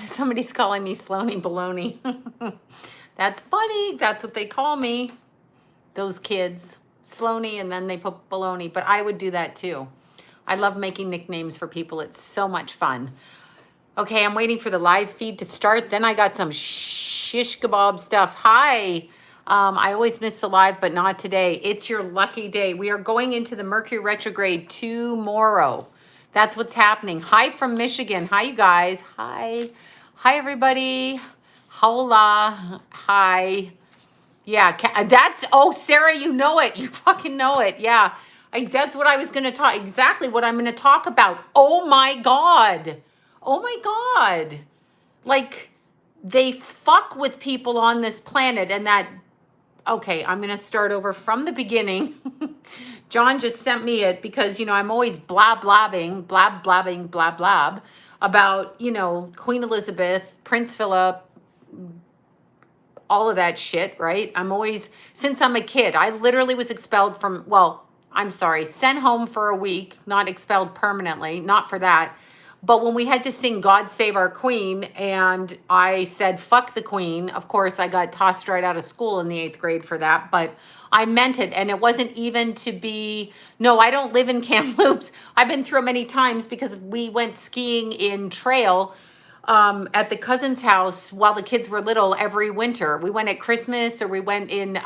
Somebody's calling me Sloany Baloney. That's funny. That's what they call me. Those kids. Sloany, and then they put baloney. But I would do that too. I love making nicknames for people. It's so much fun. Okay, I'm waiting for the live feed to start. Then I got some shish kebab stuff. Hi. I always miss the live, but not today. It's your lucky day. We are going into the Mercury retrograde tomorrow. That's what's happening. Hi from Michigan. Hi, you guys. Hi. Hi, everybody. Hola. Hi. Yeah, that's, oh, Sarah, you know it. You fucking know it. Yeah. That's what I was going to talk, exactly what I'm going to talk about. Oh my God. Oh my God. Like, they fuck with people on this planet, and that, okay, I'm going to start over from the beginning. John just sent me it because, you know, I'm always blab about, you know, Queen Elizabeth, Prince Philip, all of that shit, right? I'm always, since I'm a kid, I literally was expelled from, well, I'm sorry, sent home for a week, not expelled permanently, not for that. But when we had to sing God Save Our Queen, and I said, fuck the Queen, of course, I got tossed right out of school in the 8th grade for that, but I meant it. And it wasn't even to be, no, I don't live in Kamloops. I've been through it many times because we went skiing in trail at the cousin's house while the kids were little every winter. We went at Christmas, or we went in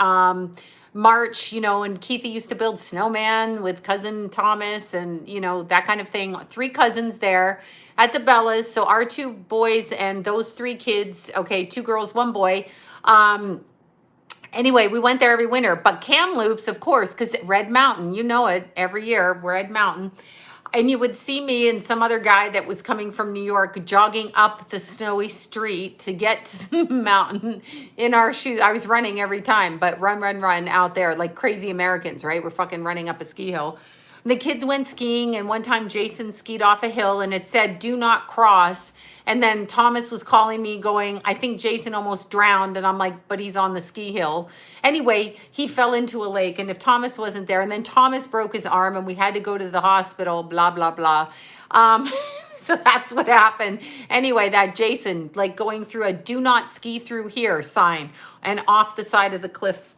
March, you know, and Keithy used to build snowman with cousin Thomas and, you know, that kind of thing. 3 cousins there at the Bellas. So our 2 boys and those 3 kids, okay, 2 girls, 1 boy. Anyway, we went there every winter. But Kamloops, of course, because Red Mountain, you know it, every year, Red Mountain. And you would see me and some other guy that was coming from New York jogging up the snowy street to get to the mountain in our shoes. I was running every time, but run out there like crazy Americans, right? We're fucking running up a ski hill. The kids went skiing, and one time Jason skied off a hill and it said, do not cross. And then Thomas was calling me going, I think Jason almost drowned. And I'm like, but he's on the ski hill. Anyway, he fell into a lake, and if Thomas wasn't there, and then Thomas broke his arm and we had to go to the hospital, blah, blah, blah. So that's what happened. Anyway, that Jason, like going through a do not ski through here sign, and off the side of the cliff,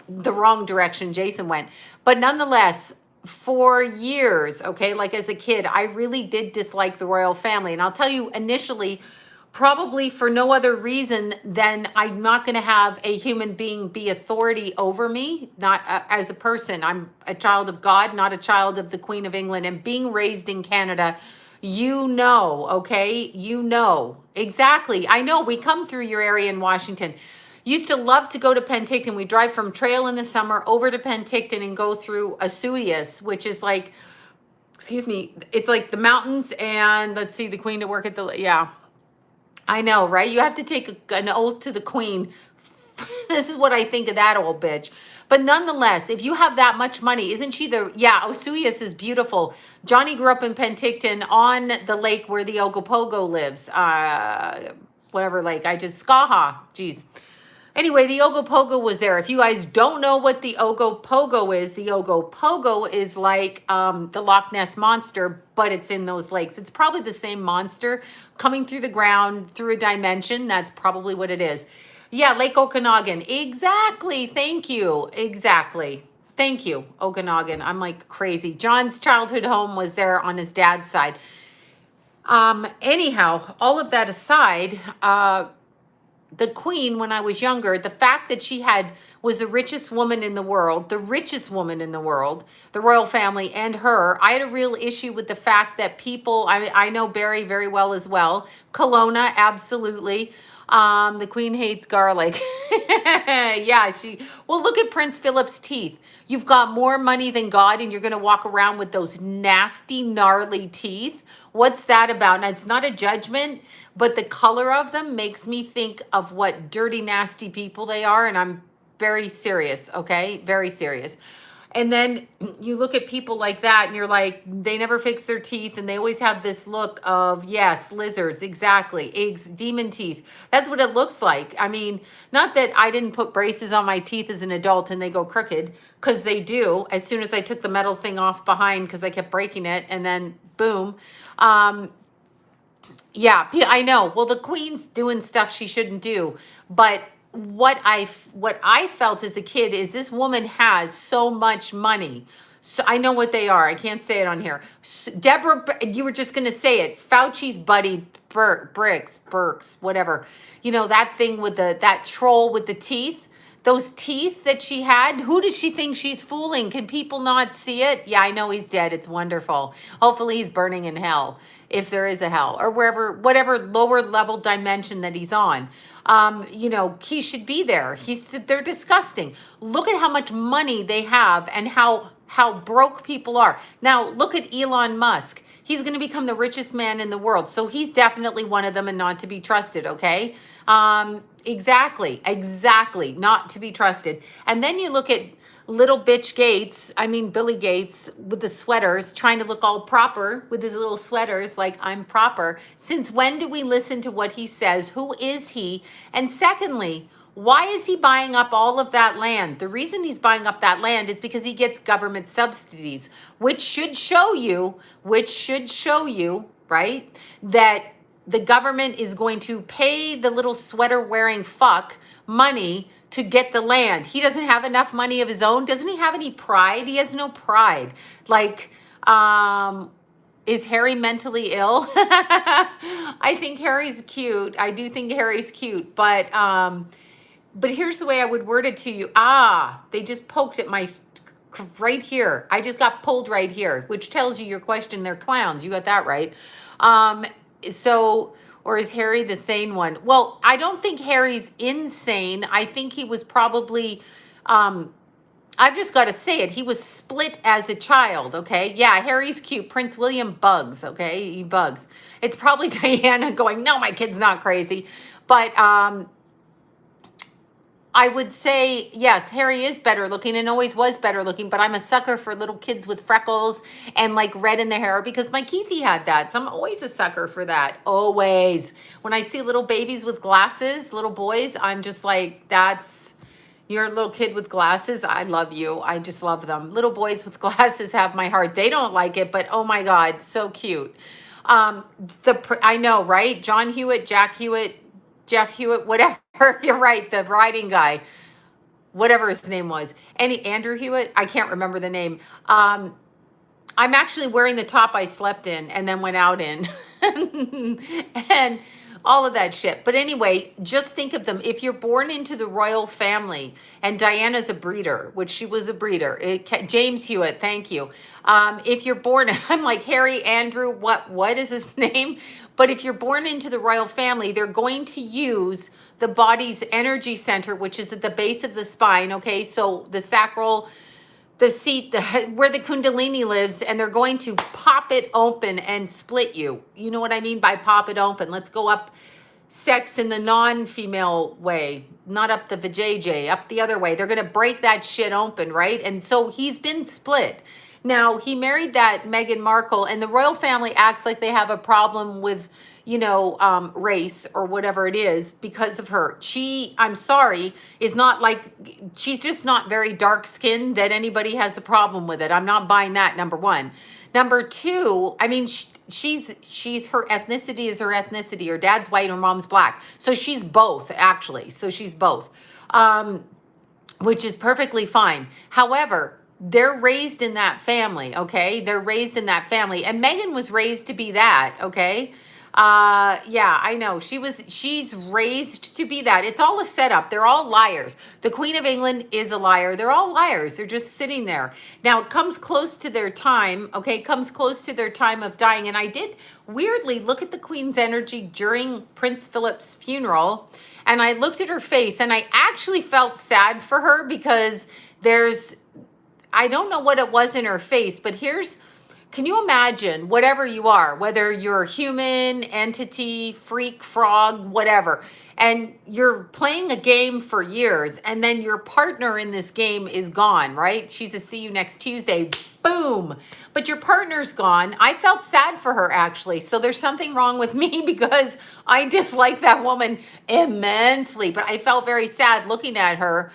the wrong direction Jason went. But nonetheless, for years, okay, like as a kid, I really did dislike the royal family. And I'll tell you, initially, probably for no other reason than I'm not going to have a human being be authority over me, not as a person. I'm a child of God, not a child of the Queen of England. And being raised in Canada, you know, okay, you know, exactly. I know we come through your area in Washington. Used to love to go to Penticton. We drive from Trail in the summer over to Penticton and go through Osoyoos, which is like, excuse me, it's like the mountains, and let's see, the Queen to work at the, yeah. I know, right? You have to take an oath to the Queen. This is what I think of that old bitch. But nonetheless, if you have that much money, isn't she the, yeah, Osoyoos is beautiful. Johnny grew up in Penticton on the lake where the Ogopogo lives. Whatever lake, I just, Skaha, geez. Anyway, the Ogopogo was there. If you guys don't know what the Ogopogo is like the Loch Ness Monster, but it's in those lakes. It's probably the same monster coming through the ground, through a dimension. That's probably what it is. Yeah, Lake Okanagan. Exactly. Thank you. Exactly. Thank you, Okanagan. I'm like crazy. John's childhood home was there on his dad's side. Anyhow, all of that aside, the Queen, when I was younger, the fact that she was the richest woman in the world, the royal family and her, I had a real issue with the fact that people, I know Barry very well as well. Kelowna, absolutely. The Queen hates garlic. Yeah, well, look at Prince Philip's teeth. You've got more money than God, and you're going to walk around with those nasty, gnarly teeth. What's that about? Now, it's not a judgment, but the color of them makes me think of what dirty, nasty people they are. And I'm very serious, okay? Very serious. And then you look at people like that and you're like, they never fix their teeth. And they always have this look of, yes, lizards, exactly, eggs, demon teeth. That's what it looks like. I mean, not that I didn't put braces on my teeth as an adult and they go crooked, because they do. As soon as I took the metal thing off behind, because I kept breaking it, and then boom. Yeah, I know. Well, the queen's doing stuff she shouldn't do. But what I felt as a kid is this woman has so much money. So I know what they are. I can't say it on here. Deborah, you were just going to say it. Fauci's buddy, Burks, whatever. You know, that thing with that troll with the teeth. Those teeth that she had, who does she think she's fooling? Can people not see it? Yeah, I know he's dead. It's wonderful. Hopefully he's burning in hell, if there is a hell, or wherever, whatever lower level dimension that he's on. You know, he should be there. They're disgusting. Look at how much money they have and how broke people are. Now, look at Elon Musk. He's going to become the richest man in the world. So he's definitely one of them and not to be trusted, okay? Exactly. Not to be trusted. And then you look at little bitch Gates, Billy Gates with the sweaters, trying to look all proper with his little sweaters, like I'm proper. Since when do we listen to what he says? Who is he? And secondly, why is he buying up all of that land? The reason he's buying up that land is because he gets government subsidies, which should show you, right, that the government is going to pay the little sweater wearing fuck money to get the land. He doesn't have enough money of his own. Doesn't he have any pride? He has no pride. Like, is Harry mentally ill? I think Harry's cute. I do think Harry's cute, but here's the way I would word it to you. They just poked at my right here. I just got pulled right here, which tells you your question. They're clowns. You got that right. Or is Harry the sane one? Well, I don't think Harry's insane. I think he was probably, I've just got to say it. He was split as a child, okay? Yeah, Harry's cute. Prince William bugs, okay? He bugs. It's probably Diana going, no, my kid's not crazy. But I would say, yes, Harry is better looking and always was better looking, but I'm a sucker for little kids with freckles and like red in the hair because my Keithy had that. So I'm always a sucker for that. Always. When I see little babies with glasses, little boys, I'm just like, you're a little kid with glasses. I love you. I just love them. Little boys with glasses have my heart. They don't like it, but oh my God, so cute. I know, right? John Hewitt, Jack Hewitt, Jeff Hewitt, whatever. You're right. The riding guy, whatever his name was. Andrew Hewitt. I can't remember the name. I'm actually wearing the top I slept in and then went out in and all of that shit. But anyway, just think of them. If you're born into the royal family, and Diana's a breeder, which she was a breeder. James Hewitt, thank you. If you're born, I'm like Harry, Andrew, what is his name? But if you're born into the royal family, they're going to use the body's energy center, which is at the base of the spine, okay? So the sacral, the seat, where the kundalini lives, and they're going to pop it open and split you. You know what I mean by pop it open? Let's go up sex in the non-female way, not up the vajayjay, up the other way. They're going to break that shit open, right? And so he's been split. Now, he married that Meghan Markle, and the royal family acts like they have a problem with, race or whatever it is because of her. I'm sorry, is not like, she's just not very dark skinned that anybody has a problem with it. I'm not buying that, number one. Number two, she's her ethnicity is her ethnicity. Her dad's white, her mom's black. So she's both, actually. So she's both, which is perfectly fine. However, they're raised in that family, okay? They're raised in that family. And Meghan was raised to be that, okay? Yeah, I know. She's raised to be that. It's all a setup. They're all liars. The Queen of England is a liar. They're all liars. They're just sitting there. Now, it comes close to their time, okay? It comes close to their time of dying. And I did weirdly look at the Queen's energy during Prince Philip's funeral. And I looked at her face and I actually felt sad for her because I don't know what it was in her face, but can you imagine, whatever you are, whether you're a human, entity, freak, frog, whatever, and you're playing a game for years, and then your partner in this game is gone, right? She's a see you next Tuesday, boom. But your partner's gone. I felt sad for her, actually. So there's something wrong with me because I dislike that woman immensely. But I felt very sad looking at her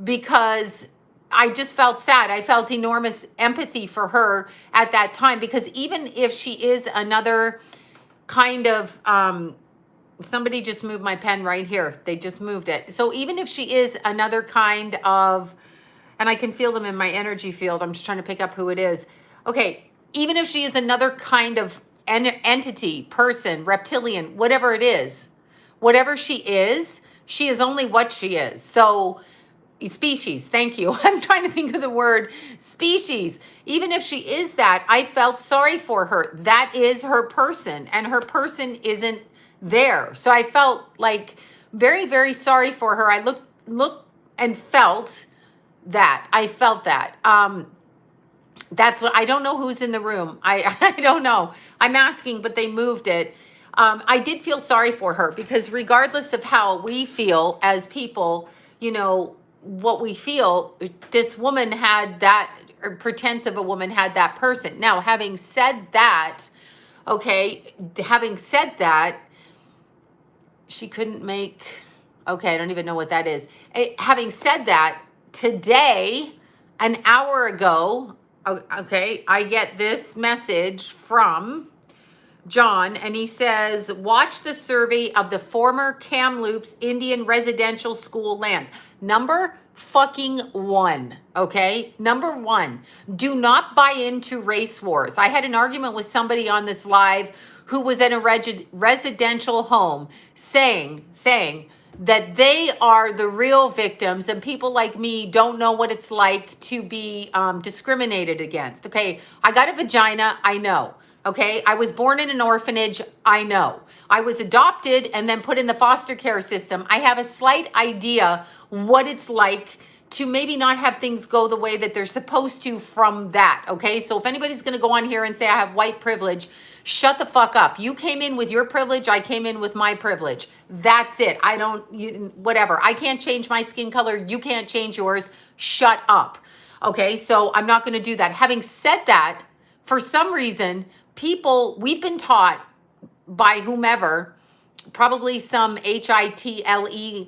because I just felt sad. I felt enormous empathy for her at that time because even if she is another kind of, somebody just moved my pen right here. They just moved it. So even if she is another kind of, and I can feel them in my energy field. I'm just trying to pick up who it is. Okay, even if she is another kind of entity, person, reptilian, whatever it is, whatever she is only what she is. So species, thank you. I'm trying to think of the word species. Even if she is that, I felt sorry for her. That is her person, and her person isn't there. So I felt like very, very sorry for her. I looked and felt that. I felt that. That's what, I don't know who's in the room. I don't know. I'm asking, but they moved it. I did feel sorry for her because regardless of how we feel as people, you know, what we feel, this woman had that, or pretense of a woman had that person. Now, having said that, okay, having said that, she couldn't make, okay, I don't even know what that is. Having said that, today, an hour ago, okay, I get this message from John, and he says, watch the survey of the former Kamloops Indian residential school lands. Number fucking one, okay? Number one, do not buy into race wars. I had an argument with somebody on this live who was in a residential home saying that they are the real victims and people like me don't know what it's like to be discriminated against. Okay, I got a vagina, I know. Okay, I was born in an orphanage, I know. I was adopted and then put in the foster care system. I have a slight idea what it's like to maybe not have things go the way that they're supposed to from that, okay? So if anybody's gonna go on here and say I have white privilege, shut the fuck up. You came in with your privilege, I came in with my privilege. That's it. I don't, whatever. I can't change my skin color, you can't change yours. Shut up. Okay, so I'm not gonna do that. Having said that, for some reason, people, we've been taught by whomever, probably some HITLER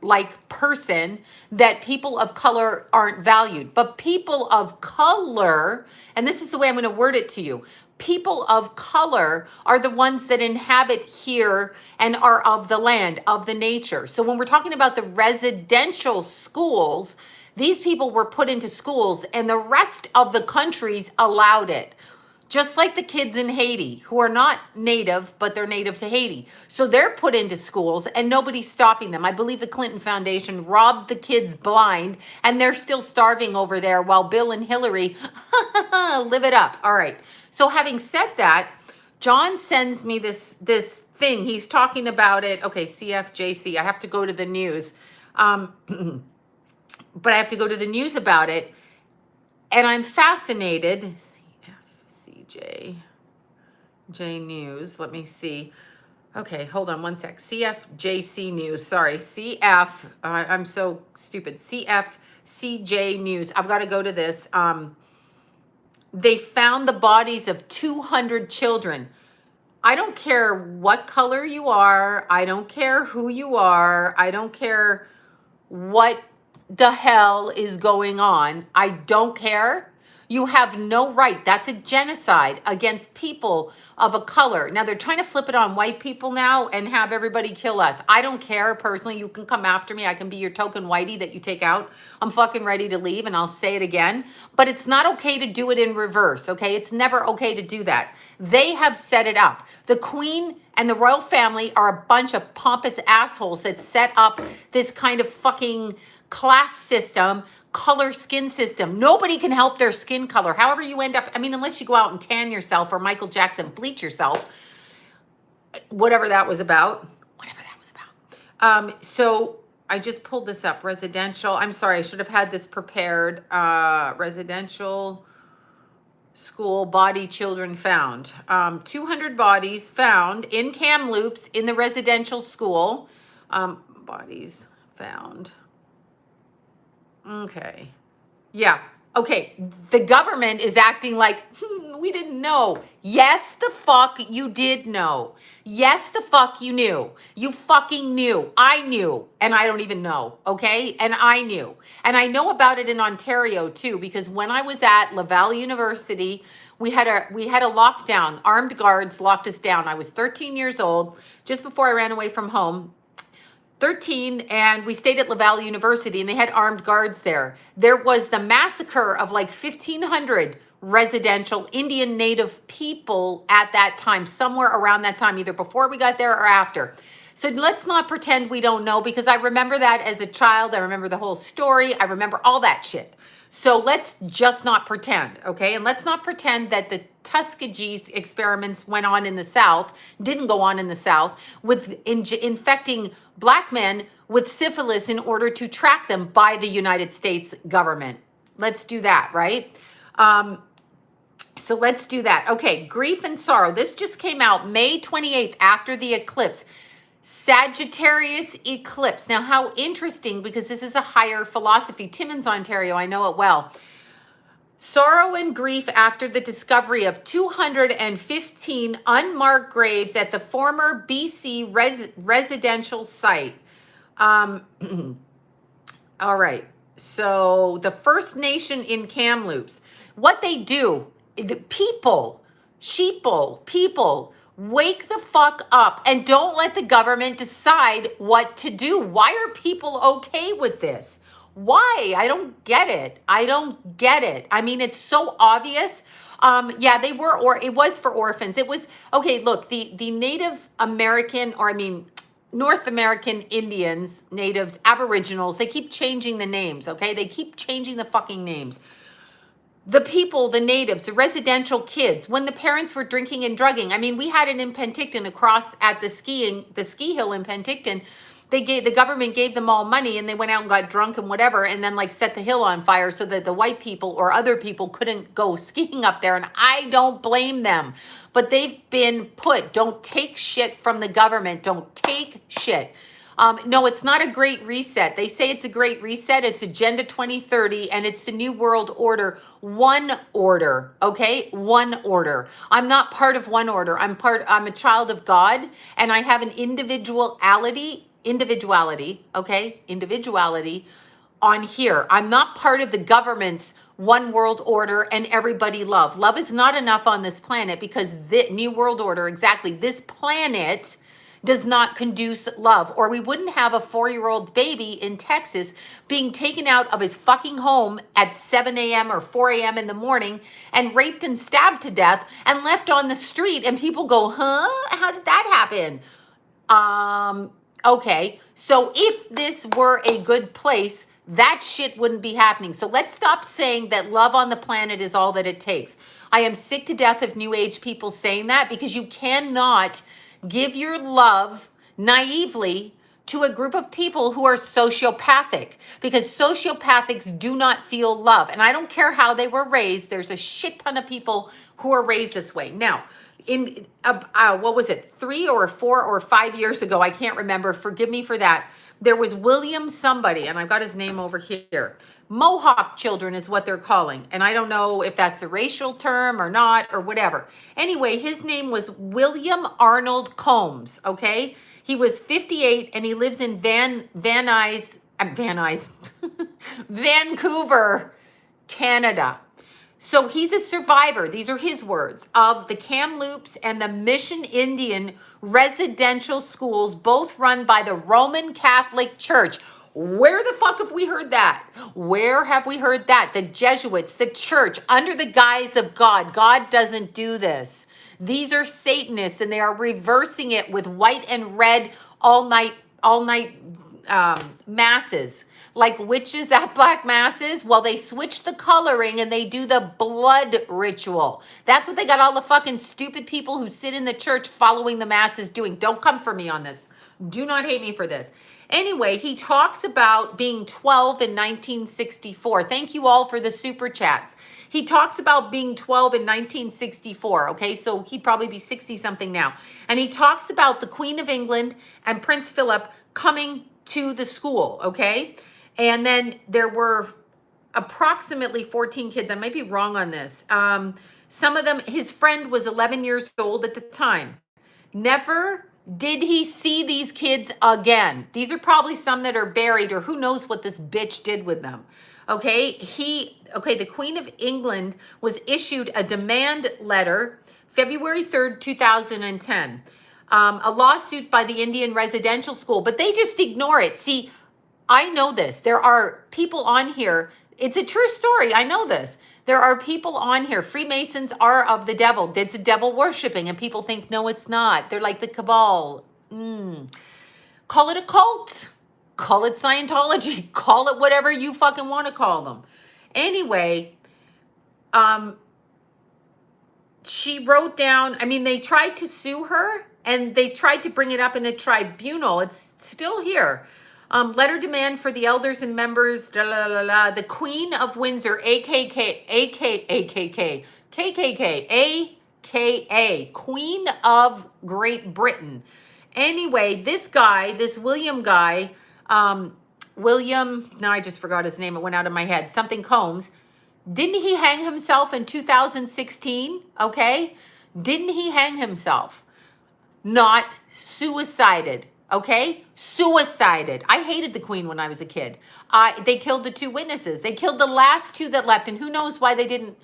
like person, that people of color aren't valued. But people of color, and this is the way I'm going to word it to you, people of color are the ones that inhabit here and are of the land, of the nature. So when we're talking about the residential schools, these people were put into schools and the rest of the countries allowed it. Just like the kids in Haiti who are not native, but they're native to Haiti. So they're put into schools and nobody's stopping them. I believe the Clinton Foundation robbed the kids blind and they're still starving over there while Bill and Hillary live it up. All right. So having said that, John sends me this thing. He's talking about it. Okay, CFJC. I have to go to the news. But I have to go to the news about it. And I'm fascinated. J News. Let me see. Okay, hold on one sec. CFJC News. Sorry, I'm so stupid. CFCJ News. I've got to go to this. They found the bodies of 200 children. I don't care what color you are. I don't care who you are. I don't care what the hell is going on. I don't care. You have no right. That's a genocide against people of a color. Now, they're trying to flip it on white people now and have everybody kill us. I don't care. Personally, you can come after me. I can be your token whitey that you take out. I'm fucking ready to leave, and I'll say it again. But it's not okay to do it in reverse, okay? It's never okay to do that. They have set it up. The Queen and the royal family are a bunch of pompous assholes that set up this kind of fucking class system, color skin system. Nobody can help their skin color. However you end up, I mean, unless you go out and tan yourself or Michael Jackson bleach yourself, whatever that was about. So I just pulled this up. Residential. I'm sorry. I should have had this prepared. Residential school body children found. 200 bodies found in Kamloops in the residential school. Bodies found. Okay. Yeah. Okay. The government is acting like, we didn't know. Yes, the fuck you did know. Yes, the fuck you knew. You fucking knew. I knew. And I don't even know. Okay. And I knew. And I know about it in Ontario too, because when I was at Laval University, we had a lockdown. Armed guards locked us down. I was 13 years old, just before I ran away from home. 13, and we stayed at Laval University, and they had armed guards there. There was the massacre of like 1,500 residential Indian Native people at that time, somewhere around that time, either before we got there or after. So let's not pretend we don't know, because I remember that as a child. I remember the whole story. I remember all that shit. So let's just not pretend, okay? And let's not pretend that the Tuskegee experiments went on in the South, didn't go on in the South, with infecting Black men with syphilis in order to track them by the United States government. Let's do that, right? So let's do that. Okay, grief and sorrow. This just came out May 28th after the eclipse. Sagittarius eclipse. Now, how interesting, because this is a higher philosophy. Timmins, Ontario, I know it well. Sorrow and grief after the discovery of 215 unmarked graves at the former BC residential site. All right. So the First Nation in Kamloops, what they do, the people, sheeple, people, wake the fuck up and don't let the government decide what to do. Why are people okay with this? Why? I don't get it. I don't get it. I mean, it's so obvious. Yeah, they were, or it was for orphans. It was, okay, look, the Native American, or I mean, North American Indians, natives, aboriginals, they keep changing the names, okay? They keep changing the fucking names. The people, the natives, the residential kids, when the parents were drinking and drugging. I mean, we had it in Penticton across at the ski hill in Penticton. The government gave them all money, and they went out and got drunk and whatever, and then like set the hill on fire so that the white people or other people couldn't go skiing up there. And I don't blame them, but they've been put, don't take shit from the government. Don't take shit. No, it's not a great reset. They say it's a great reset. It's Agenda 2030, and it's the New World Order. One order, okay? One order. I'm not part of one order. I'm a child of God, and I have an individuality, okay? Individuality on here. I'm not part of the government's one world order and everybody love. Love is not enough on this planet, because the New World Order, exactly, this planet does not conduce love, or we wouldn't have a 4-year-old baby in Texas being taken out of his fucking home at 7 a.m. or 4 a.m. in the morning and raped and stabbed to death and left on the street, and people go, huh? How did that happen? Okay, so if this were a good place, that shit wouldn't be happening. So let's stop saying that love on the planet is all that it takes. I am sick to death of New Age people saying that, because you cannot give your love naively to a group of people who are sociopathic, because sociopathics do not feel love. And I don't care how they were raised. There's a shit ton of people who are raised this way. Now, in what was it, 3 or 4 or 5 years ago, I can't remember, forgive me for that, there was William somebody, and I've got his name over here. Mohawk children is what they're calling. And I don't know if that's a racial term or not or whatever. Anyway, his name was William Arnold Coombs, okay? He was 58, and he lives in Vancouver, Canada. So he's a survivor, these are his words, of the Kamloops and the Mission Indian residential schools, both run by the Roman Catholic Church. Where the fuck have we heard that? Where have we heard that? The Jesuits, the church, under the guise of God. God doesn't do this. These are Satanists, and they are reversing it with white and red all night masses. Like witches at black masses, well, they switch the coloring and they do the blood ritual. That's what they got all the fucking stupid people who sit in the church following the masses doing. Don't come for me on this. Do not hate me for this. Anyway, he talks about being 12 in 1964. Thank you all for the super chats. He talks about being 12 in 1964, okay? So he'd probably be 60-something now. And he talks about the Queen of England and Prince Philip coming to the school, okay? And then there were approximately 14 kids. I might be wrong on this. Some of them, his friend was 11 years old at the time. Never Did he see these kids again? These are probably some that are buried, or who knows what this bitch did with them. Okay, the Queen of England was issued a demand letter February 3rd, 2010. A lawsuit by the Indian Residential School, but they just ignore it. See, I know this. There are people on here. It's a true story. I know this. There are people on here. Freemasons are of the devil. It's a devil worshiping, and people think, no, it's not. They're like the Cabal. Call it a cult. Call it Scientology. Call it whatever you fucking want to call them. Anyway, she wrote down, I mean, they tried to sue her, and they tried to bring it up in a tribunal. It's still here. Letter demand for the elders and members, the Queen of Windsor, AKA, Queen of Great Britain. Anyway, this guy, this William guy, William, no, I just forgot his name. It went out of my head. Something Coombs. Didn't he hang himself in 2016? Okay. Didn't he hang himself? Not suicided. Okay, suicided. I hated the Queen when I was a kid. They killed the 2 witnesses. They killed the last 2 that left, and who knows why they didn't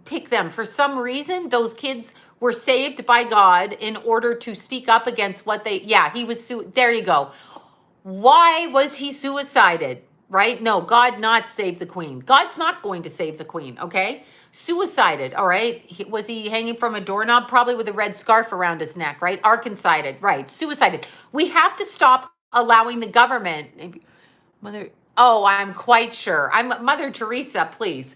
pick them. For some reason, those kids were saved by God in order to speak up against what they. Yeah, he was. There you go. Why was he suicided? Right? No, God not saved the Queen. God's not going to save the Queen. Okay. Suicided, all right? Was he hanging from a doorknob? Probably with a red scarf around his neck, right? Arkancided, right? Suicided. We have to stop allowing the government. I'm quite sure. I'm Mother Teresa, please.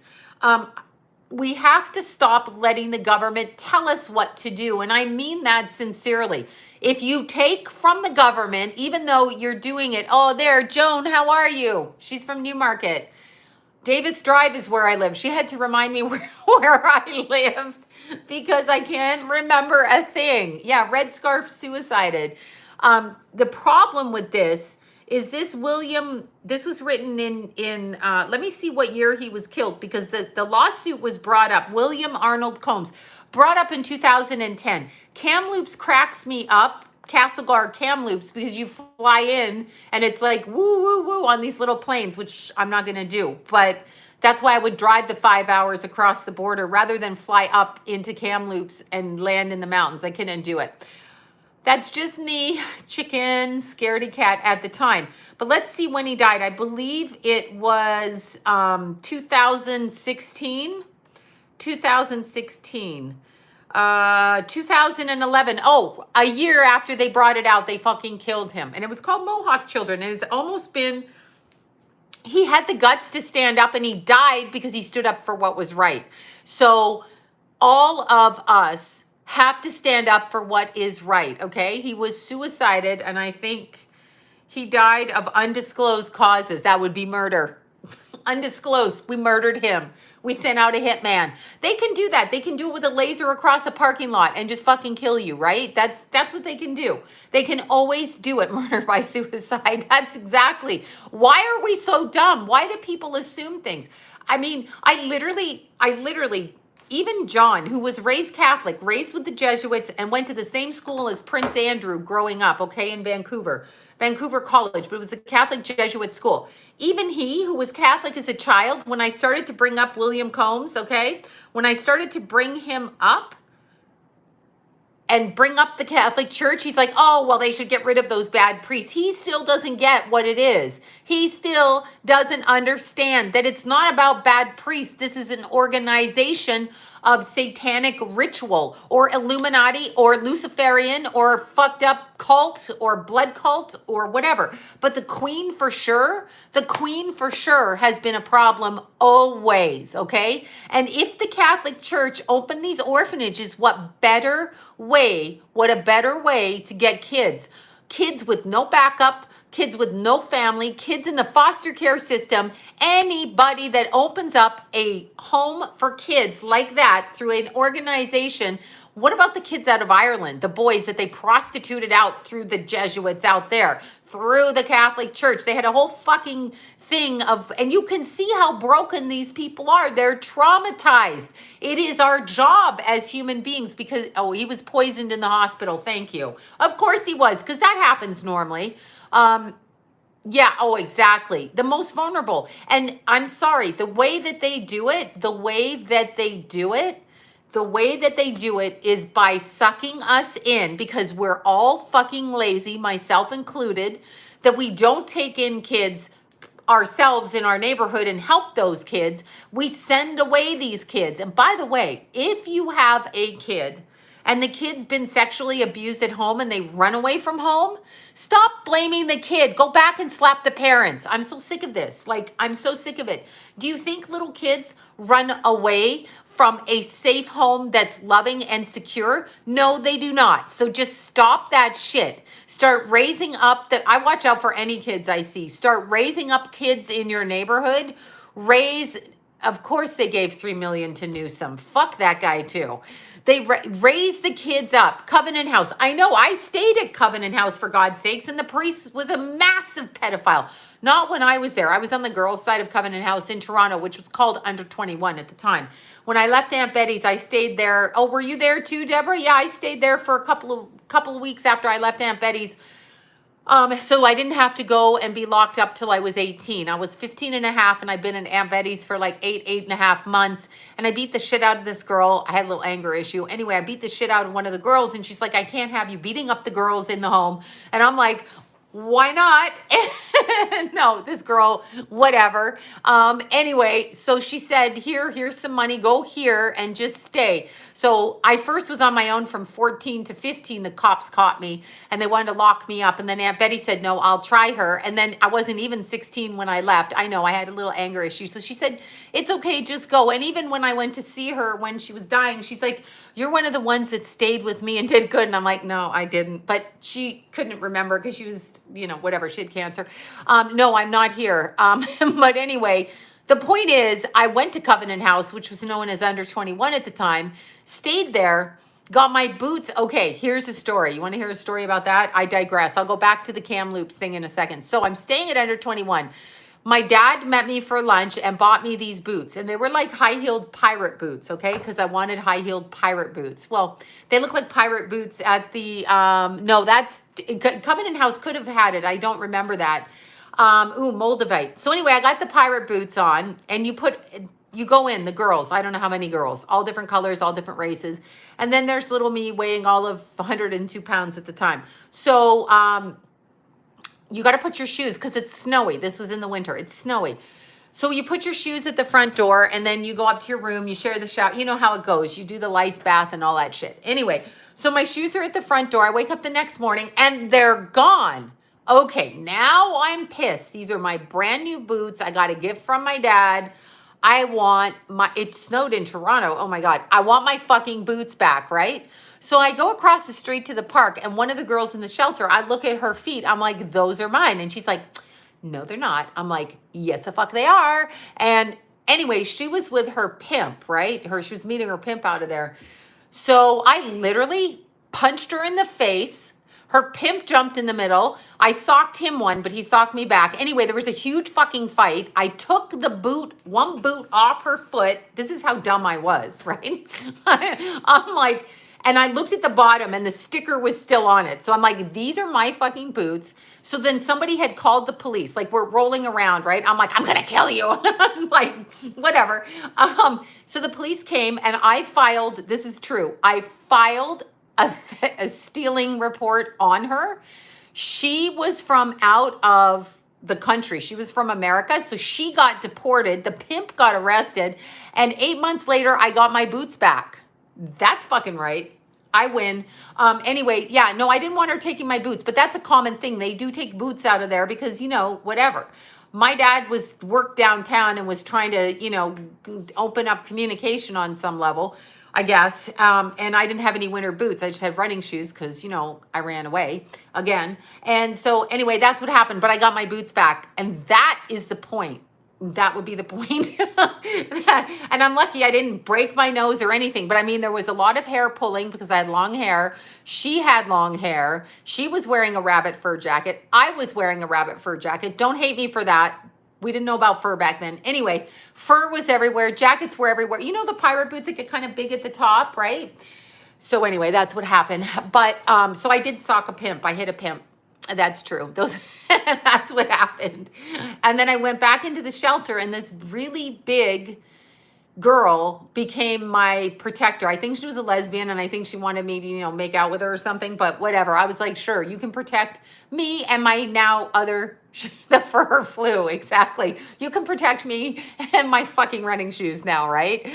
We have to stop letting the government tell us what to do. And I mean that sincerely. If you take from the government, even though you're doing it, oh, there, Joan, how are you? She's from Newmarket. Davis Drive is where I live. She had to remind me where I lived because I can't remember a thing. Yeah, red scarf suicided. The problem with this is this William, this was written in let me see what year he was killed, because the lawsuit was brought up. William Arnold Coombs, brought up in 2010. Kamloops cracks me up. Castlegar Kamloops, because you fly in and it's like woo woo woo on these little planes, which I'm not going to do, but that's why I would drive the 5 hours across the border rather than fly up into Kamloops and land in the mountains. I couldn't do it. That's just me, chicken, scaredy cat at the time. But let's see when he died. I believe it was 2016. 2011. Oh, a year after they brought it out, they fucking killed him. And it was called Mohawk Children. And it's almost been, he had the guts to stand up, and he died because he stood up for what was right. So all of us have to stand up for what is right, okay? He was suicided, and I think he died of undisclosed causes. That would be murder. Undisclosed. We murdered him. We sent out a hitman. They can do that. They can do it with a laser across a parking lot and just fucking kill you, right? That's what they can do. They can always do it. Murder by suicide. That's exactly. Why are we so dumb? Why do people assume things? I mean, I literally, even John, who was raised Catholic, raised with the Jesuits, and went to the same school as Prince Andrew growing up, okay, in Vancouver College, but it was a Catholic Jesuit school. Even he, who was Catholic as a child, when I started to bring up William Coombs, okay, when I started to bring him up and bring up the Catholic Church, he's like, oh, well, they should get rid of those bad priests. He still doesn't get what it is. He still doesn't understand that it's not about bad priests. This is an organization of satanic ritual, or Illuminati, or Luciferian, or fucked up cult, or blood cult, or whatever. But the Queen for sure has been a problem always, okay? And if the Catholic Church opened these orphanages, what a better way to get kids with no backup, kids with no family, kids in the foster care system. Anybody that opens up a home for kids like that through an organization, What about the kids out of Ireland, the boys that they prostituted out through the Jesuits out there, through the Catholic Church? They had a whole fucking thing of, and you can see how broken these people are. They're traumatized. It is our job as human beings because, oh, he was poisoned in the hospital. Thank you. Of course he was, because that happens normally. Yeah, oh, exactly. The most vulnerable. And I'm sorry, the way that they do it, the way that they do it is by sucking us in, because we're all fucking lazy, myself included, that we don't take in kids ourselves in our neighborhood and help those kids. We send away these kids. And by the way, if you have a kid and the kid's been sexually abused at home and they run away from home, stop blaming the kid. Go back and slap the parents. I'm so sick of this. Like, I'm so sick of it. Do you think little kids run away from a safe home that's loving and secure? No, they do not. So just stop that shit. Start raising up I watch out for any kids I see. Start raising up kids in your neighborhood. Of course they gave $3 million to Newsom. Fuck that guy too. They raised the kids up. Covenant House. I know, I stayed at Covenant House for God's sakes, and the priest was a massive pedophile. Not when I was there. I was on the girls' side of Covenant House in Toronto, which was called Under 21 at the time. When I left Aunt Betty's, I stayed there. Oh, were you there too, Deborah? Yeah, I stayed there for a couple of weeks after I left Aunt Betty's. So I didn't have to go and be locked up till I was 18. I was 15 and a half, and I've been in Aunt Betty's for like 8.5 months. And I beat the shit out of this girl. I had a little anger issue. Anyway, I beat the shit out of one of the girls, and she's like, I can't have you beating up the girls in the home. And I'm like, why not? No, this girl, whatever. Anyway, so she said, here's some money, go here and just stay. So I first was on my own from 14 to 15. The cops caught me and they wanted to lock me up. And then Aunt Betty said, no, I'll try her. And then I wasn't even 16 when I left. I know I had a little anger issue. So she said, it's okay, just go. And even when I went to see her when she was dying, she's like, you're one of the ones that stayed with me and did good. And I'm like, no, I didn't. But she couldn't remember because she was, whatever, she had cancer. No, I'm not here. But anyway, the point is, I went to Covenant House, which was known as Under 21 at the time, stayed there, got my boots. Okay, here's a story. You want to hear a story about that? I digress. I'll go back to the Kamloops thing in a second. So I'm staying at Under 21. My dad met me for lunch and bought me these boots, and they were like high-heeled pirate boots, okay? Because I wanted high-heeled pirate boots. Well, they look like pirate boots at the, no, that's, Covenant House could have had it. I don't remember that. Moldavite. So anyway, I got the pirate boots on, and you go in, the girls, I don't know how many girls, all different colors, all different races. And then there's little me weighing all of 102 pounds at the time. So, you got to put your shoes, because it's snowy. This was in the winter. It's snowy. So you put your shoes at the front door, and then you go up to your room. You share the shower. You know how it goes. You do the lice bath and all that shit. Anyway, so my shoes are at the front door. I wake up the next morning, and they're gone. Okay, now I'm pissed. These are my brand new boots. I got a gift from my dad. It snowed in Toronto. Oh my God. I want my fucking boots back, right? So I go across the street to the park, and one of the girls in the shelter, I look at her feet. I'm like, those are mine. And she's like, no, they're not. I'm like, yes, the fuck they are. And anyway, she was with her pimp, right? She was meeting her pimp out of there. So I literally punched her in the face. Her pimp jumped in the middle. I socked him one, but he socked me back. Anyway, there was a huge fucking fight. I took one boot off her foot. This is how dumb I was, right? I'm like, and I looked at the bottom and the sticker was still on it. So I'm like, these are my fucking boots. So then somebody had called the police. Like, we're rolling around, right? I'm like, I'm going to kill you. I'm like, whatever. So the police came, and I filed, this is true, I filed a stealing report on her. She was from out of the country. She was from America. So she got deported. The pimp got arrested. And 8 months later, I got my boots back. That's fucking right. I win. Anyway, yeah, no, I didn't want her taking my boots, but that's a common thing. They do take boots out of there because, whatever. My dad worked downtown and was trying to, open up communication on some level, I guess. And I didn't have any winter boots. I just had running shoes because, I ran away again. And so anyway, that's what happened. But I got my boots back. And that is the point. That would be the point. And I'm lucky I didn't break my nose or anything. But I mean, there was a lot of hair pulling because I had long hair. She had long hair. She was wearing a rabbit fur jacket. I was wearing a rabbit fur jacket. Don't hate me for that. We didn't know about fur back then. Anyway, fur was everywhere. Jackets were everywhere. You know the pirate boots that get kind of big at the top, right? So anyway, that's what happened. But so I did sock a pimp. I hit a pimp. That's true. That's what happened. And then I went back into the shelter, and this really big girl became my protector. I think she was a lesbian, and I think she wanted me to, make out with her or something, but whatever. I was like, sure, you can protect me and my now other, the fur flew, exactly. You can protect me and my fucking running shoes now, right?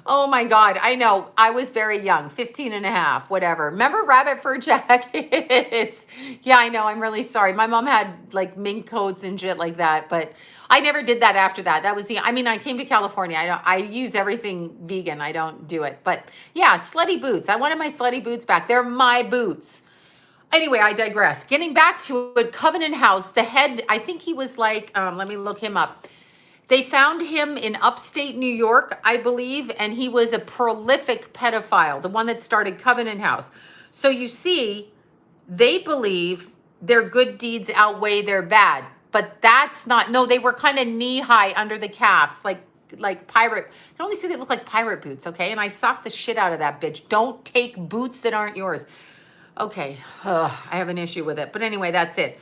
Oh my God, I know. I was very young, 15 and a half, whatever. Remember rabbit fur jackets? Yeah, I know. I'm really sorry. My mom had like mink coats and shit like that, but I never did that after that. That was I came to California. I use everything vegan. I don't do it. But yeah, slutty boots. I wanted my slutty boots back. They're my boots. Anyway, I digress. Getting back to it, Covenant House, the head, I think he was like, let me look him up. They found him in upstate New York, I believe, and he was a prolific pedophile, the one that started Covenant House. So you see, they believe their good deeds outweigh their bad, but that's not, no, they were kind of knee-high under the calves, like pirate, I can only say they look like pirate boots, okay? And I socked the shit out of that bitch. Don't take boots that aren't yours. Okay, I have an issue with it, but anyway, that's it.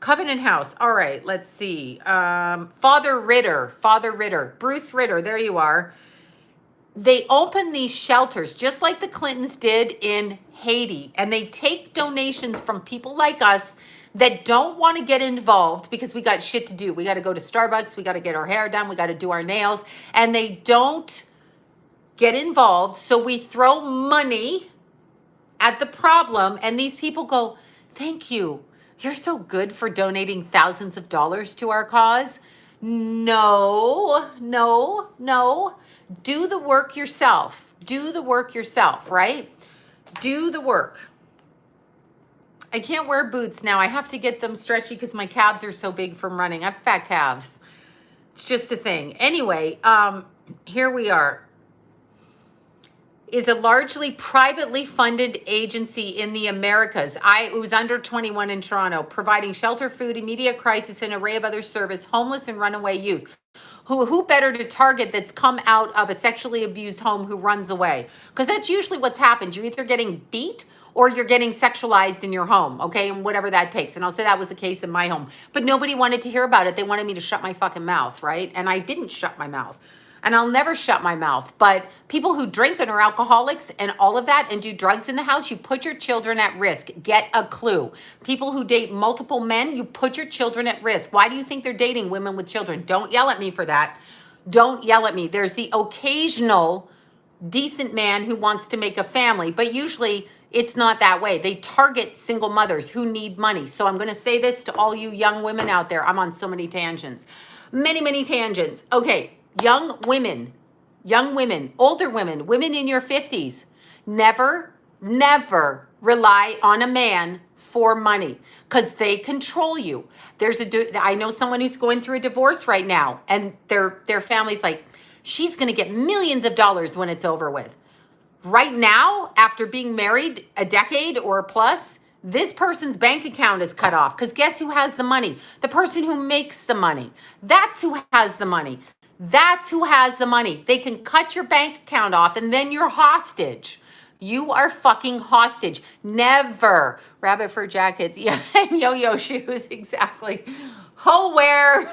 Covenant House. All right, let's see. Father Ritter, Bruce Ritter, there you are. They open these shelters just like the Clintons did in Haiti, and they take donations from people like us that don't want to get involved because we got shit to do. We got to go to Starbucks, we got to get our hair done, we got to do our nails, and they don't get involved. So we throw money at the problem, and these people go, thank you. You're so good for donating thousands of dollars to our cause. No. Do the work yourself. Do the work yourself, right? Do the work. I can't wear boots now. I have to get them stretchy because my calves are so big from running. I have fat calves. It's just a thing. Anyway, here we are. Is a largely privately funded agency in the Americas. It was under 21 in Toronto, providing shelter, food, immediate crisis, and an array of other service, homeless and runaway youth. Who better to target that's come out of a sexually abused home who runs away? Because that's usually what's happened. You're either getting beat or you're getting sexualized in your home, okay? And whatever that takes. And I'll say that was the case in my home. But nobody wanted to hear about it. They wanted me to shut my fucking mouth, right? And I didn't shut my mouth. And I'll never shut my mouth. But people who drink and are alcoholics and all of that and do drugs in the house, you put your children at risk. Get a clue. People who date multiple men, you put your children at risk. Why do you think they're dating women with children? Don't yell at me for that. Don't yell at me. There's the occasional decent man who wants to make a family, but usually it's not that way. They target single mothers who need money. So I'm going to say this to all you young women out there. I'm on so many tangents. Many tangents. Okay. Young women, older women, women in your 50s, never rely on a man for money because they control you. I know someone who's going through a divorce right now, and their family's like, she's going to get millions of dollars when it's over with. Right now, after being married a decade or plus, this person's bank account is cut off because guess who has the money? The person who makes the money. That's who has the money. That's who has the money. They can cut your bank account off and then you're hostage. You are fucking hostage. Never. Rabbit fur jackets. Yeah, and yo-yo shoes. Exactly. Ho wear.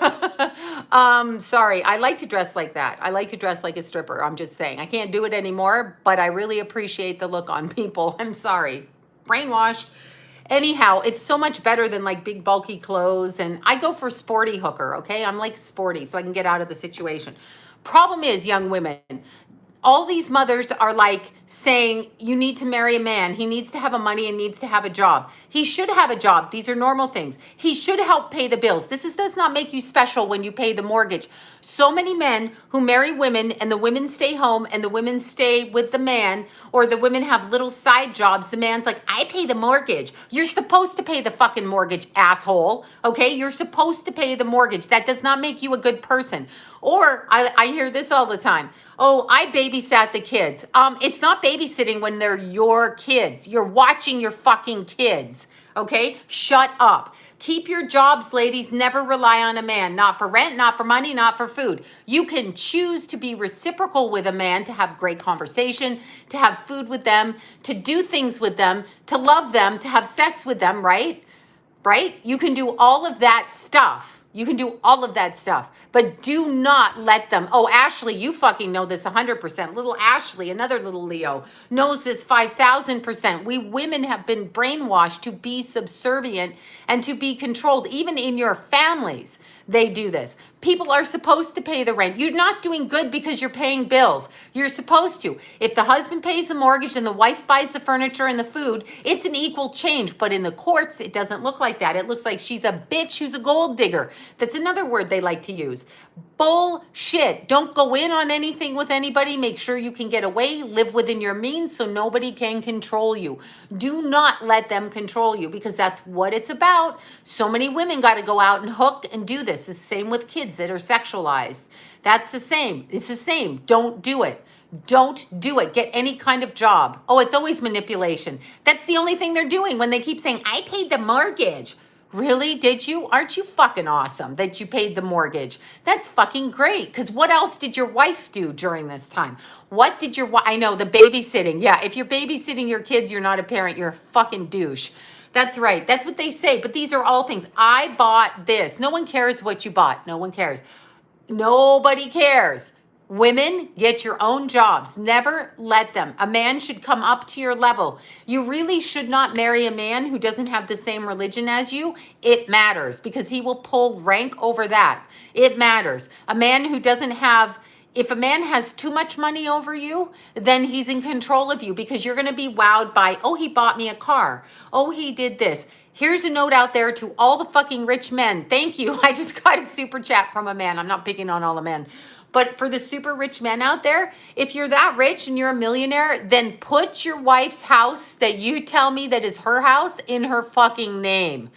Sorry. I like to dress like that. I like to dress like a stripper. I'm just saying. I can't do it anymore, but I really appreciate the look on people. I'm sorry. Brainwashed. Anyhow, it's so much better than like big bulky clothes. And I go for sporty hooker, okay? I'm like sporty so I can get out of the situation. Problem is, young women, all these mothers are like, saying you need to marry a man. He needs to have a money and needs to have a job. He should have a job. These are normal things. He should help pay the bills. Does not make you special when you pay the mortgage. So many men who marry women and the women stay home and the women stay with the man, or the women have little side jobs. The man's like, I pay the mortgage. You're supposed to pay the fucking mortgage, asshole. Okay? You're supposed to pay the mortgage. That does not make you a good person. Or I hear this all the time. Oh, I babysat the kids. It's not babysitting when they're your kids. You're watching your fucking kids. Okay? Shut up. Keep your jobs, ladies. Never rely on a man. Not for rent, not for money, not for food. You can choose to be reciprocal with a man, to have great conversation, to have food with them, to do things with them, to love them, to have sex with them, right? Right? You can do all of that stuff. You can do all of that stuff, but do not let them. Oh, Ashley, you fucking know this 100%. Little Ashley, another little Leo, knows this 5,000%. We women have been brainwashed to be subservient and to be controlled. Even in your families, they do this. People are supposed to pay the rent. You're not doing good because you're paying bills. You're supposed to. If the husband pays the mortgage and the wife buys the furniture and the food, it's an equal change. But in the courts, it doesn't look like that. It looks like she's a bitch who's a gold digger. That's another word they like to use. Bullshit. Don't go in on anything with anybody. Make sure you can get away. Live within your means so nobody can control you. Do not let them control you, because that's what it's about. So many women got to go out and hook and do this. It's the same with kids that are sexualized. That's the same. It's the same. Don't do it. Don't do it. Get any kind of job. Oh, it's always manipulation. That's the only thing they're doing when they keep saying, I paid the mortgage. Really? Did you? Aren't you fucking awesome that you paid the mortgage? That's fucking great. Because what else did your wife do during this time? What did your wife? I know, the babysitting. Yeah, if you're babysitting your kids, you're not a parent. You're a fucking douche. That's right. That's what they say. But these are all things. I bought this. No one cares what you bought. No one cares. Nobody cares. Women, get your own jobs. Never let them. A man should come up to your level. You really should not marry a man who doesn't have the same religion as you. It matters, because he will pull rank over that. It matters. A man who doesn't have, if a man has too much money over you, then he's in control of you, because you're going to be wowed by, oh, he bought me a car. Oh, he did this. Here's a note out there to all the fucking rich men. Thank you. I just got a super chat from a man. I'm not picking on all the men. But for the super rich men out there, if you're that rich and you're a millionaire, then put your wife's house that you tell me that is her house in her fucking name.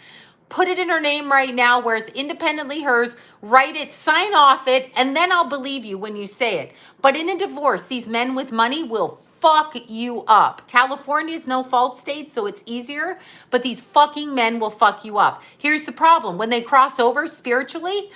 Put it in her name right now where it's independently hers. Write it, sign off it, and then I'll believe you when you say it. But in a divorce, these men with money will fuck you up. California is no fault state, so it's easier, but these fucking men will fuck you up. Here's the problem. When they cross over spiritually,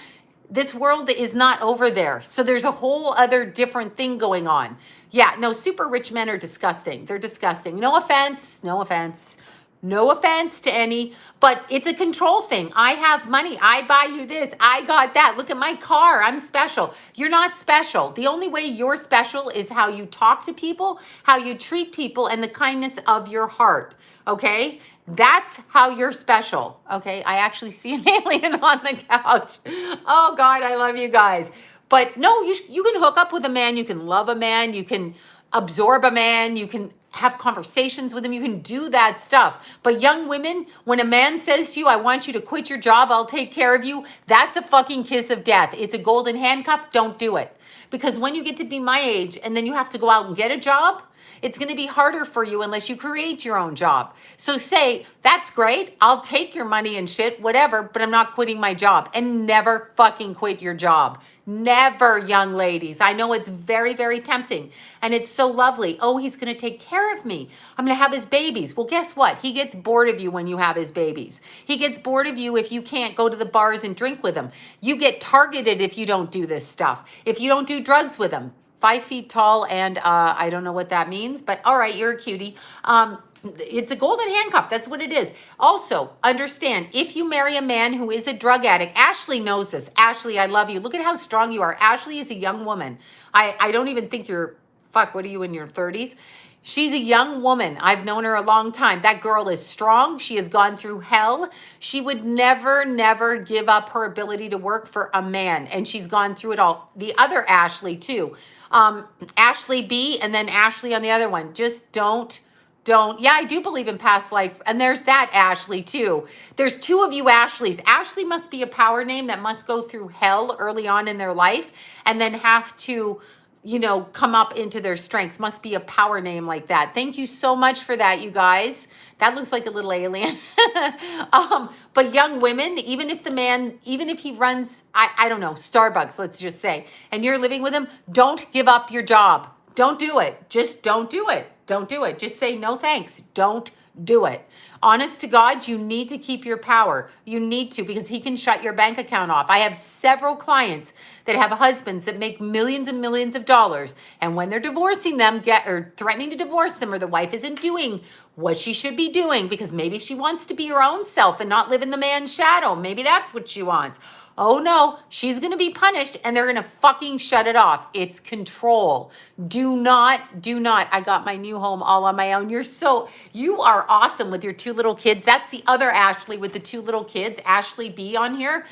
this world is not over there. So there's a whole other different thing going on. Yeah, no, super rich men are disgusting. They're disgusting. No offense, no offense. No offense to any, but it's a control thing. I have money. I buy you this. I got that. Look at my car. I'm special. You're not special. The only way you're special is how you talk to people, how you treat people, and the kindness of your heart. Okay? That's how you're special. Okay? I actually see an alien on the couch. Oh God, I love you guys. But no, you can hook up with a man. You can love a man. You can absorb a man. You can have conversations with him. You can do that stuff. But young women, when a man says to you, I want you to quit your job, I'll take care of you, that's a fucking kiss of death. It's a golden handcuff. Don't do it. Because when you get to be my age and then you have to go out and get a job, it's going to be harder for you unless you create your own job. So say, that's great. I'll take your money and shit, whatever, but I'm not quitting my job. And never fucking quit your job. Never, young ladies. I know it's very, very tempting. And it's so lovely. Oh, he's going to take care of me. I'm going to have his babies. Well, guess what? He gets bored of you when you have his babies. He gets bored of you if you can't go to the bars and drink with him. You get targeted if you don't do this stuff. If you don't do drugs with him. 5 feet tall, and I don't know what that means, but all right, you're a cutie. It's a golden handcuff. That's what it is. Also, understand, if you marry a man who is a drug addict, Ashley knows this. Ashley, I love you. Look at how strong you are. Ashley is a young woman. I don't even think you're, fuck, what are you, in your 30s? She's a young woman. I've known her a long time. That girl is strong. She has gone through hell. She would never, never give up her ability to work for a man. And she's gone through it all. The other Ashley, too. Ashley B and then Ashley on the other one. Just don't. Yeah, I do believe in past life. And there's that Ashley, too. There's two of you Ashleys. Ashley must be a power name that must go through hell early on in their life and then have to, you know, come up into their strength. Must be a power name like that. Thank you so much for that, you guys. That looks like a little alien. But young women, even if the man, even if he runs, I don't know, Starbucks, let's just say, and you're living with him, don't give up your job. Don't do it. Just don't do it. Don't do it. Just say no thanks. Don't do it. Honest to God, you need to keep your power. You need to, because he can shut your bank account off. I have several clients that have husbands that make millions and millions of dollars. And when they're divorcing them, or threatening to divorce them, or the wife isn't doing what she should be doing because maybe she wants to be her own self and not live in the man's shadow. Maybe that's what she wants. Oh no, she's going to be punished and they're going to fucking shut it off. It's control. Do not. I got my new home all on my own. You are awesome with your two little kids. That's the other Ashley with the two little kids, Ashley B on here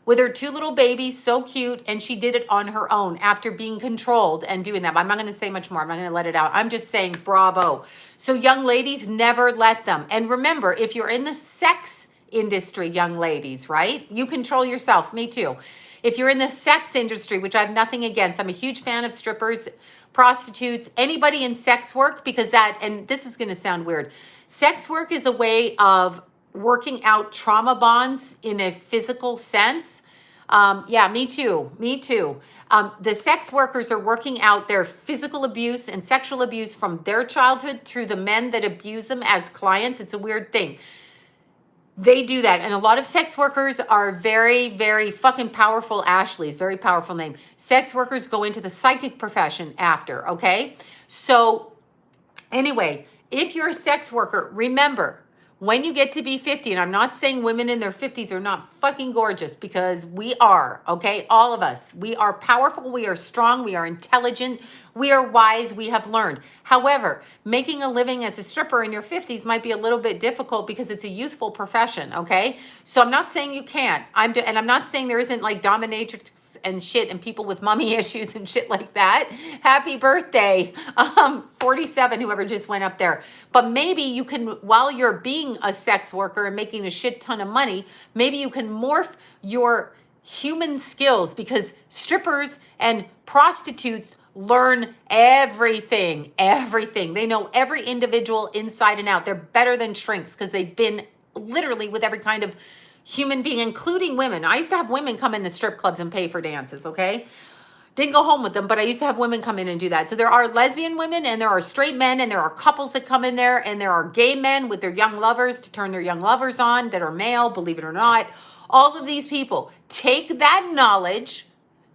with her two little babies, so cute. And she did it on her own after being controlled and doing that. But I'm not going to say much more. I'm not going to let it out. I'm just saying bravo. So young ladies, never let them. And remember, if you're in the sex industry, young ladies, right? You control yourself. Me too. If you're in the sex industry, which I have nothing against, I'm a huge fan of strippers, prostitutes, anybody in sex work, because that, and this is going to sound weird, sex work is a way of working out trauma bonds in a physical sense. Yeah, me too. The sex workers are working out their physical abuse and sexual abuse from their childhood through the men that abuse them as clients. It's a weird thing. They do that. And a lot of sex workers are very, very fucking powerful. Ashley's very powerful name. Sex workers go into the psychic profession after, okay? So anyway, if you're a sex worker, remember, when you get to be 50, and I'm not saying women in their 50s are not fucking gorgeous, because we are, okay? All of us. We are powerful, we are strong, we are intelligent, we are wise, we have learned. However, making a living as a stripper in your 50s might be a little bit difficult because it's a youthful profession, okay? So I'm not saying you can't. And I'm not saying there isn't like dominatrix and shit and people with mommy issues and shit like that. Happy birthday, 47, whoever just went up there. But maybe you can, while you're being a sex worker and making a shit ton of money, maybe you can morph your human skills, because strippers and prostitutes learn everything. They know every individual inside and out. They're better than shrinks because they've been literally with every kind of human being, including women. I used to have women come in the strip clubs and pay for dances, okay? Didn't go home with them, but I used to have women come in and do that. So there are lesbian women and there are straight men and there are couples that come in there and there are gay men with their young lovers to turn their young lovers on that are male, believe it or not. All of these people, take that knowledge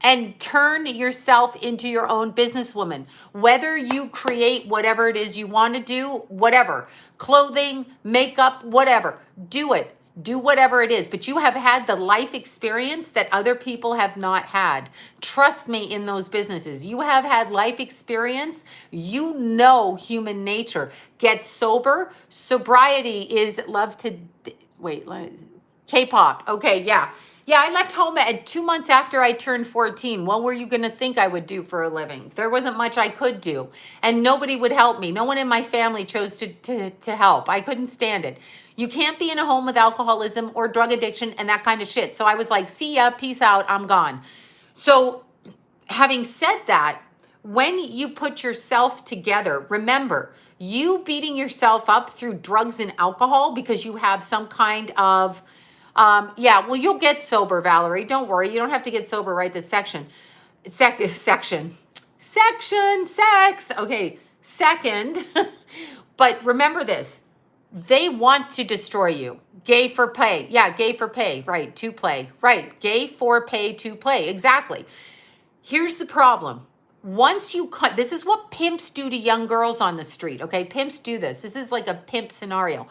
and turn yourself into your own businesswoman. Whether you create whatever it is you want to do, whatever, clothing, makeup, whatever, do it. Do whatever it is, but you have had the life experience that other people have not had. Trust me in those businesses. You have had life experience. You know human nature. Get sober. Sobriety is K-pop. Okay, yeah. Yeah, I left home at 2 months after I turned 14. What were you going to think I would do for a living? There wasn't much I could do, and nobody would help me. No one in my family chose to help. I couldn't stand it. You can't be in a home with alcoholism or drug addiction and that kind of shit. So I was like, see ya, peace out, I'm gone. So having said that, when you put yourself together, remember, you beating yourself up through drugs and alcohol because you have some kind of, you'll get sober, Valerie. Don't worry. You don't have to get sober right this section. Sex. Okay, second. But remember this. They want to destroy you. Gay for pay. Yeah, gay for pay. Right, to play. Right, gay for pay to play. Exactly. Here's the problem. Once you cut, this is what pimps do to young girls on the street, okay? Pimps do this. This is like a pimp scenario.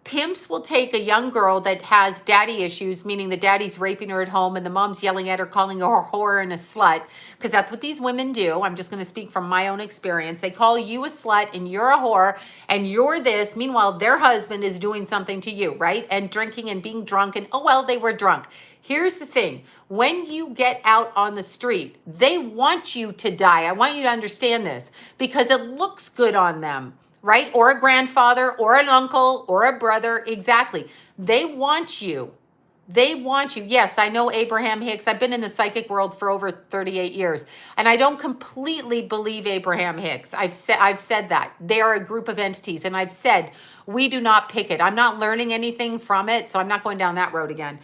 Pimps will take a young girl that has daddy issues, meaning the daddy's raping her at home and the mom's yelling at her, calling her a whore and a slut, because that's what these women do. I'm just going to speak from my own experience. They call you a slut and you're a whore and you're this. Meanwhile, their husband is doing something to you, right? And drinking and being drunk and, oh, well, they were drunk. Here's the thing. When you get out on the street, they want you to die. I want you to understand this because it looks good on them. Right? Or a grandfather, or an uncle, or a brother. Exactly. They want you. They want you. Yes, I know Abraham Hicks. I've been in the psychic world for over 38 years. And I don't completely believe Abraham Hicks. I've said that. They are a group of entities. And I've said, we do not pick it. I'm not learning anything from it. So I'm not going down that road again.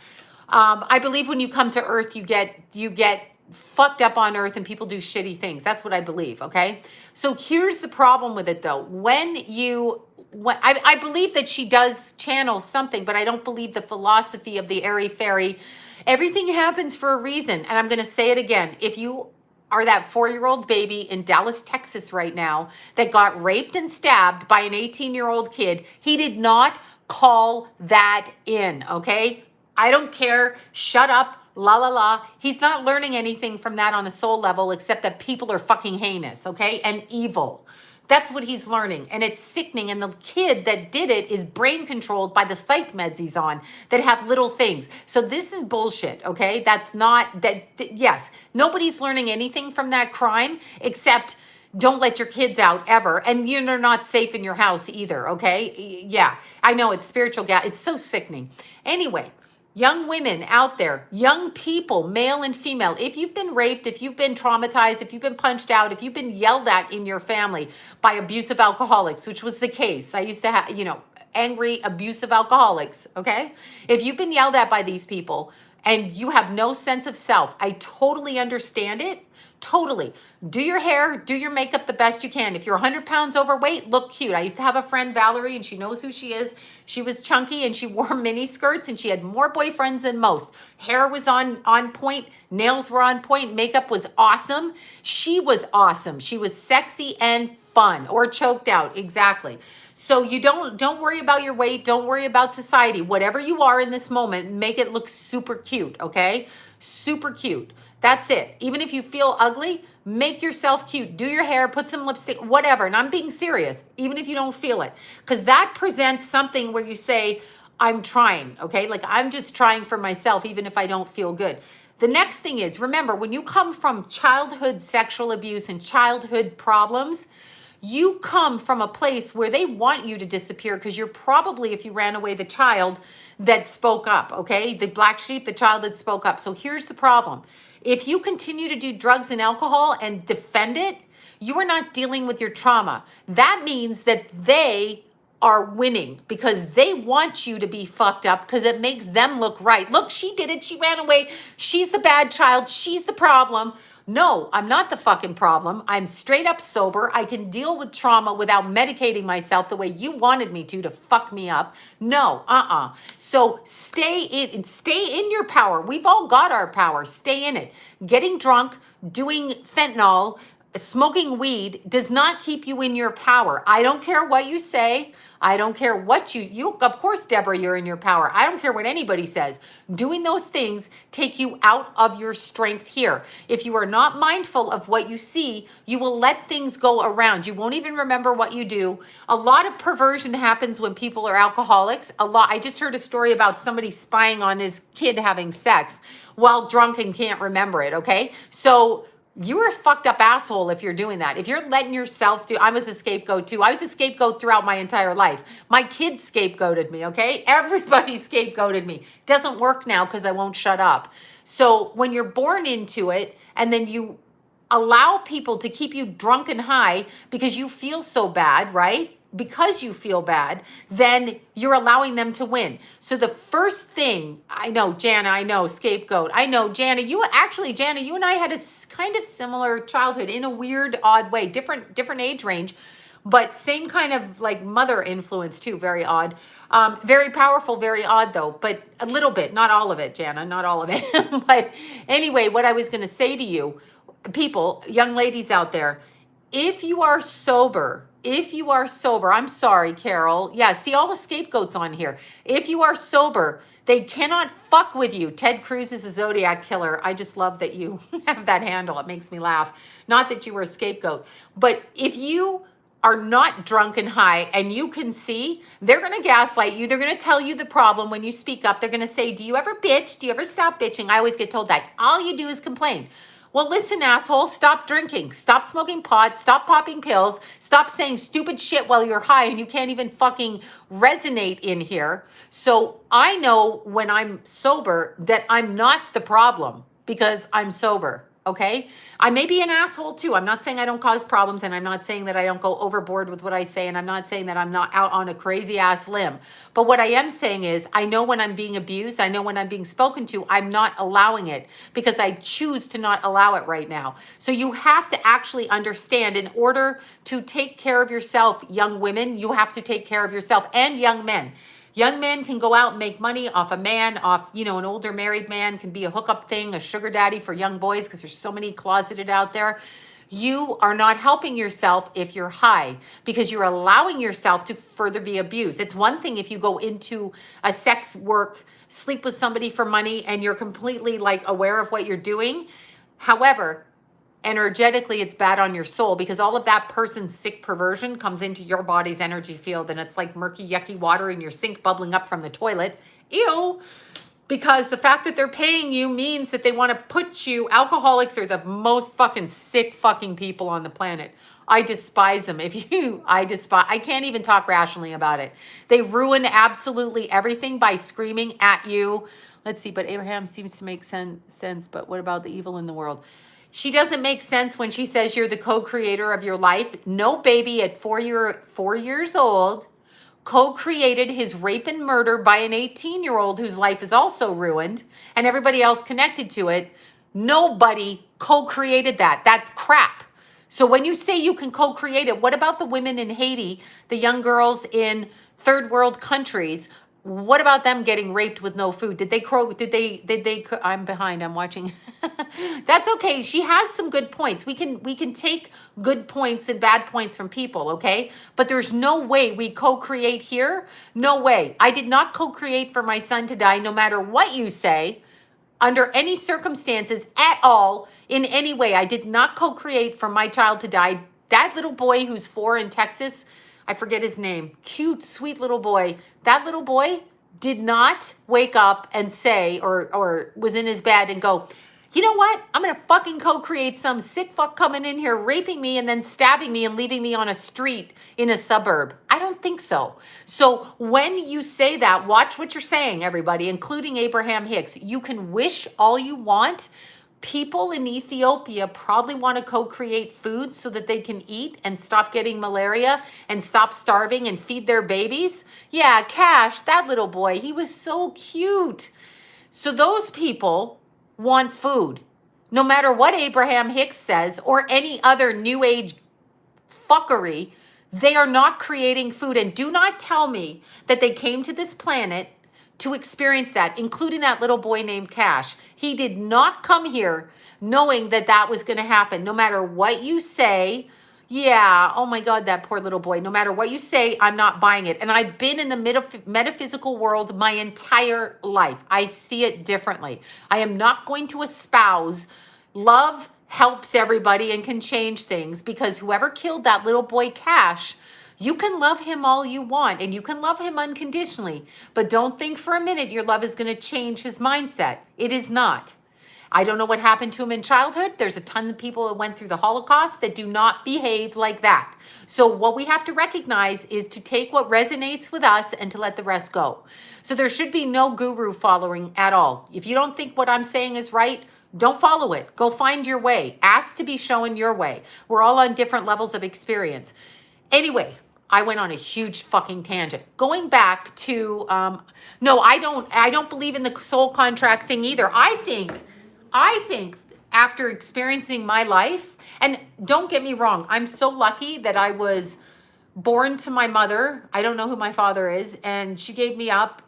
I believe when you come to Earth, you get fucked up on Earth and people do shitty things. That's what I believe, okay? So here's the problem with it though. I believe that she does channel something, but I don't believe the philosophy of the airy fairy. Everything happens for a reason. And I'm going to say it again. If you are that 4-year-old baby in Dallas, Texas right now that got raped and stabbed by an 18-year-old kid, he did not call that in, okay? I don't care. Shut up. La la la. He's not learning anything from that on a soul level except that people are fucking heinous, okay? And evil. That's what he's learning. And it's sickening. And the kid that did it is brain controlled by the psych meds he's on that have little things. So this is bullshit, okay? That's not, yes, nobody's learning anything from that crime except don't let your kids out ever. And you're not safe in your house either, okay? Yeah, I know it's spiritual gas. It's so sickening. Anyway. Young women out there, young people, male and female, if you've been raped, if you've been traumatized, if you've been punched out, if you've been yelled at in your family by abusive alcoholics, which was the case. I used to have, angry, abusive alcoholics, okay? If you've been yelled at by these people and you have no sense of self, I totally understand it. Totally. Do your hair, do your makeup the best you can. If you're 100 pounds overweight, look cute. I used to have a friend, Valerie, and she knows who she is. She was chunky and she wore mini skirts and she had more boyfriends than most. Hair was on point. Nails were on point. Makeup was awesome. She was awesome. She was sexy and fun or choked out. Exactly. So you don't worry about your weight. Don't worry about society. Whatever you are in this moment, make it look super cute. Okay. Super cute. That's it. Even if you feel ugly, make yourself cute. Do your hair, put some lipstick, whatever. And I'm being serious, even if you don't feel it. Because that presents something where you say, I'm trying, okay? Like I'm just trying for myself, even if I don't feel good. The next thing is, remember, when you come from childhood sexual abuse and childhood problems, you come from a place where they want you to disappear because you're probably, if you ran away, the child that spoke up, okay? The black sheep, the child that spoke up. So here's the problem. If you continue to do drugs and alcohol and defend it, you are not dealing with your trauma. That means that they are winning because they want you to be fucked up because it makes them look right. Look, she did it. She ran away. She's the bad child. She's the problem. No, I'm not the fucking problem. I'm straight up sober. I can deal with trauma without medicating myself the way you wanted me to fuck me up. No, So stay in your power. We've all got our power. Stay in it. Getting drunk, doing fentanyl, smoking weed does not keep you in your power. I don't care what you say. I don't care what you, of course, Deborah, you're in your power. I don't care what anybody says. Doing those things take you out of your strength here. If you are not mindful of what you see, you will let things go around. You won't even remember what you do. A lot of perversion happens when people are alcoholics. I just heard a story about somebody spying on his kid having sex while drunk and can't remember it, okay? So you're a fucked up asshole if you're doing that. If you're letting yourself I was a scapegoat too. I was a scapegoat throughout my entire life. My kids scapegoated me, okay? Everybody scapegoated me. Doesn't work now because I won't shut up. So when you're born into it and then you allow people to keep you drunk and high because you feel so bad, right? Because you feel bad, then you're allowing them to win. So the first thing, I know, Jana, I know, scapegoat. I know, Jana, you and I had a kind of similar childhood in a weird, odd way, different age range, but same kind of like mother influence too, very odd. Very powerful, very odd though, but a little bit, not all of it, Jana, not all of it. But anyway, what I was gonna say to you, people, young ladies out there, if you are sober, if you are sober, I'm sorry, Carol. Yeah, see all the scapegoats on here. If you are sober, they cannot fuck with you. Ted Cruz is a Zodiac killer. I just love that you have that handle. It makes me laugh. Not that you were a scapegoat, but if you are not drunk and high and you can see, they're going to gaslight you. They're going to tell you the problem when you speak up. They're going to say, do you ever bitch? Do you ever stop bitching? I always get told that. All you do is complain. Well, listen, asshole, stop drinking, stop smoking pot, stop popping pills, stop saying stupid shit while you're high and you can't even fucking resonate in here. So I know when I'm sober that I'm not the problem because I'm sober. Okay. I may be an asshole too. I'm not saying I don't cause problems, and I'm not saying that I don't go overboard with what I say, and I'm not saying that I'm not out on a crazy ass limb. But what I am saying is I know when I'm being abused. I know when I'm being spoken to. I'm not allowing it because I choose to not allow it right now. So you have to actually understand, in order to take care of yourself, young women, you have to take care of yourself, and young men. Young men can go out and make money off a man, off, an older married man can be a hookup thing, a sugar daddy for young boys, because there's so many closeted out there. You are not helping yourself if you're high, because you're allowing yourself to further be abused. It's one thing if you go into a sex work, sleep with somebody for money, and you're completely aware of what you're doing. However, energetically, it's bad on your soul, because all of that person's sick perversion comes into your body's energy field, and it's like murky, yucky water in your sink bubbling up from the toilet. Ew. Because the fact that they're paying you means that they want to put you, alcoholics are the most fucking sick fucking people on the planet. I despise them. I can't even talk rationally about it. They ruin absolutely everything by screaming at you. Let's see, but Abraham seems to make sense, but what about the evil in the world? She doesn't make sense when she says you're the co-creator of your life. No baby at 4 years old co-created his rape and murder by an 18-year-old whose life is also ruined, and everybody else connected to it. Nobody co-created that. That's crap. So when you say you can co-create it, what about the women in Haiti, the young girls in third world countries? What about them getting raped with no food? I'm behind, I'm watching. That's okay. She has some good points. We can take good points and bad points from people, okay? But there's no way we co-create here. No way. I did not co-create for my son to die, no matter what you say, under any circumstances at all, in any way. I did not co-create for my child to die. That little boy who's 4 in Texas, I forget his name. Cute, sweet little boy. That little boy did not wake up and say, or was in his bed and go, you know what? I'm going to fucking co-create some sick fuck coming in here, raping me and then stabbing me and leaving me on a street in a suburb. I don't think so. So when you say that, watch what you're saying, everybody, including Abraham Hicks. You can wish all you want. People in Ethiopia probably want to co-create food so that they can eat and stop getting malaria and stop starving and feed their babies. Yeah, Cash, that little boy, he was so cute. So those people want food. No matter what Abraham Hicks says or any other new age fuckery, they are not creating food. And do not tell me that they came to this planet to experience that, including that little boy named Cash. He did not come here knowing that that was going to happen. No matter what you say, yeah, oh my God, that poor little boy. No matter what you say, I'm not buying it. And I've been in the metaphysical world my entire life. I see it differently. I am not going to espouse love helps everybody and can change things, because whoever killed that little boy Cash, you can love him all you want and you can love him unconditionally, but don't think for a minute your love is going to change his mindset. It is not. I don't know what happened to him in childhood. There's a ton of people that went through the Holocaust that do not behave like that. So what we have to recognize is to take what resonates with us and to let the rest go. So there should be no guru following at all. If you don't think what I'm saying is right, don't follow it. Go find your way. Ask to be shown your way. We're all on different levels of experience. Anyway, I went on a huge fucking tangent. Going back to, no, I don't believe in the soul contract thing either. I think after experiencing my life, and don't get me wrong, I'm so lucky that I was born to my mother. I don't know who my father is, and she gave me up,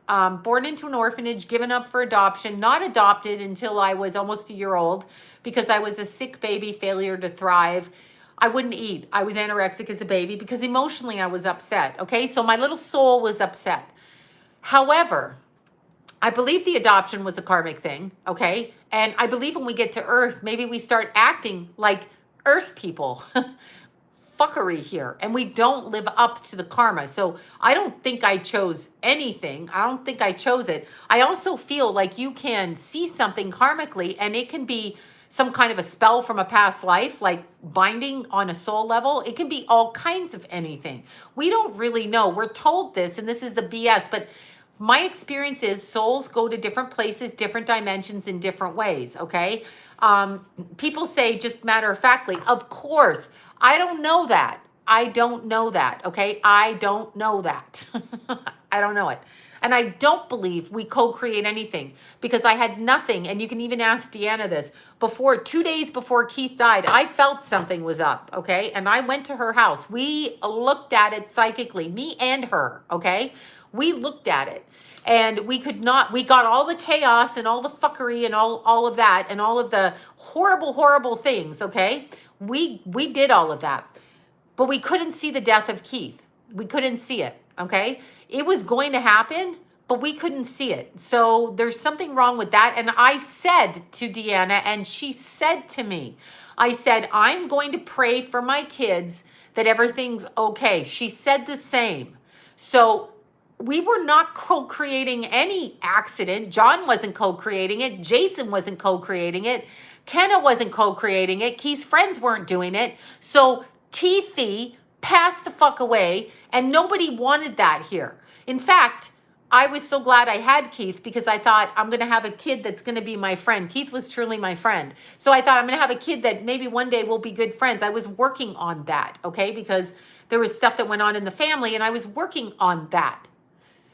born into an orphanage, given up for adoption, not adopted until I was almost a year old because I was a sick baby, failure to thrive. I wouldn't eat. I was anorexic as a baby because emotionally I was upset. Okay. So my little soul was upset. However, I believe the adoption was a karmic thing. Okay. And I believe when we get to Earth, maybe we start acting like Earth people. Fuckery here, and we don't live up to the karma. So I don't think I chose anything. I don't think I chose it. I also feel like you can see something karmically, and it can be some kind of a spell from a past life, like binding on a soul level. It can be all kinds of anything. We don't really know. We're told this, and this is the BS, but my experience is souls go to different places, different dimensions in different ways, okay? People say just matter of factly, of course. I don't know that. I don't know that, okay? I don't know that. I don't know it. And I don't believe we co-create anything because I had nothing, and you can even ask Deanna this, before 2 days before Keith died, I felt something was up, okay? And I went to her house. We looked at it psychically, me and her, okay? We looked at it. And we could not, we got all the chaos and all the fuckery and all of that and all of the horrible, horrible things, okay? We did all of that, but we couldn't see the death of Keith. We couldn't see it, okay? It was going to happen, but we couldn't see it. So there's something wrong with that. And I said to Deanna, and she said to me, I said, I'm going to pray for my kids that everything's okay. She said the same. So we were not co-creating any accident. John wasn't co-creating it. Jason wasn't co-creating it. Kenna wasn't co-creating it. Keith's friends weren't doing it. So Keithy passed the fuck away, and nobody wanted that here. In fact, I was so glad I had Keith because I thought I'm going to have a kid that's going to be my friend. Keith was truly my friend. So I thought I'm going to have a kid that maybe one day we'll be good friends. I was working on that, okay? Because there was stuff that went on in the family, and I was working on that.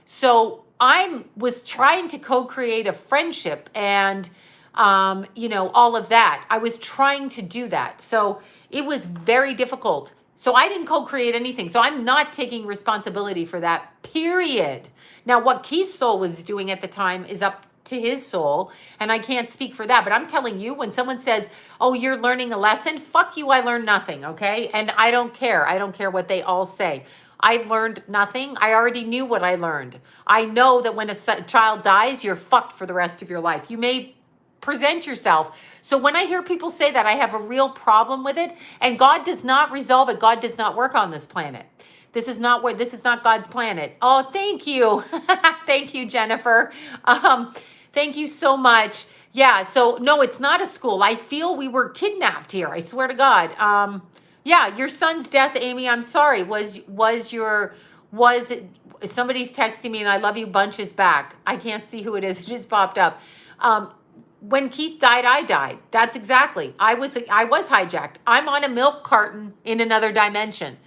So I was trying to co-create a friendship and, all of that. I was trying to do that. So it was very difficult. So I didn't co-create anything. So I'm not taking responsibility for that, period. Now, what Keith's soul was doing at the time is up to his soul, and I can't speak for that. But I'm telling you, when someone says, oh, you're learning a lesson, fuck you, I learned nothing, okay? And I don't care. I don't care what they all say. I learned nothing. I already knew what I learned. I know that when a child dies, you're fucked for the rest of your life. You may present yourself. So when I hear people say that, I have a real problem with it, and God does not resolve it. God does not work on this planet. This is not God's planet. Oh, thank you. Thank you, Jennifer. Thank you so much. Yeah, so no, it's not a school. I feel we were kidnapped here. I swear to God. Yeah, your son's death, Amy, I'm sorry, was it, somebody's texting me and I love you bunches back. I can't see who it is. It just popped up. When Keith died, I died. That's exactly. I was hijacked. I'm on a milk carton in another dimension.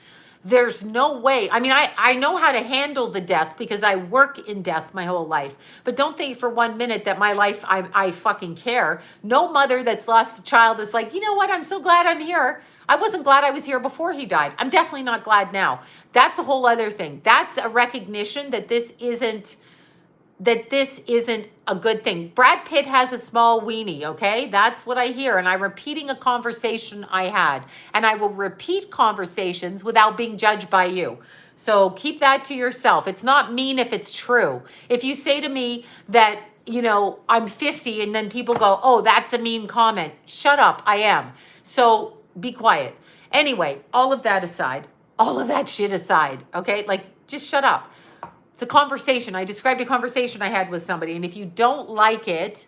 There's no way. I mean, I know how to handle the death because I work in death my whole life. But don't think for 1 minute that my life, I fucking care. No mother that's lost a child is like, you know what? I'm so glad I'm here. I wasn't glad I was here before he died. I'm definitely not glad now. That's a whole other thing. That's a recognition that this isn't a good thing. Brad Pitt has a small weenie, okay? That's what I hear. And I'm repeating a conversation I had. And I will repeat conversations without being judged by you. So keep that to yourself. It's not mean if it's true. If you say to me that, I'm 50 and then people go, oh, that's a mean comment. Shut up, I am. So be quiet. Anyway, all of that aside, all of that shit aside, okay? Like, just shut up. It's a conversation. I described a conversation I had with somebody. And if you don't like it,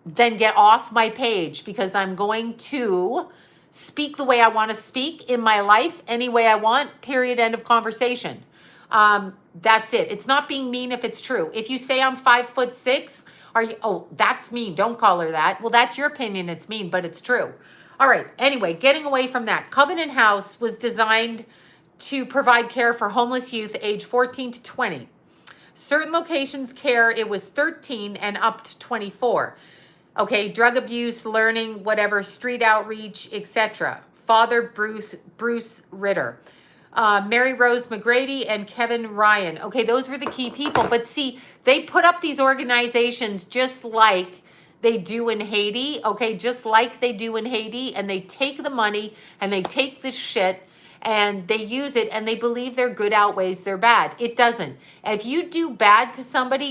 then get off my page because I'm going to speak the way I want to speak in my life, any way I want, period, end of conversation. That's it. It's not being mean if it's true. If you say I'm 5'6", oh, that's mean. Don't call her that. Well, that's your opinion. It's mean, but it's true. All right. Anyway, getting away from that. Covenant House was designed to provide care for homeless youth age 14 to 20. Certain locations care, it was 13 and up to 24. Okay, drug abuse, learning, whatever, street outreach, etc. Father Bruce Ritter. Mary Rose McGrady and Kevin Ryan. Okay, those were the key people. But see, they put up these organizations just like they do in Haiti, okay, just like they do in Haiti, and they take the money and they take the shit and they use it and they believe their good outweighs their bad. It doesn't. If you do bad to somebody,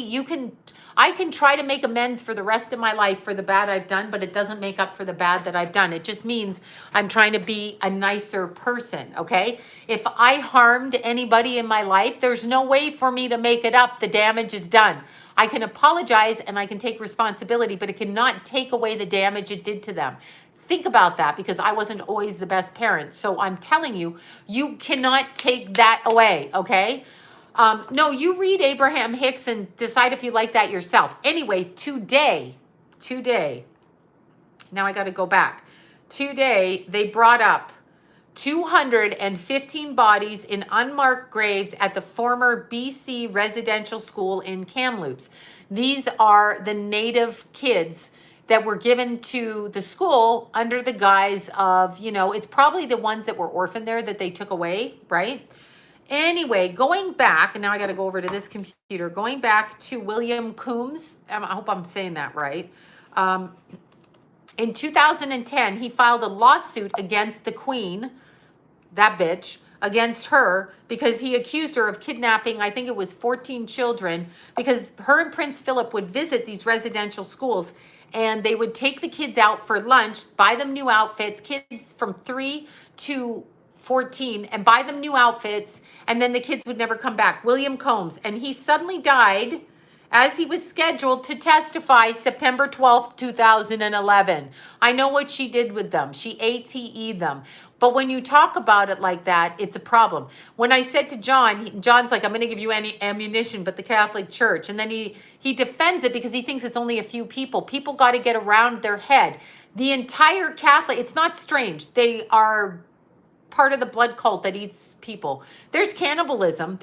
I can try to make amends for the rest of my life for the bad I've done, but it doesn't make up for the bad that I've done. It just means I'm trying to be a nicer person, okay? If I harmed anybody in my life, there's no way for me to make it up. The damage is done. I can apologize and I can take responsibility, but it cannot take away the damage it did to them. Think about that, because I wasn't always the best parent. So I'm telling you, you cannot take that away, okay? No, you read Abraham Hicks and decide if you like that yourself. Anyway, today, now I got to go back. Today, they brought up 215 bodies in unmarked graves at the former BC residential school in Kamloops. These are the native kids that were given to the school under the guise of, it's probably the ones that were orphaned there that they took away, right? Anyway, going back, and now I got to go over to this computer, going back to William Coombs, I hope I'm saying that right. In 2010, he filed a lawsuit against the Queen, that bitch, against her, because he accused her of kidnapping, I think it was 14 children, because her and Prince Philip would visit these residential schools and they would take the kids out for lunch, buy them new outfits, kids from 3 to 14, and buy them new outfits, and then the kids would never come back. William Coombs, and he suddenly died as he was scheduled to testify September 12th, 2011. I know what she did with them. She ATE'd them. But when you talk about it like that, it's a problem. When I said to John, John's like, I'm going to give you any ammunition but the Catholic Church. And then he defends it because he thinks it's only a few people. People got to get around their head. The entire Catholic, it's not strange. They are part of the blood cult that eats people. There's cannibalism.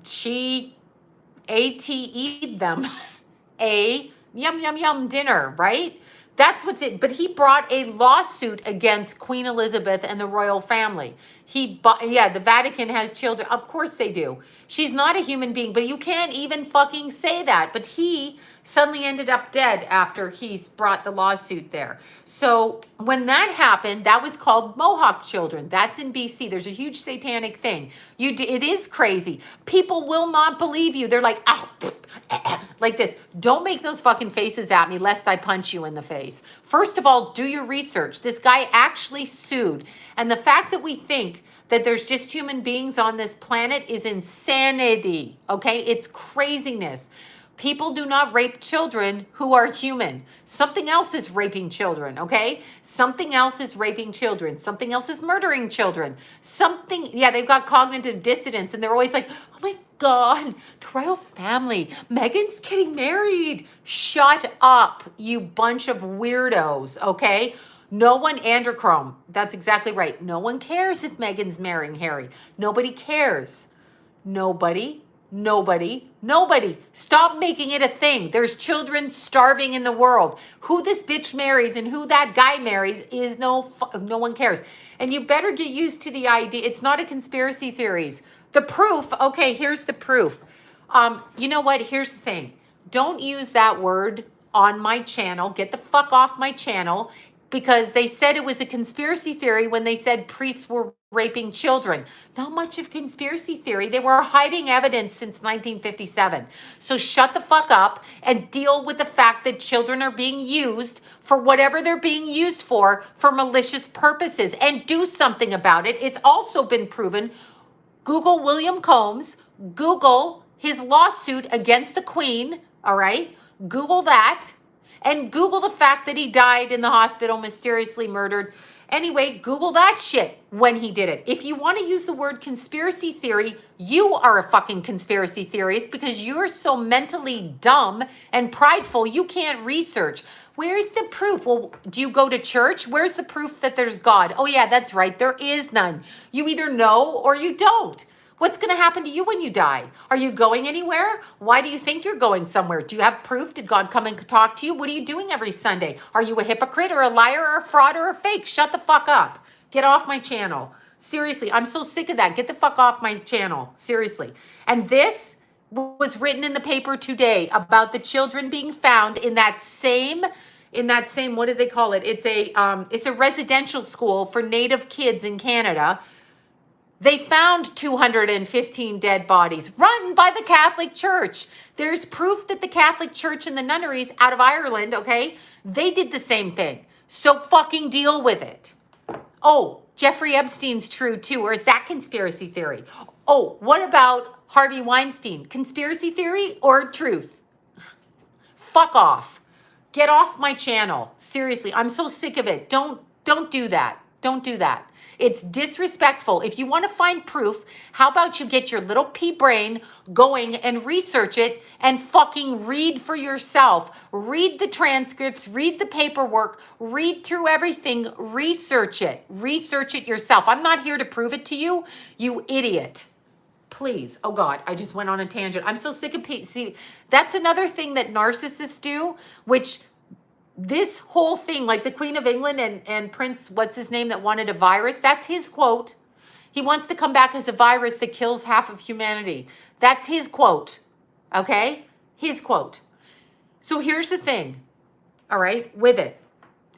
She ATE'd them a yum, yum, yum dinner, right? That's what's it. But he brought a lawsuit against Queen Elizabeth and the royal family. The Vatican has children. Of course they do. She's not a human being, but you can't even fucking say that. But he suddenly ended up dead after he's brought the lawsuit there. So when that happened, that was called Mohawk children. That's in BC. There's a huge satanic thing. It is crazy. People will not believe you. They're like, ow, like this. Don't make those fucking faces at me lest I punch you in the face. First of all, do your research. This guy actually sued. And the fact that we think that there's just human beings on this planet is insanity, okay? It's craziness. People do not rape children who are human. Something else is raping children, okay? Something else is raping children. Something else is murdering children. They've got cognitive dissonance and they're always like, oh my God, the royal family, Meghan's getting married. Shut up, you bunch of weirdos, okay? No one, Androchrome, that's exactly right. No one cares if Meghan's marrying Harry. Nobody cares. Nobody. Stop making it a thing. There's children starving in the world. Who this bitch marries and who that guy marries is no one cares. And you better get used to the idea. It's not a conspiracy theories. The proof, okay, here's the proof. You know what? Here's the thing. Don't use that word on my channel. Get the fuck off my channel, because they said it was a conspiracy theory when they said priests were raping children. Not much of conspiracy theory. They were hiding evidence since 1957. So shut the fuck up and deal with the fact that children are being used for whatever they're being used for malicious purposes, and do something about it. It's also been proven. Google William Coombs, Google his lawsuit against the Queen, all right? Google that. And Google the fact that he died in the hospital, mysteriously murdered. Anyway, Google that shit when he did it. If you want to use the word conspiracy theory, you are a fucking conspiracy theorist, because you're so mentally dumb and prideful you can't research. Where's the proof? Well, do you go to church? Where's the proof that there's God? Oh yeah, that's right. There is none. You either know or you don't. What's going to happen to you when you die? Are you going anywhere? Why do you think you're going somewhere? Do you have proof? Did God come and talk to you? What are you doing every Sunday? Are you a hypocrite or a liar or a fraud or a fake? Shut the fuck up. Get off my channel. Seriously, I'm so sick of that. Get the fuck off my channel. Seriously. And this was written in the paper today about the children being found in that same, what do they call it? It's a residential school for Native kids in Canada. They found 215 dead bodies run by the Catholic Church. There's proof that the Catholic Church and the nunneries out of Ireland, okay, they did the same thing. So fucking deal with it. Oh, Jeffrey Epstein's true too, or is that conspiracy theory? Oh, what about Harvey Weinstein? Conspiracy theory or truth? Fuck off. Get off my channel. Seriously, I'm so sick of it. Don't do that. Don't do that. It's disrespectful. If you want to find proof, how about you get your little pea brain going and research it and fucking read for yourself. Read the transcripts, read the paperwork, read through everything, research it. Research it yourself. I'm not here to prove it to you, you idiot. Please. Oh God, I just went on a tangent. I'm so sick of see, that's another thing that narcissists do, which this whole thing, like the Queen of England and Prince, what's his name, that wanted a virus, that's his quote. He wants to come back as a virus that kills half of humanity. That's his quote, okay? His quote. So here's the thing, all right, with it.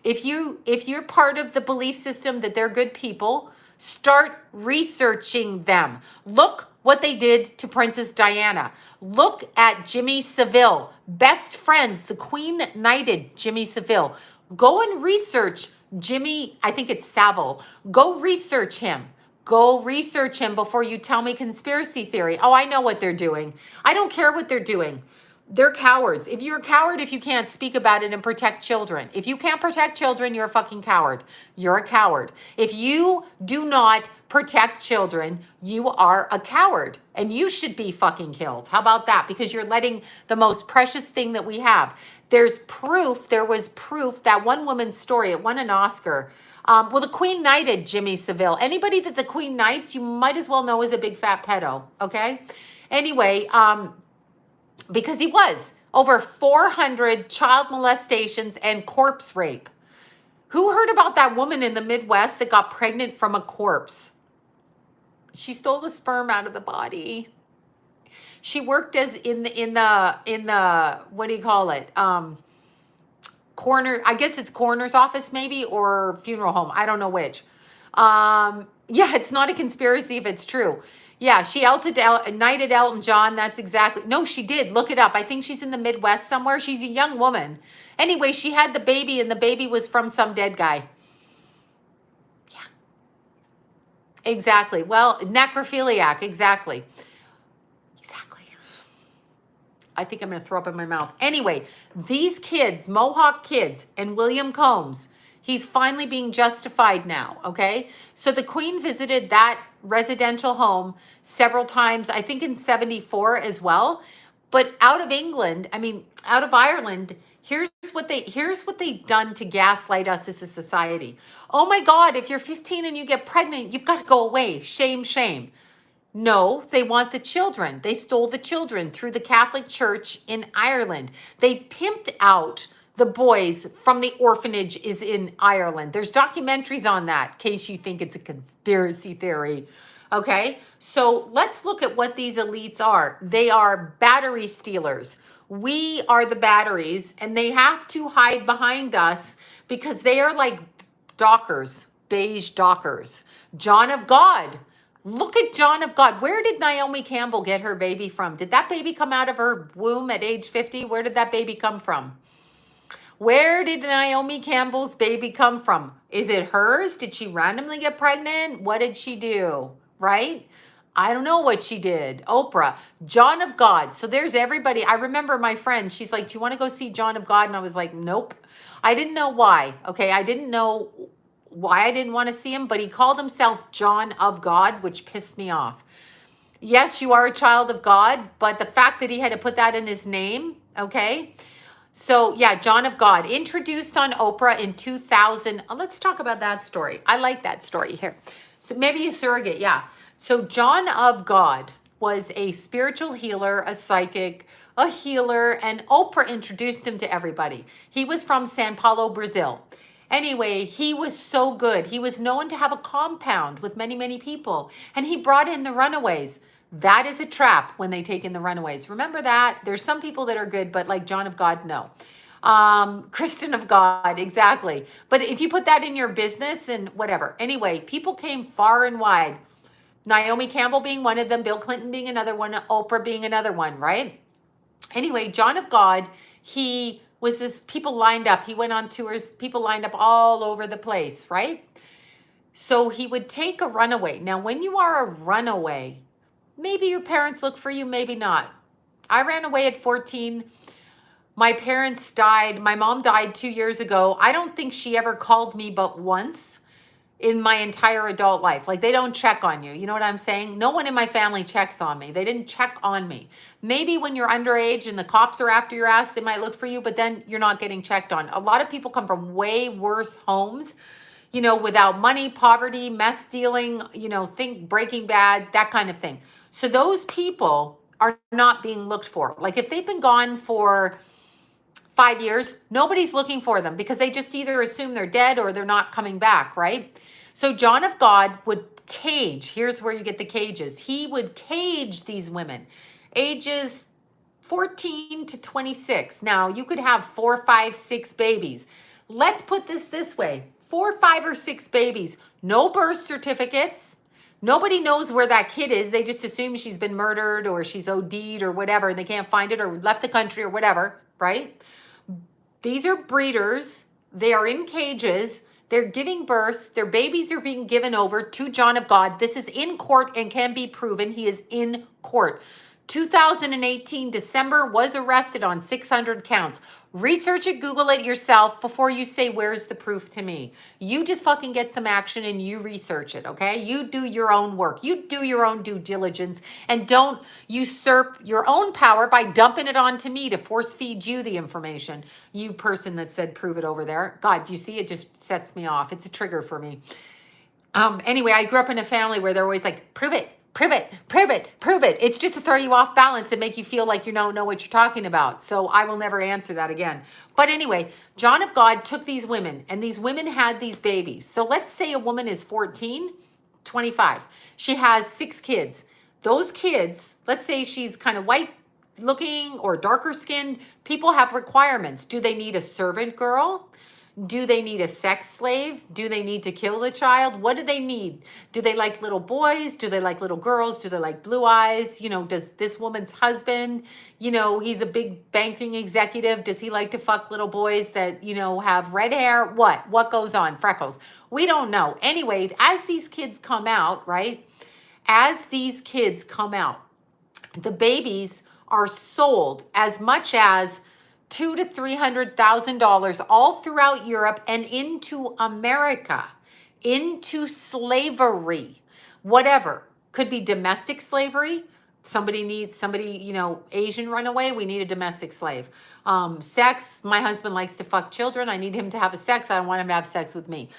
If you're part of the belief system that they're good people, start researching them. Look what they did to Princess Diana. Look at Jimmy Savile. Best friends, the Queen knighted Jimmy Savile. Go and research Jimmy, I think it's Savile. Go research him. Go research him before you tell me conspiracy theory. Oh, I know what they're doing. I don't care what they're doing. They're cowards. If you're a coward, if you can't speak about it and protect children. If you can't protect children, you're a fucking coward. You're a coward. If you do not protect children, you are a coward. And you should be fucking killed. How about that? Because you're letting the most precious thing that we have. There's proof. There was proof. That one woman's story, it won an Oscar. Well, the Queen knighted Jimmy Savile. Anybody that the Queen knights, you might as well know is a big fat pedo. Okay? Anyway, because he was over 400 child molestations and corpse rape. Who heard about that woman in the Midwest that got pregnant from a corpse? She stole the sperm out of the body. She worked as in the what do you call it? Coroner, I guess it's coroner's office maybe, or funeral home. I don't know which. Yeah, it's not a conspiracy if it's true. Yeah, she knighted Elton John. That's exactly. No, she did. Look it up. I think she's in the Midwest somewhere. She's a young woman. Anyway, she had the baby, and the baby was from some dead guy. Yeah. Exactly. Well, necrophiliac. Exactly. Exactly. I think I'm going to throw up in my mouth. Anyway, these kids, Mohawk kids, and William Coombs, he's finally being justified now, okay? So the Queen visited that residential home several times, I think in 74 as well. But out of England, out of Ireland, here's what they've done to gaslight us as a society. Oh my God, if you're 15 and you get pregnant, you've got to go away. Shame, shame. No, they want the children. They stole the children through the Catholic Church in Ireland. They pimped out the boys from the orphanage is in Ireland. There's documentaries on that, in case you think it's a conspiracy theory. Okay, so let's look at what these elites are. They are battery stealers. We are the batteries, and they have to hide behind us because they are like dockers, beige dockers. John of God. Look at John of God. Where did Naomi Campbell get her baby from? Did that baby come out of her womb at age 50? Where did that baby come from? Where did Naomi Campbell's baby come from? Is it hers? Did she randomly get pregnant? What did she do? Right? I don't know what she did. Oprah, John of God. So there's everybody. I remember my friend, she's like, do you want to go see John of God? And I was like, nope. I didn't know why. Okay. I didn't know why I didn't want to see him, but he called himself John of God, which pissed me off. Yes, you are a child of God, but the fact that he had to put that in his name, okay? So yeah, John of God, introduced on Oprah in 2000. Let's talk about that story. I like that story here. So maybe a surrogate, yeah. So John of God was a spiritual healer, a psychic, a healer, and Oprah introduced him to everybody. He was from Sao Paulo, Brazil. Anyway, he was so good. He was known to have a compound with many, many people, and he brought in the runaways. That is a trap when they take in the runaways. Remember that. There's some people that are good, but like John of God, no. Kristen of God, exactly. But if you put that in your business and whatever. Anyway, people came far and wide. Naomi Campbell being one of them, Bill Clinton being another one, Oprah being another one, right? Anyway, John of God, he was this, people lined up. He went on tours, people lined up all over the place, right? So he would take a runaway. Now, when you are a runaway, maybe your parents look for you, maybe not. I ran away at 14. My parents died. My mom died 2 years ago. I don't think she ever called me but once in my entire adult life. Like, they don't check on you. You know what I'm saying? No one in my family checks on me. They didn't check on me. Maybe when you're underage and the cops are after your ass, they might look for you, but then you're not getting checked on. A lot of people come from way worse homes, you know, without money, poverty, meth dealing, you know, think Breaking Bad, that kind of thing. So those people are not being looked for. Like, if they've been gone for 5 years, nobody's looking for them because they just either assume they're dead or they're not coming back, right? So John of God would cage. Here's where you get the cages. He would cage these women, ages 14 to 26. Now, you could have 4, 5, 6 babies. Let's put this way. 4, 5, or 6 babies. No birth certificates. Nobody knows where that kid is. They just assume she's been murdered or she's OD'd or whatever, and they can't find it or left the country or whatever, right? These are breeders. They are in cages. They're giving birth. Their babies are being given over to John of God. This is in court and can be proven. He is in court. 2018, December, was arrested on 600 counts. Research it, Google it yourself before you say, where's the proof to me? You just fucking get some action and you research it, okay? You do your own work. You do your own due diligence and don't usurp your own power by dumping it onto me to force feed you the information. You person that said, prove it over there. God, do you see? It just sets me off. It's a trigger for me. Anyway, I grew up in a family where they're always like, prove it. Prove it, prove it, prove it. It's just to throw you off balance and make you feel like you don't know what you're talking about. So I will never answer that again. But anyway, John of God took these women and these women had these babies. So let's say a woman is 14, 25. She has 6 kids. Those kids, let's say she's kind of white looking or darker skinned. People have requirements. Do they need a servant girl? Do they need a sex slave? Do they need to kill the child? What do they need? Do they like little boys? Do they like little girls? Do they like blue eyes? You know, does this woman's husband, you know, he's a big banking executive. Does he like to fuck little boys that, you know, have red hair? What goes on? Freckles. We don't know. Anyway, as these kids come out, right? As these kids come out, the babies are sold as much as $200,000 to $300,000 all throughout Europe and into America, into slavery, whatever. Could be domestic slavery. Somebody, you know, Asian runaway. We need a domestic slave. Sex. My husband likes to fuck children. I need him to have a sex. I don't want him to have sex with me.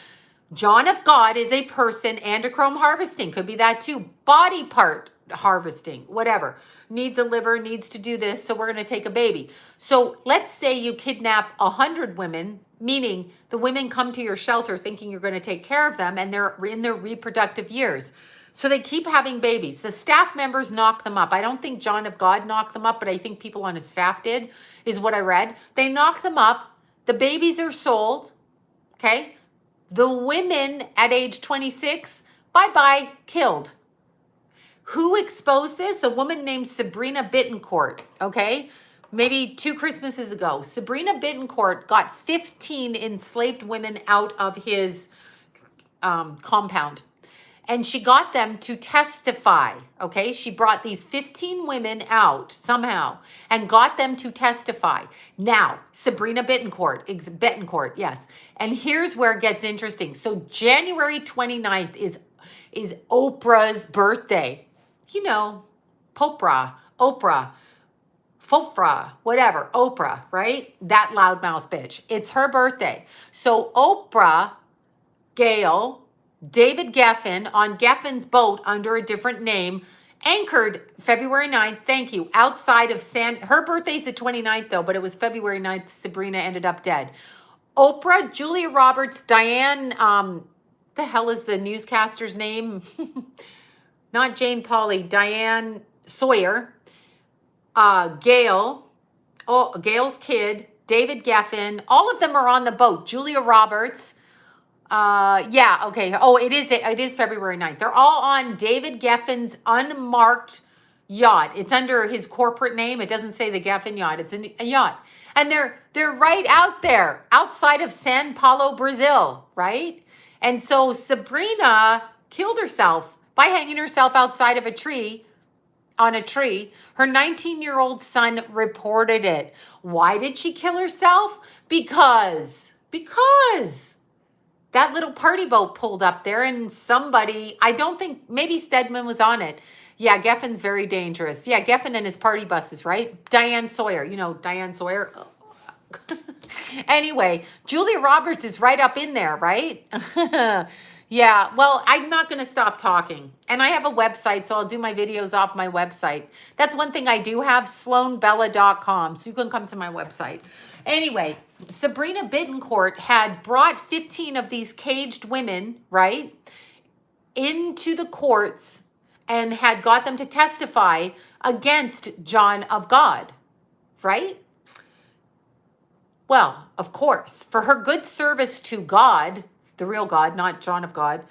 John of God is a person. Androchrome harvesting. Could be that too. Body part harvesting, whatever. Needs a liver, needs to do this, so we're going to take a baby. So let's say you kidnap 100 women, meaning the women come to your shelter thinking you're going to take care of them, and they're in their reproductive years. So they keep having babies. The staff members knock them up. I don't think John of God knocked them up, but I think people on his staff did, is what I read. They knock them up. The babies are sold, okay? The women at age 26, bye-bye, killed. Who exposed this? A woman named Sabrina Bittencourt, okay? Maybe 2 Christmases ago. Sabrina Bittencourt got 15 enslaved women out of his compound. And she got them to testify, okay? She brought these 15 women out somehow and got them to testify. Now, Sabrina Bittencourt, yes. And here's where it gets interesting. So January 29th is Oprah's birthday. You know, Oprah, Fofra, whatever, Oprah, right? That loudmouth bitch. It's her birthday. So Oprah, Gail, David Geffen on Geffen's boat under a different name, anchored February 9th, thank you, outside of her birthday's the 29th though, but it was February 9th, Sabrina ended up dead. Oprah, Julia Roberts, Diane, the hell is the newscaster's name? not Jane Pauley, Diane Sawyer, Gail, Gail's kid, David Geffen, all of them are on the boat. Julia Roberts. Yeah, okay. Oh, it is February 9th. They're all on David Geffen's unmarked yacht. It's under his corporate name. It doesn't say the Geffen yacht. It's a yacht. And they're right out there, outside of Sao Paulo, Brazil, right? And so Sabrina killed herself by hanging herself outside of a tree, on a tree. Her 19-year-old son reported it. Why did she kill herself? Because that little party boat pulled up there and somebody, I don't think, maybe Stedman was on it. Yeah, Geffen's very dangerous. Yeah, Geffen and his party buses, right? Diane Sawyer, you know, Diane Sawyer. Anyway, Julia Roberts is right up in there, right? Yeah, well, I'm not going to stop talking. And I have a website, so I'll do my videos off my website. That's one thing I do have, sloanbella.com, so you can come to my website. Anyway, Sabrina Bittencourt had brought 15 of these caged women, right, into the courts and had got them to testify against John of God, right? Well, of course, for her good service to God, the real God, not John of God,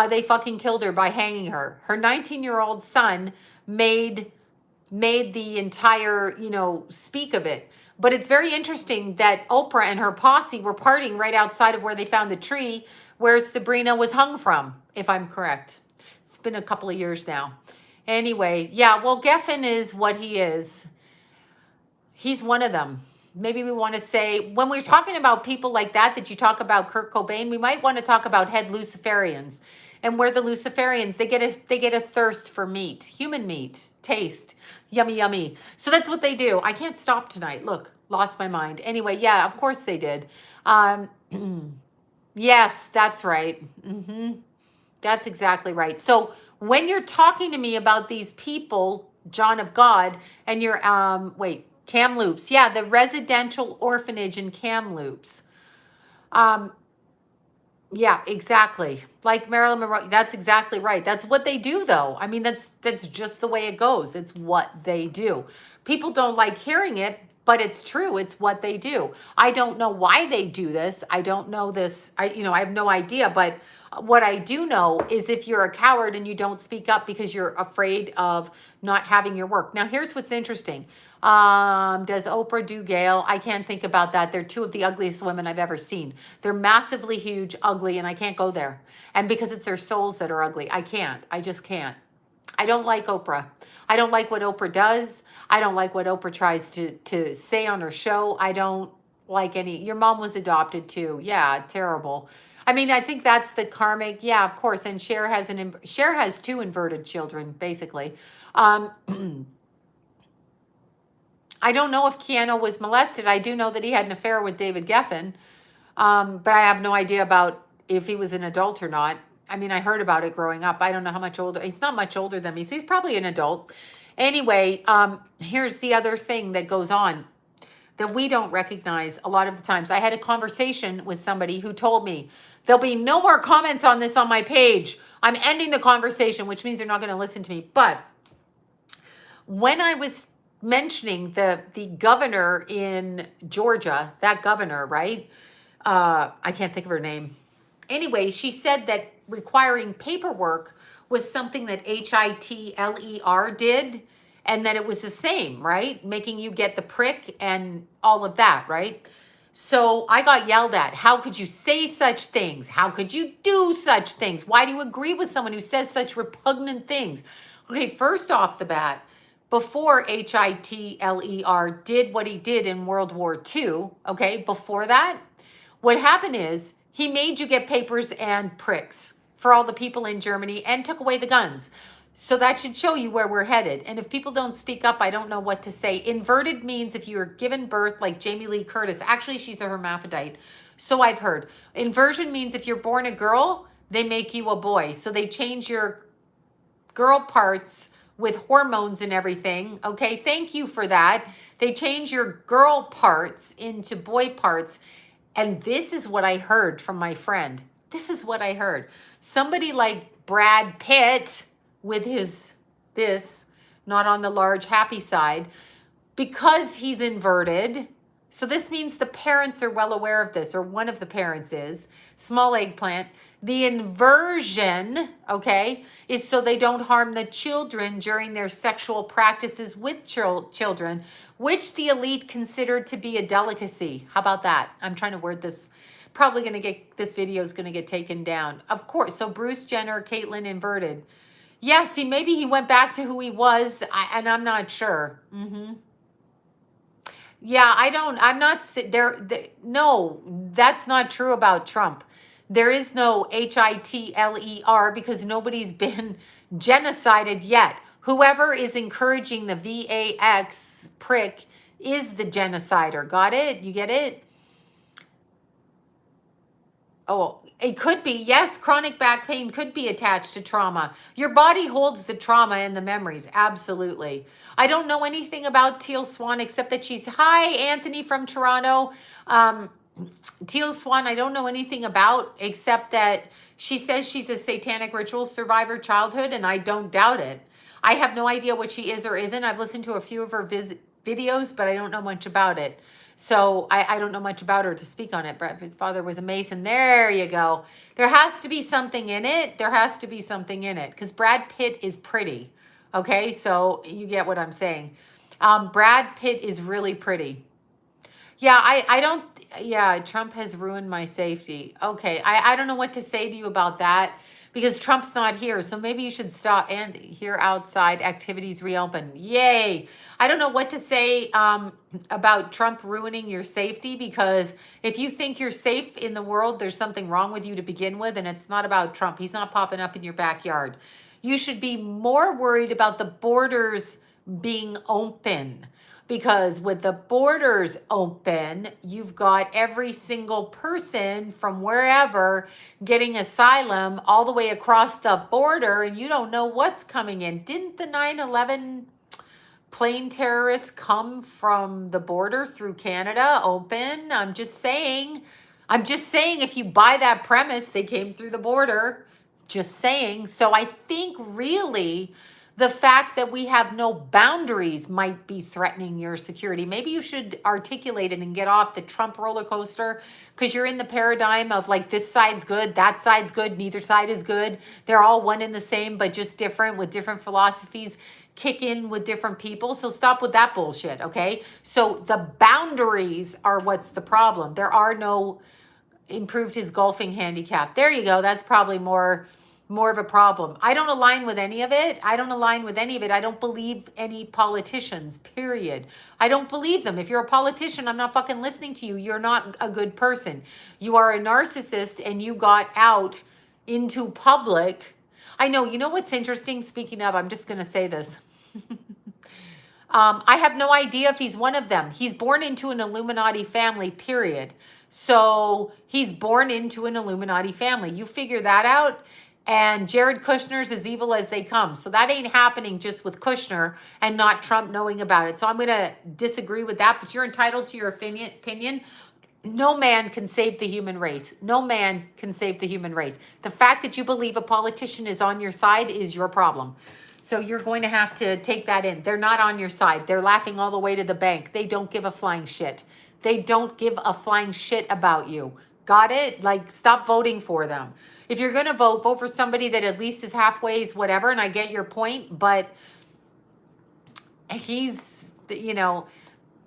they fucking killed her by hanging her. Her 19-year-old son made the entire, speak of it. But it's very interesting that Oprah and her posse were partying right outside of where they found the tree where Sabrina was hung from, if I'm correct. It's been a couple of years now. Anyway, yeah, well, Geffen is what he is. He's one of them. Maybe we want to say, when we're talking about people like that you talk about Kurt Cobain, we might want to talk about head Luciferians. And where the Luciferians, they get a thirst for meat, human meat, taste, yummy, yummy. So that's what they do. I can't stop tonight. Look, lost my mind. Anyway, yeah, of course they did. Yes, that's right. That's exactly right. So when you're talking to me about these people, John of God, and you're, Kamloops. Yeah, the residential orphanage in Kamloops. Yeah, exactly. Like Marilyn Monroe. That's exactly right. That's what they do, though. I mean, that's just the way it goes. It's what they do. People don't like hearing it, but it's true. It's what they do. I don't know why they do this. I don't know this. I have no idea. But what I do know is if you're a coward and you don't speak up because you're afraid of not having your work. Now, here's what's interesting. Does Oprah do Gail? I can't think about that. They're two of the ugliest women I've ever seen. They're massively huge, ugly, and I can't go there. And because it's their souls that are ugly, I can't. I just can't. I don't like Oprah. I don't like what Oprah does. I don't like what Oprah tries to say on her show. I don't like any. Your mom was adopted too. Yeah, terrible. I mean, I think that's the karmic. Yeah, of course. And Cher has two inverted children, basically. I don't know if Keanu was molested. I do know that he had an affair with David Geffen, but I have no idea about if he was an adult or not. I mean, I heard about it growing up. I don't know how much older. He's not much older than me, so he's probably an adult. Anyway, here's the other thing that goes on that we don't recognize a lot of the times. I had a conversation with somebody who told me, there'll be no more comments on this on my page. I'm ending the conversation, which means they're not going to listen to me. But when I was mentioning the governor in Georgia, that governor, right? I can't think of her name. Anyway, she said that requiring paperwork was something that HITLER did, and that it was the same, right? Making you get the prick and all of that, right? So I got yelled at. How could you say such things? How could you do such things? Why do you agree with someone who says such repugnant things? Okay, first off the bat, before HITLER did what he did in World War II, okay, before that, what happened is he made you get papers and pricks for all the people in Germany and took away the guns. So that should show you where we're headed. And if people don't speak up, I don't know what to say. Inverted means if you're given birth like Jamie Lee Curtis. Actually, she's a hermaphrodite. So I've heard. Inversion means if you're born a girl, they make you a boy. So they change your girl parts with hormones and everything. Okay, thank you for that. They change your girl parts into boy parts. And this is what I heard from my friend. This is what I heard. Somebody like Brad Pitt, with this, not on the large happy side, because he's inverted. So this means the parents are well aware of this, or one of the parents is. Small eggplant. The inversion, okay, is so they don't harm the children during their sexual practices with children, which the elite considered to be a delicacy. How about that? I'm trying to word this. Probably going to get, this video is going to get taken down. Of course. So Bruce Jenner, Caitlyn inverted. Yeah, see, maybe he went back to who he was, and I'm not sure. Yeah, I'm not there. No, that's not true about Trump. There is no Hitler because nobody's been genocided yet. Whoever is encouraging the VAX prick is the genocider. Got it? You get it? Oh, it could be. Yes, chronic back pain could be attached to trauma. Your body holds the trauma and the memories. Absolutely. I don't know anything about Teal Swan except that she's, hi, Anthony from Toronto. Teal Swan, I don't know anything about except that she says she's a satanic ritual survivor childhood, and I don't doubt it. I have no idea what she is or isn't. I've listened to a few of her videos, but I don't know much about it. So I don't know much about her to speak on it. Brad Pitt's father was a Mason. There you go. There has to be something in it. There has to be something in it because Brad Pitt is pretty. Okay, so you get what I'm saying. Brad Pitt is really pretty. Yeah, I don't, yeah, Trump has ruined my safety. Okay, I don't know what to say to you about that because Trump's not here. So maybe you should stop. And here outside, activities reopen. Yay. I don't know what to say about Trump ruining your safety because if you think you're safe in the world, there's something wrong with you to begin with, and it's not about Trump. He's not popping up in your backyard. You should be more worried about the borders being open because with the borders open, you've got every single person from wherever getting asylum all the way across the border, and you don't know what's coming in. Didn't the 9/11 plane terrorists come from the border through Canada open? I'm just saying if you buy that premise, they came through the border. Just saying. So I think really the fact that we have no boundaries might be threatening your security. Maybe you should articulate it and get off the Trump roller coaster because you're in the paradigm of like this side's good, that side's good, neither side is good. They're all one and the same, but just different with different philosophies. Kick in with different people. So stop with that bullshit, okay? So the boundaries are what's the problem. There are no improved his golfing handicap. There you go. That's probably more of a problem. I don't align with any of it. I don't believe any politicians, period. I don't believe them. If you're a politician, I'm not fucking listening to you. You're not a good person. You are a narcissist and you got out into public. I know, you know what's interesting? Speaking of, I'm just going to say this. I have no idea if he's one of them. He's born into an Illuminati family, period. So he's born into an Illuminati family. You figure that out. And Jared Kushner's as evil as they come. So that ain't happening just with Kushner and not Trump knowing about it. So I'm going to disagree with that, but you're entitled to your opinion. No man can save the human race. No man can save the human race. The fact that you believe a politician is on your side is your problem. So you're going to have to take that in. They're not on your side. They're laughing all the way to the bank. They don't give a flying shit. They don't give a flying shit about you. Got it? Like, stop voting for them. If you're going to vote for somebody that at least is halfway, whatever, and I get your point, but he's, you know,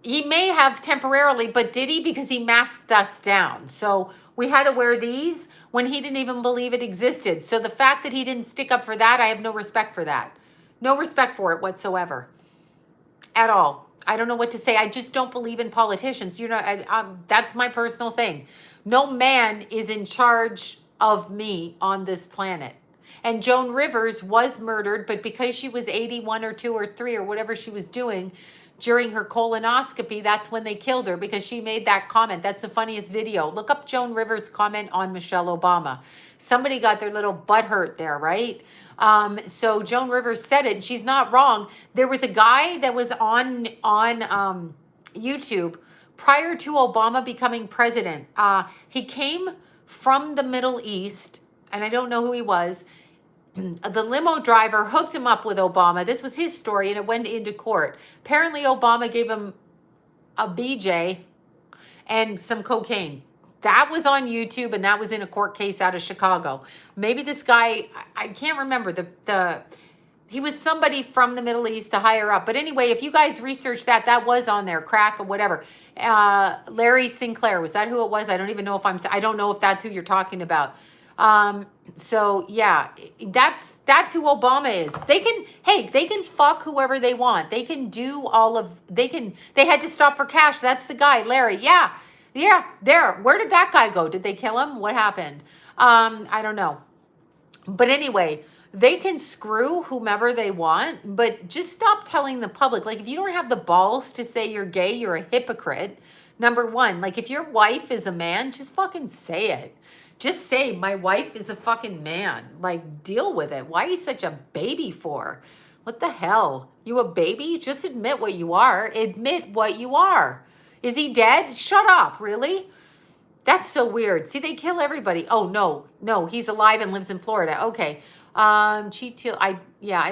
he may have temporarily, but did he? Because he masked us down. So we had to wear these when he didn't even believe it existed. So the fact that he didn't stick up for that, I have no respect for that. No respect for it whatsoever. At all. I don't know what to say. I just don't believe in politicians. You know, that's my personal thing. No man is in charge of me on this planet. And Joan Rivers was murdered, but because she was 81 or 2 or 3 or whatever she was doing during her colonoscopy, that's when they killed her because she made that comment. That's the funniest video. Look up Joan Rivers' comment on Michelle Obama. Somebody got their little butt hurt there, right? So Joan Rivers said it. She's not wrong. There was a guy that was on YouTube prior to Obama becoming president. He came from the Middle East, and I don't know who he was. The limo driver hooked him up with Obama. This was his story, and it went into court. Apparently, Obama gave him a BJ and some cocaine. That was on YouTube, and that was in a court case out of Chicago. Maybe this guy, I can't remember he was somebody from the Middle East to higher up. But anyway, if you guys research that, that was on there, crack or whatever. Larry Sinclair, was that who it was? I don't even know if I don't know if that's who you're talking about. So yeah, that's who Obama is. They can fuck whoever they want. They can do they had to stop for cash. That's the guy, Larry. Yeah, there. Where did that guy go? Did they kill him? What happened? I don't know. But anyway, they can screw whomever they want, but just stop telling the public. Like, if you don't have the balls to say you're gay, you're a hypocrite. Number one, like, if your wife is a man, just fucking say it. Just say, my wife is a fucking man. Like, deal with it. Why are you such a baby for? What the hell? You a baby? Just admit what you are. Admit what you are. Is he dead? Shut up, really? That's so weird. See, they kill everybody. Oh, no, he's alive and lives in Florida. Okay. I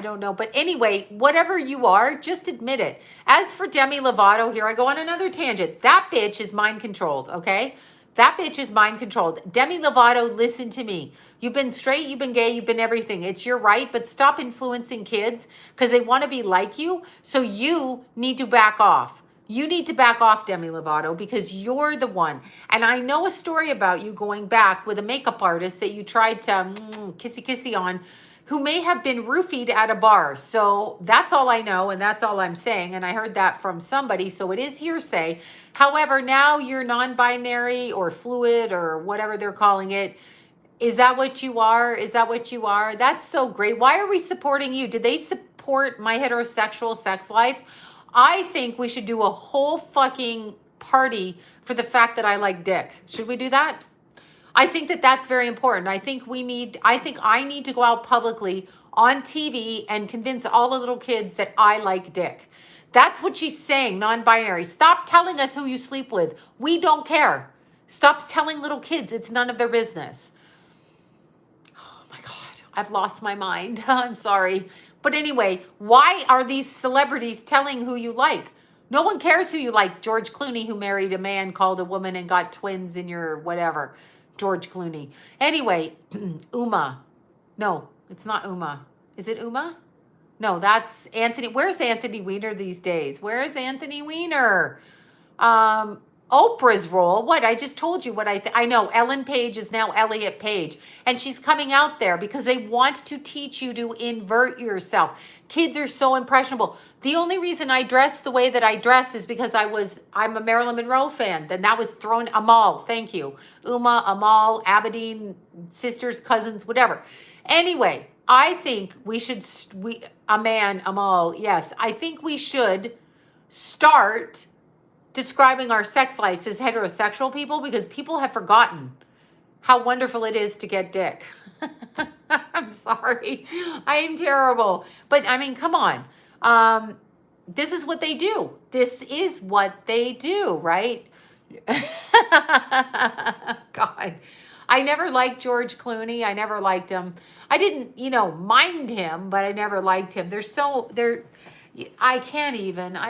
don't know. But anyway, whatever you are, just admit it. As for Demi Lovato, here I go on another tangent. That bitch is mind controlled, okay? That bitch is mind controlled. Demi Lovato, listen to me. You've been straight, you've been gay, you've been everything. It's your right, but stop influencing kids because they want to be like you. So you need to back off. You need to back off, Demi Lovato, because you're the one. And I know a story about you going back with a makeup artist that you tried to kissy on, who may have been roofied at a bar. So that's all I know, and that's all I'm saying. And I heard that from somebody, so it is hearsay. However, now you're non-binary or fluid or whatever they're calling it. Is that what you are? Is that what you are? That's so great. Why are we supporting you? Did they support my heterosexual sex life? I think we should do a whole fucking party for the fact that I like dick. Should we do that? I think that that's very important. I think I need to go out publicly on TV and convince all the little kids that I like dick. That's what she's saying, non-binary. Stop telling us who you sleep with. We don't care. Stop telling little kids it's none of their business. Oh my God, I've lost my mind. I'm sorry. But anyway, why are these celebrities telling who you like? No one cares who you like. George Clooney, who married a man, called a woman and got twins in your whatever. George Clooney. Anyway, Uma. No, it's not Uma. Is it Uma? No, that's Anthony. Where's Anthony Weiner these days? Where is Anthony Weiner? Oprah's role. What? I just told you what I know. Ellen Page is now Elliot Page. And she's coming out there because they want to teach you to invert yourself. Kids are so impressionable. The only reason I dress the way that I dress is because I'm a Marilyn Monroe fan. Then that was thrown. Amal, thank you. Uma, Amal, Abedin, sisters, cousins, whatever. Anyway, I think we should, Amal, yes. I think we should start describing our sex lives as heterosexual people because people have forgotten how wonderful it is to get dick. I'm sorry. I am terrible. But I mean, come on. This is what they do. This is what they do, right? God. I never liked George Clooney. I never liked him. I didn't, mind him, but I never liked him. I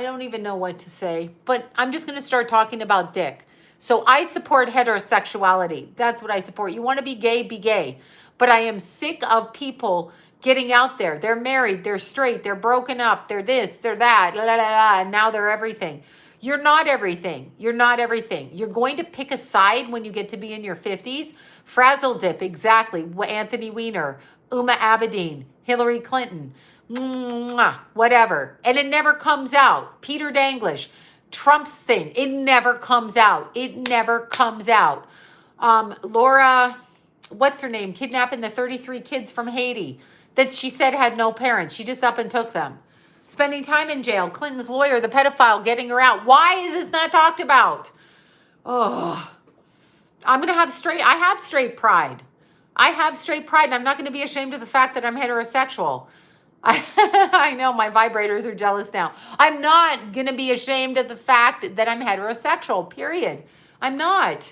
don't even know what to say, but I'm just going to start talking about dick. So I support heterosexuality. That's what I support. You want to be gay, be gay. But I am sick of people getting out there. They're married, they're straight, they're broken up, they're this, they're that, la, la, la, and now they're everything. You're not everything. You're not everything. You're going to pick a side when you get to be in your 50s. Frazzle dip, exactly. Anthony Weiner, Uma Abedin, Hillary Clinton, whatever. And it never comes out. Peter Danglish, Trump's thing. It never comes out. It never comes out. Laura, what's her name? Kidnapping the 33 kids from Haiti that she said had no parents. She just up and took them. Spending time in jail. Clinton's lawyer, the pedophile, getting her out. Why is this not talked about? Oh, I have straight pride. I have straight pride, and I'm not going to be ashamed of the fact that I'm heterosexual. I know my vibrators are jealous now. I'm not going to be ashamed of the fact that I'm heterosexual, period. I'm not.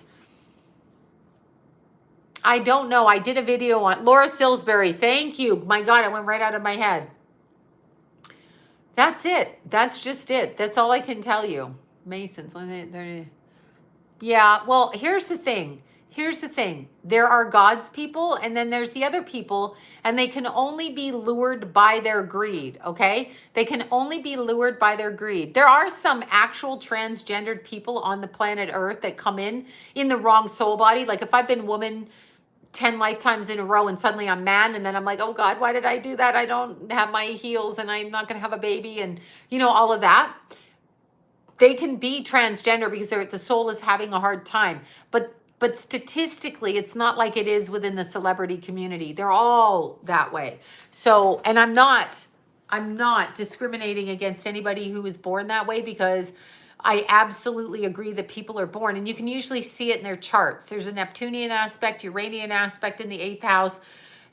I don't know. I did a video on Laura Salisbury. Thank you. My God, I went right out of my head. That's it. That's just it. That's all I can tell you. Masons. Yeah, well, here's the thing. Here's the thing. There are God's people, and then there's the other people, and they can only be lured by their greed, okay? They can only be lured by their greed. There are some actual transgendered people on the planet Earth that come in the wrong soul body. Like if I've been woman 10 lifetimes in a row and suddenly I'm man, and then I'm like, oh God, why did I do that? I don't have my heels and I'm not going to have a baby, and all of that. They can be transgender because the soul is having a hard time. But statistically, it's not like it is within the celebrity community. They're all that way. So, and I'm not discriminating against anybody who is born that way, because I absolutely agree that people are born, and you can usually see it in their charts. There's a Neptunian aspect, Uranian aspect in the 8th house,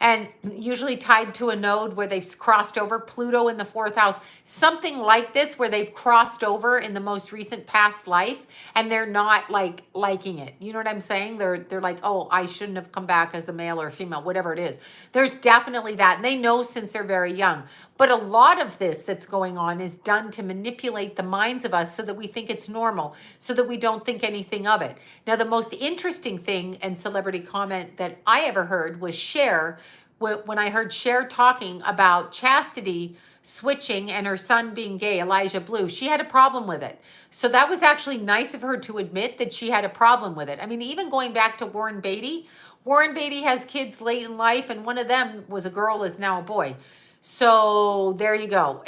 and usually tied to a node where they've crossed over. Pluto in the 4th house, something like this, where they've crossed over in the most recent past life, and they're not like liking it. You know what I'm saying? They're like, oh, I shouldn't have come back as a male or a female, whatever it is. There's definitely that, and they know since they're very young. But a lot of this that's going on is done to manipulate the minds of us so that we think it's normal, so that we don't think anything of it. Now, the most interesting thing and celebrity comment that I ever heard was Cher. When I heard Cher talking about chastity switching and her son being gay, Elijah Blue, she had a problem with it. So that was actually nice of her to admit that she had a problem with it. I mean, even going back to Warren Beatty. Warren Beatty has kids late in life, and one of them was a girl, is now a boy. So there you go.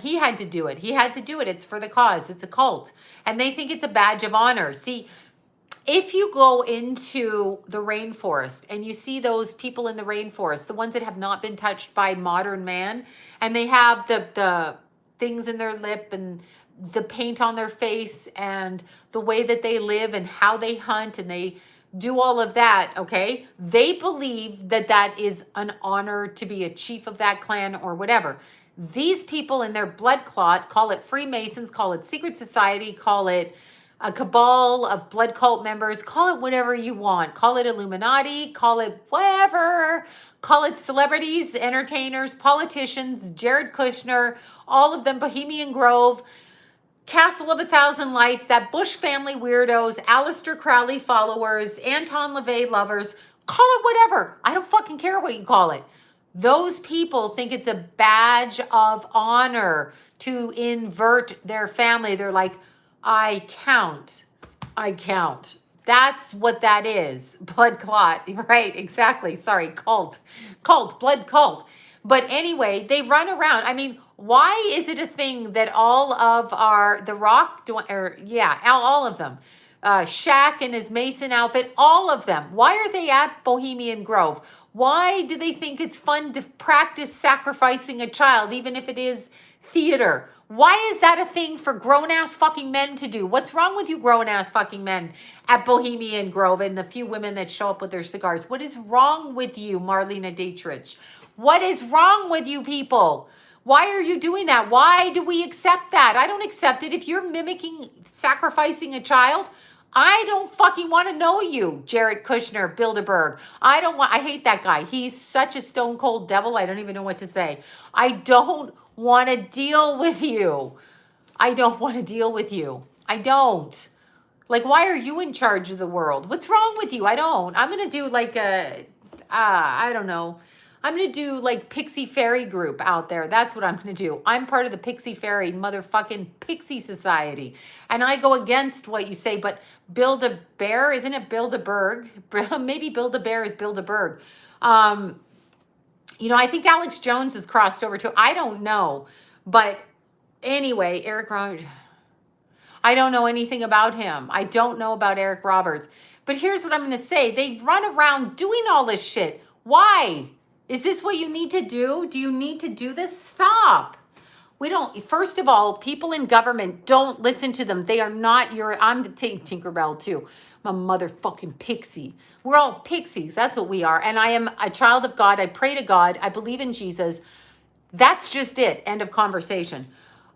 He had to do it. He had to do it. It's for the cause. It's a cult. And they think it's a badge of honor. See, if you go into the rainforest and you see those people in the rainforest, the ones that have not been touched by modern man, and they have the things in their lip and the paint on their face and the way that they live and how they hunt and they do all of that, okay? They believe that that is an honor to be a chief of that clan or whatever. These people in their blood clot, call it Freemasons, call it secret society, call it a cabal of blood cult members, call it whatever you want. Call it Illuminati, call it whatever. Call it celebrities, entertainers, politicians, Jared Kushner, all of them, Bohemian Grove, Castle of a Thousand Lights, that Bush family weirdos, Aleister Crowley followers, Anton LaVey lovers, call it whatever. I don't fucking care what you call it. Those people think it's a badge of honor to invert their family. They're like, I count. That's what that is. Blood clot. Right, exactly. Sorry, cult, blood cult. But anyway, they run around. I mean, why is it a thing that all of The Rock, all of them, Shaq in his Mason outfit, all of them, why are they at Bohemian Grove? Why do they think it's fun to practice sacrificing a child, even if it is theater? Why is that a thing for grown-ass fucking men to do? What's wrong with you grown-ass fucking men at Bohemian Grove and the few women that show up with their cigars? What is wrong with you, Marlena Dietrich? What is wrong with you people? Why are you doing that? Why do we accept that? I don't accept it. If you're mimicking sacrificing a child, I don't fucking want to know you, Jared Kushner, Bilderberg. I hate that guy. He's such a stone cold devil. I don't even know what to say. I don't want to deal with you. I don't want to deal with you. I don't. Like, why are you in charge of the world? What's wrong with you? I don't. I'm going to do like I don't know. I'm going to do like Pixie Fairy group out there. That's what I'm going to do. I'm part of the Pixie Fairy motherfucking Pixie Society. And I go against what you say, but Build-A-Bear, isn't it Build-A-Berg? Maybe Build-A-Bear is Build-A-Berg. I think Alex Jones has crossed over too. I don't know. But anyway, Eric Roberts, I don't know anything about him. I don't know about Eric Roberts. But here's what I'm going to say. They run around doing all this shit. Why? Is this what you need to do? Do you need to do this? Stop. First of all, people in government, don't listen to them. They are not I'm the Tinkerbell too. I'm a motherfucking pixie. We're all pixies. That's what we are. And I am a child of God. I pray to God. I believe in Jesus. That's just it. End of conversation.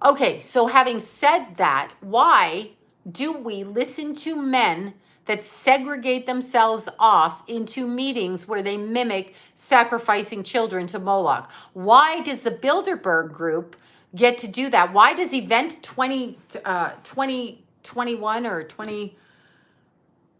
Okay, so having said that, why do we listen to men that segregate themselves off into meetings where they mimic sacrificing children to Moloch. Why does the Bilderberg group get to do that? Why does Event 2021 or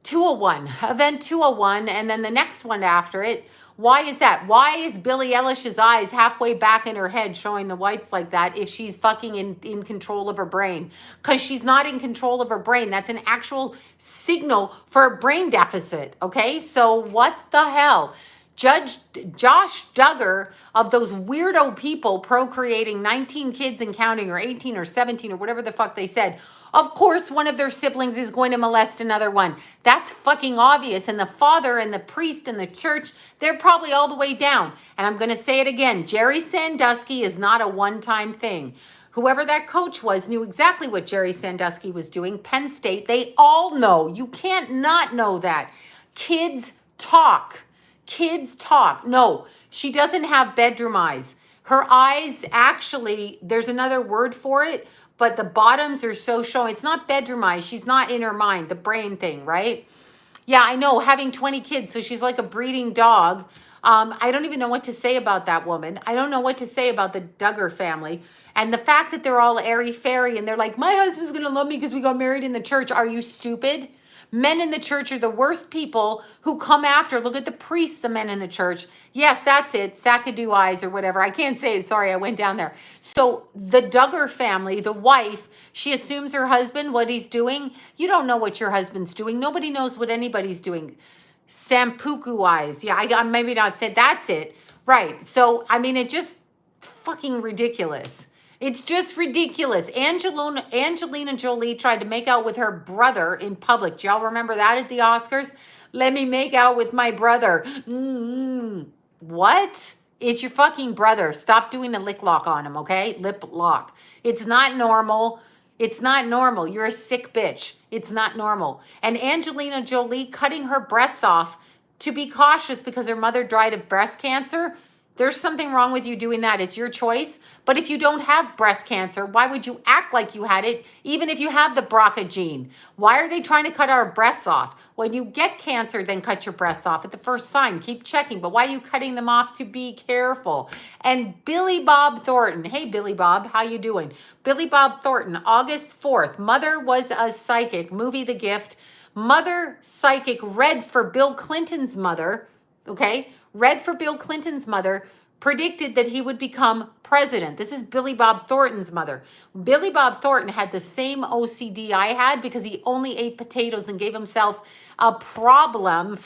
201, Event 201, and then the next one after it? Why is that? Why is Billie Eilish's eyes halfway back in her head showing the whites like that if she's fucking in control of her brain? Because she's not in control of her brain. That's an actual signal for a brain deficit, okay? So what the hell? Judge Josh Duggar of those weirdo people procreating 19 kids and counting, or 18 or 17 or whatever the fuck they said. Of course, one of their siblings is going to molest another one. That's fucking obvious. And the father and the priest and the church, they're probably all the way down. And I'm going to say it again. Jerry Sandusky is not a one-time thing. Whoever that coach was knew exactly what Jerry Sandusky was doing. Penn State, they all know. You can't not know that. Kids talk. Kids talk. No, she doesn't have bedroom eyes. Her eyes actually, there's another word for it, but the bottoms are so showing. It's not bedroom eyes. She's not in her mind, the brain thing, right? Yeah, I know, having 20 kids, so she's like a breeding dog. I don't even know what to say about that woman. I don't know what to say about the Duggar family. And the fact that they're all airy-fairy and they're like, my husband's going to love me because we got married in the church. Are you stupid? Men in the church are the worst people who come after. Look at the priests, the men in the church. Yes, that's it. Sackadoo eyes or whatever. I can't say it. Sorry, I went down there. So the Duggar family, the wife, she assumes her husband, what he's doing. You don't know what your husband's doing. Nobody knows what anybody's doing. Sampuku eyes. Yeah, I maybe not said that's it. Right. So, I mean, it just fucking ridiculous. It's just ridiculous. Angelina Jolie tried to make out with her brother in public. Do y'all remember that at the Oscars? Let me make out with my brother. What? It's your fucking brother. Stop doing a lick lock on him, okay? Lip lock. It's not normal. It's not normal. You're a sick bitch. It's not normal. And Angelina Jolie cutting her breasts off to be cautious because her mother died of breast cancer. There's something wrong with you doing that. It's your choice. But if you don't have breast cancer, why would you act like you had it, even if you have the BRCA gene? Why are they trying to cut our breasts off? When you get cancer, then cut your breasts off at the first sign. Keep checking. But why are you cutting them off? To be careful. And Billy Bob Thornton. Hey, Billy Bob. How you doing? Billy Bob Thornton, August 4th. Mother was a psychic. Movie The Gift. Mother psychic read for Bill Clinton's mother. Okay? Read for Bill Clinton's mother, predicted that he would become president. This is Billy Bob Thornton's mother. Billy Bob Thornton had the same OCD I had because he only ate potatoes and gave himself a problem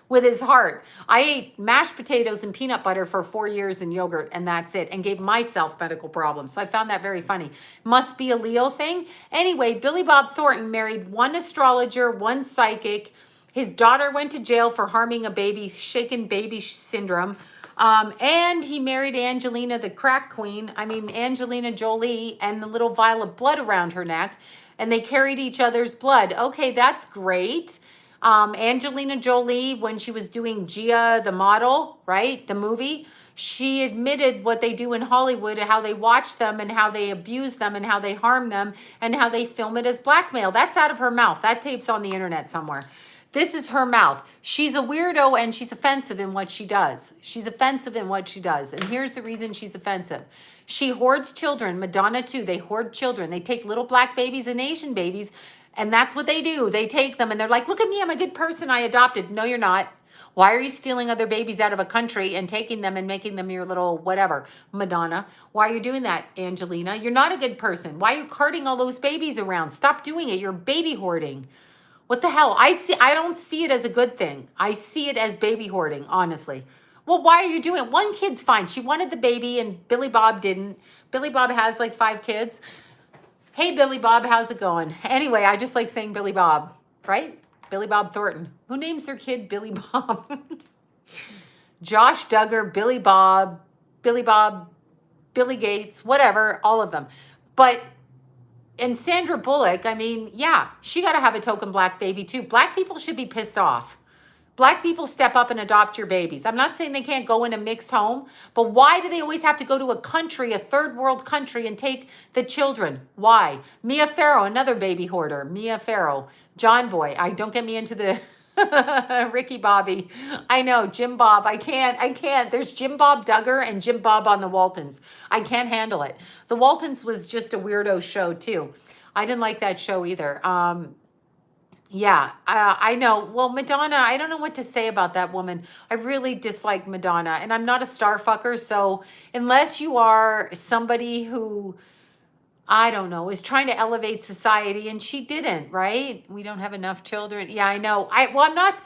with his heart. I ate mashed potatoes and peanut butter for 4 years and yogurt, and that's it, and gave myself medical problems. So I found that very funny. Must be a Leo thing. Anyway, Billy Bob Thornton married one astrologer, one psychic. His daughter went to jail for harming a baby, shaken baby syndrome. And he married Angelina, the crack queen. I mean, Angelina Jolie, and the little vial of blood around her neck. And they carried each other's blood. Okay, that's great. Angelina Jolie, when she was doing Gia, the model, right, the movie, she admitted what they do in Hollywood, how they watch them and how they abuse them and how they harm them and how they film it as blackmail. That's out of her mouth. That tape's on the internet somewhere. This is her mouth. She's a weirdo and she's offensive in what she does. She's offensive in what she does. And here's the reason she's offensive. She hoards children. Madonna too. They hoard children. They take little black babies and Asian babies, and that's what they do. They take them and they're like, look at me, I'm a good person, I adopted. No, you're not. Why are you stealing other babies out of a country and taking them and making them your little whatever, Madonna? Why are you doing that, Angelina? You're not a good person. Why are you carting all those babies around? Stop doing it. You're baby hoarding. What the hell? I don't see it as a good thing. I see it as baby hoarding, honestly. Well, why are you doing it? One kid's fine. She wanted the baby and Billy Bob didn't. Billy Bob has like 5 kids. Hey, Billy Bob, how's it going? Anyway, I just like saying Billy Bob, right? Billy Bob Thornton. Who names their kid Billy Bob? Josh Duggar, Billy Bob, Billy Gates, whatever, all of them. But and Sandra Bullock, I mean, yeah, she got to have a token black baby too. Black people should be pissed off. Black people step up and adopt your babies. I'm not saying they can't go in a mixed home, but why do they always have to go to a country, a third world country, and take the children? Why? Mia Farrow, another baby hoarder. Mia Farrow. John Boy. Don't get me into the Ricky Bobby. I know, Jim Bob. I can't. There's Jim Bob Duggar and Jim Bob on the Waltons. I can't handle it. The Waltons was just a weirdo show too. I didn't like that show either. Yeah, I know. Well, Madonna, I don't know what to say about that woman. I really dislike Madonna, and I'm not a star fucker. So unless you are somebody who, I don't know, is trying to elevate society, and she didn't, right? We don't have enough children. Yeah, I know. I'm not,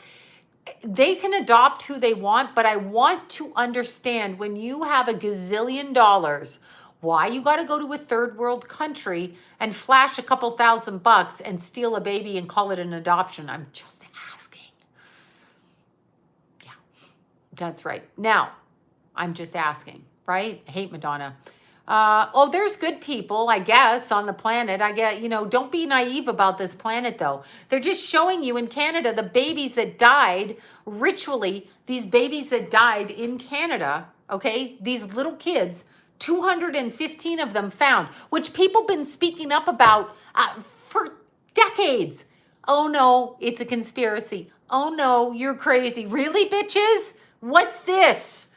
they can adopt who they want, but I want to understand when you have a gazillion dollars, why you got to go to a third world country and flash a couple $1,000 and steal a baby and call it an adoption. I'm just asking. Yeah, that's right. Now, I'm just asking, right? I hate Madonna. Oh, there's good people, I guess, on the planet. I get, don't be naive about this planet, though. They're just showing you in Canada the babies that died ritually, these babies that died in Canada, okay? These little kids, 215 of them found, which people been speaking up about for decades. Oh, no, it's a conspiracy. Oh, no, you're crazy. Really, bitches? What's this?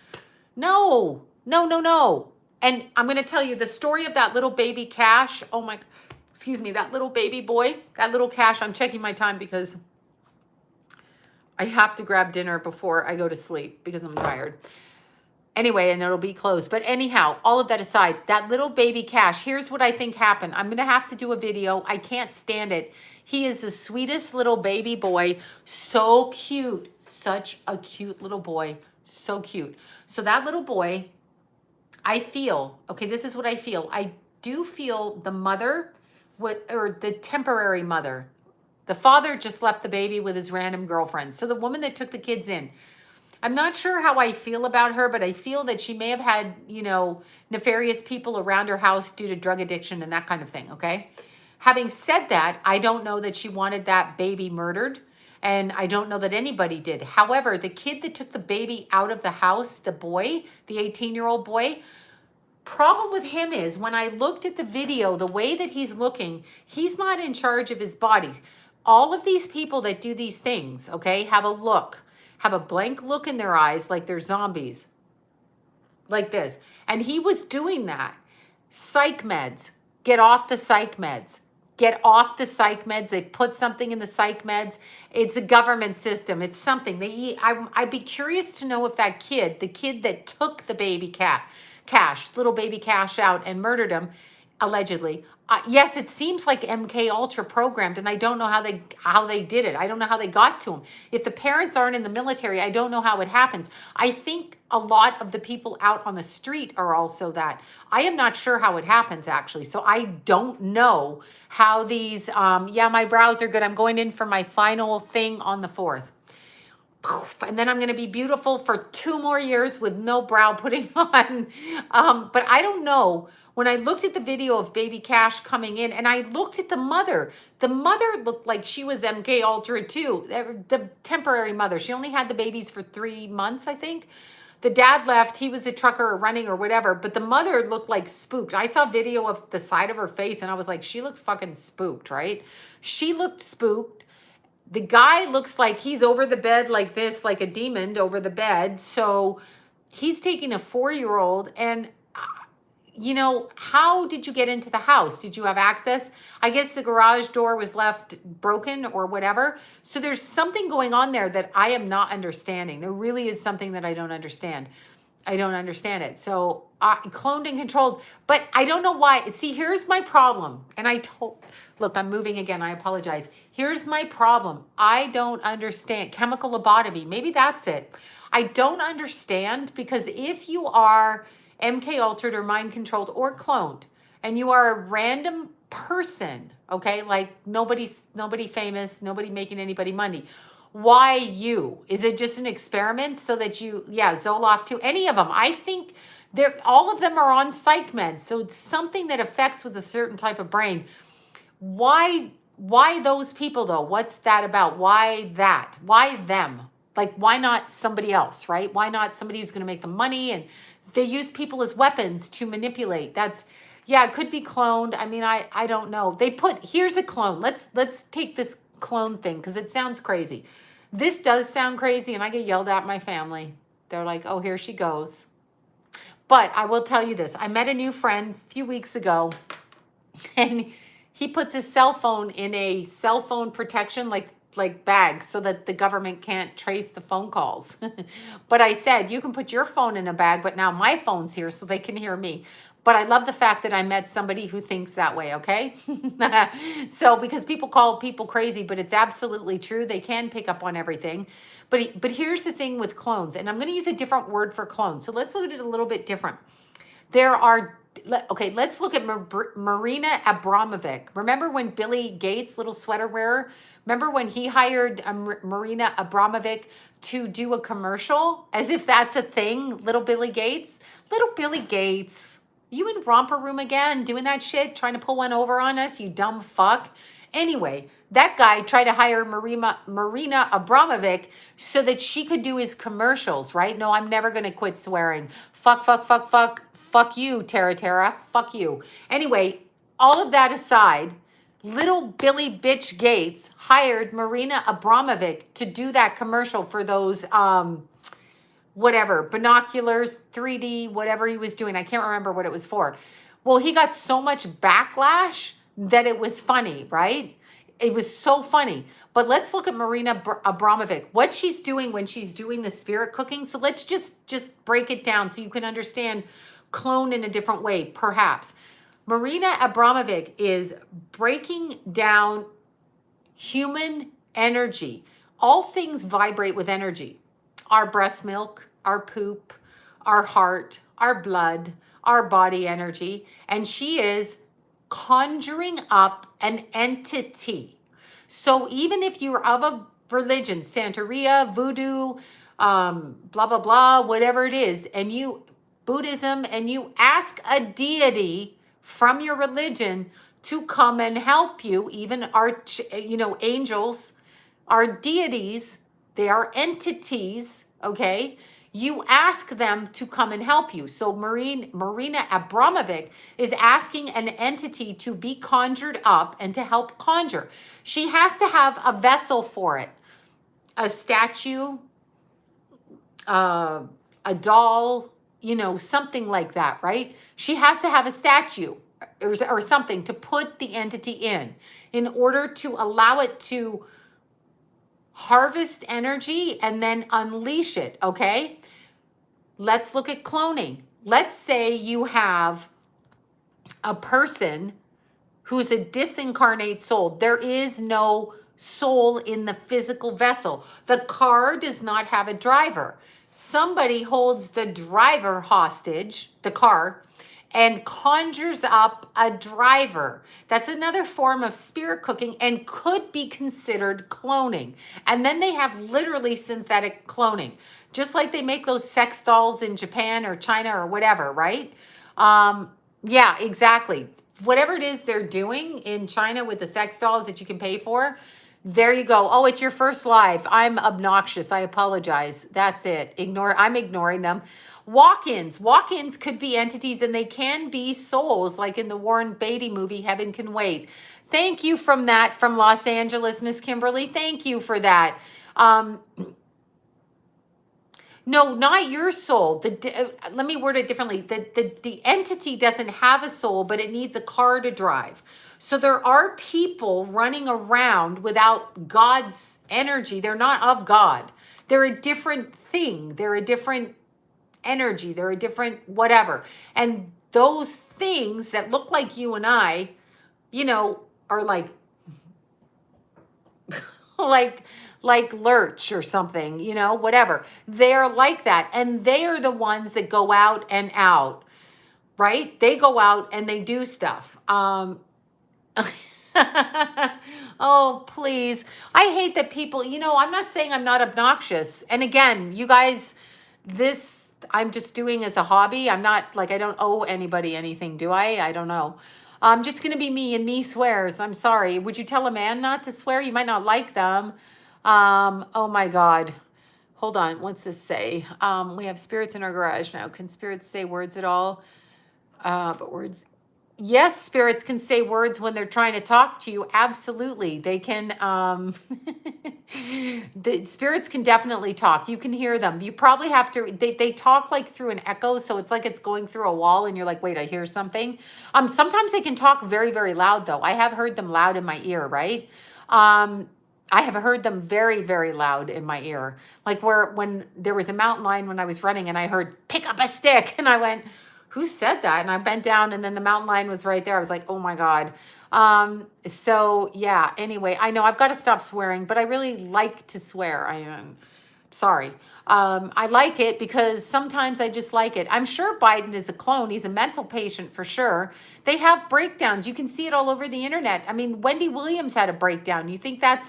No. And I'm going to tell you the story of that little baby Cash. Oh my, excuse me, that little baby boy, that little Cash. I'm checking my time because I have to grab dinner before I go to sleep because I'm tired. Anyway, and it'll be closed. But anyhow, all of that aside, that little baby Cash, here's what I think happened. I'm going to have to do a video. I can't stand it. He is the sweetest little baby boy. So cute. Such a cute little boy. So cute. So that little boy, I feel, okay, this is what I feel. I do feel the mother, or the temporary mother. The father just left the baby with his random girlfriend. So the woman that took the kids in, I'm not sure how I feel about her, but I feel that she may have had, nefarious people around her house due to drug addiction and that kind of thing, okay? Having said that, I don't know that she wanted that baby murdered. And I don't know that anybody did. However, the kid that took the baby out of the house, the boy, the 18-year-old boy, problem with him is when I looked at the video, the way that he's looking, he's not in charge of his body. All of these people that do these things, okay, have a blank look in their eyes like they're zombies, like this. And he was doing that. Psych meds. Get off the psych meds. Get off the psych meds. They put something in the psych meds. It's a government system. It's something. I'd be curious to know if that kid, the kid that took the baby Cash, little baby Cash out and murdered him, allegedly. Yes, it seems like MK Ultra programmed, and I don't know how they did it. I don't know how they got to him. If the parents aren't in the military, I don't know how it happens. I think a lot of the people out on the street are also that. I am not sure how it happens, actually. So I don't know how these, yeah, my brows are good. I'm going in for my final thing on the 4th. And then I'm going to be beautiful for 2 more years with no brow putting on. But I don't know. When I looked at the video of baby Cash coming in and I looked at the mother looked like she was MK Ultra too. The temporary mother. She only had the babies for 3 months, I think. The dad left. He was a trucker or running or whatever. But the mother looked like spooked. I saw video of the side of her face and I was like, she looked fucking spooked, right? She looked spooked. The guy looks like he's over the bed like this, like a demon over the bed. So he's taking a 4-year-old and how did you get into the house? Did you have access? I guess the garage door was left broken or whatever. So there's something going on there that I am not understanding. There really is something that I don't understand. I don't understand it. So cloned and controlled, but I don't know why. See, here's my problem. And look, I'm moving again. I apologize. Here's my problem. I don't understand chemical lobotomy. Maybe that's it. I don't understand because if you are MK Ultra'd or mind controlled or cloned and you are a random person, okay, like nobody famous, nobody making anybody money, why you? Is it just an experiment so that Zoloft too, any of them? I think all of them are on psych meds, so it's something that affects with a certain type of brain. Why those people though? What's that about? Why that? Why them? Like, why not somebody else, right? Why not somebody who's going to make the money? And they use people as weapons to manipulate. That's, yeah, it could be cloned. I mean, I don't know. They put, here's a clone. Let's take this clone thing because it sounds crazy. This does sound crazy, and I get yelled at my family. They're like, oh, here she goes. But I will tell you this. I met a new friend a few weeks ago, and he puts his cell phone in a cell phone protection like bag so that the government can't trace the phone calls. But I said, you can put your phone in a bag, but now my phone's here so they can hear me. But I love the fact that I met somebody who thinks that way, okay? So, because people call people crazy, but it's absolutely true. They can pick up on everything. But here's the thing with clones, and I'm going to use a different word for clone. So let's look at it a little bit different. There are, okay, let's look at Marina Abramovic. Remember when Billy Gates, little sweater wearer, remember when he hired Marina Abramovic to do a commercial? As if that's a thing, little Billy Gates. Little Billy Gates. You in Romper Room again, doing that shit, trying to pull one over on us, you dumb fuck. Anyway, that guy tried to hire Marina Abramovic so that she could do his commercials, right? No, I'm never going to quit swearing. Fuck, fuck, fuck, fuck. Fuck you, Tara. Fuck you. Anyway, all of that aside, little Billy Bitch Gates hired Marina Abramovic to do that commercial for those, whatever, binoculars, 3D, whatever he was doing. I can't remember what it was for. Well, he got so much backlash that it was funny, right? It was so funny. But let's look at Marina Abramovic, what she's doing when she's doing the spirit cooking. So let's just break it down so you can understand clone in a different way, perhaps. Marina Abramovic is breaking down human energy. All things vibrate with energy. Our breast milk, our poop, our heart, our blood, our body energy. And she is conjuring up an entity. So even if you're of a religion, Santeria, Voodoo, blah, blah, blah, whatever it is, and you, Buddhism, and you ask a deity from your religion to come and help you, even our, angels, our deities, they are entities, okay? You ask them to come and help you. So Marina Abramovic is asking an entity to be conjured up and to help conjure. She has to have a vessel for it. A statue, a doll, something like that, right? She has to have a statue or something to put the entity in order to allow it to harvest energy and then unleash it, okay? Let's look at cloning. Let's say you have a person who's a disincarnate soul. There is no soul in the physical vessel. The car does not have a driver. Somebody holds the driver hostage, the car, and conjures up a driver. That's another form of spirit cooking and could be considered cloning. And then they have literally synthetic cloning, just like they make those sex dolls in Japan or China or whatever, right? Yeah, exactly. Whatever it is they're doing in China with the sex dolls that you can pay for, there you go. Oh, it's your first live. I'm obnoxious. I apologize. That's it. I'm ignoring them. Walk-ins. Walk-ins could be entities, and they can be souls, like in the Warren Beatty movie, Heaven Can Wait. Thank you from Los Angeles, Miss Kimberly. Thank you for that. No, not your soul. Let me word it differently. The entity doesn't have a soul, but it needs a car to drive. So there are people running around without God's energy. They're not of God. They're a different thing. They're a different energy. They're a different whatever. And those things that look like you and I, are like like lurch or something, whatever. They're like that. And they are the ones that go out and out, right? They go out and they do stuff. Oh, please. I hate that people, I'm not saying I'm not obnoxious. And again, you guys, this I'm just doing as a hobby. I'm not I don't owe anybody anything, do I? I don't know. I'm just going to be me, and me swears. I'm sorry. Would you tell a man not to swear? You might not like them. Oh my God. Hold on. What's this say? We have spirits in our garage now. Can spirits say words at all? But words. Yes, spirits can say words when they're trying to talk to you. Absolutely. They can, the spirits can definitely talk. You can hear them. You probably have to, they talk like through an echo. So it's like it's going through a wall and you're like, wait, I hear something. Sometimes they can talk very, very loud though. I have heard them loud in my ear, right? I have heard them very, very loud in my ear. Like when there was a mountain lion when I was running and I heard, pick up a stick. And I went, who said that? And I bent down and then the mountain lion was right there. I was like, oh my God. So yeah, anyway, I know I've got to stop swearing, but I really like to swear. I am sorry. I like it because sometimes I just like it. I'm sure Biden is a clone. He's a mental patient for sure. They have breakdowns. You can see it all over the internet. I mean, Wendy Williams had a breakdown. You think that's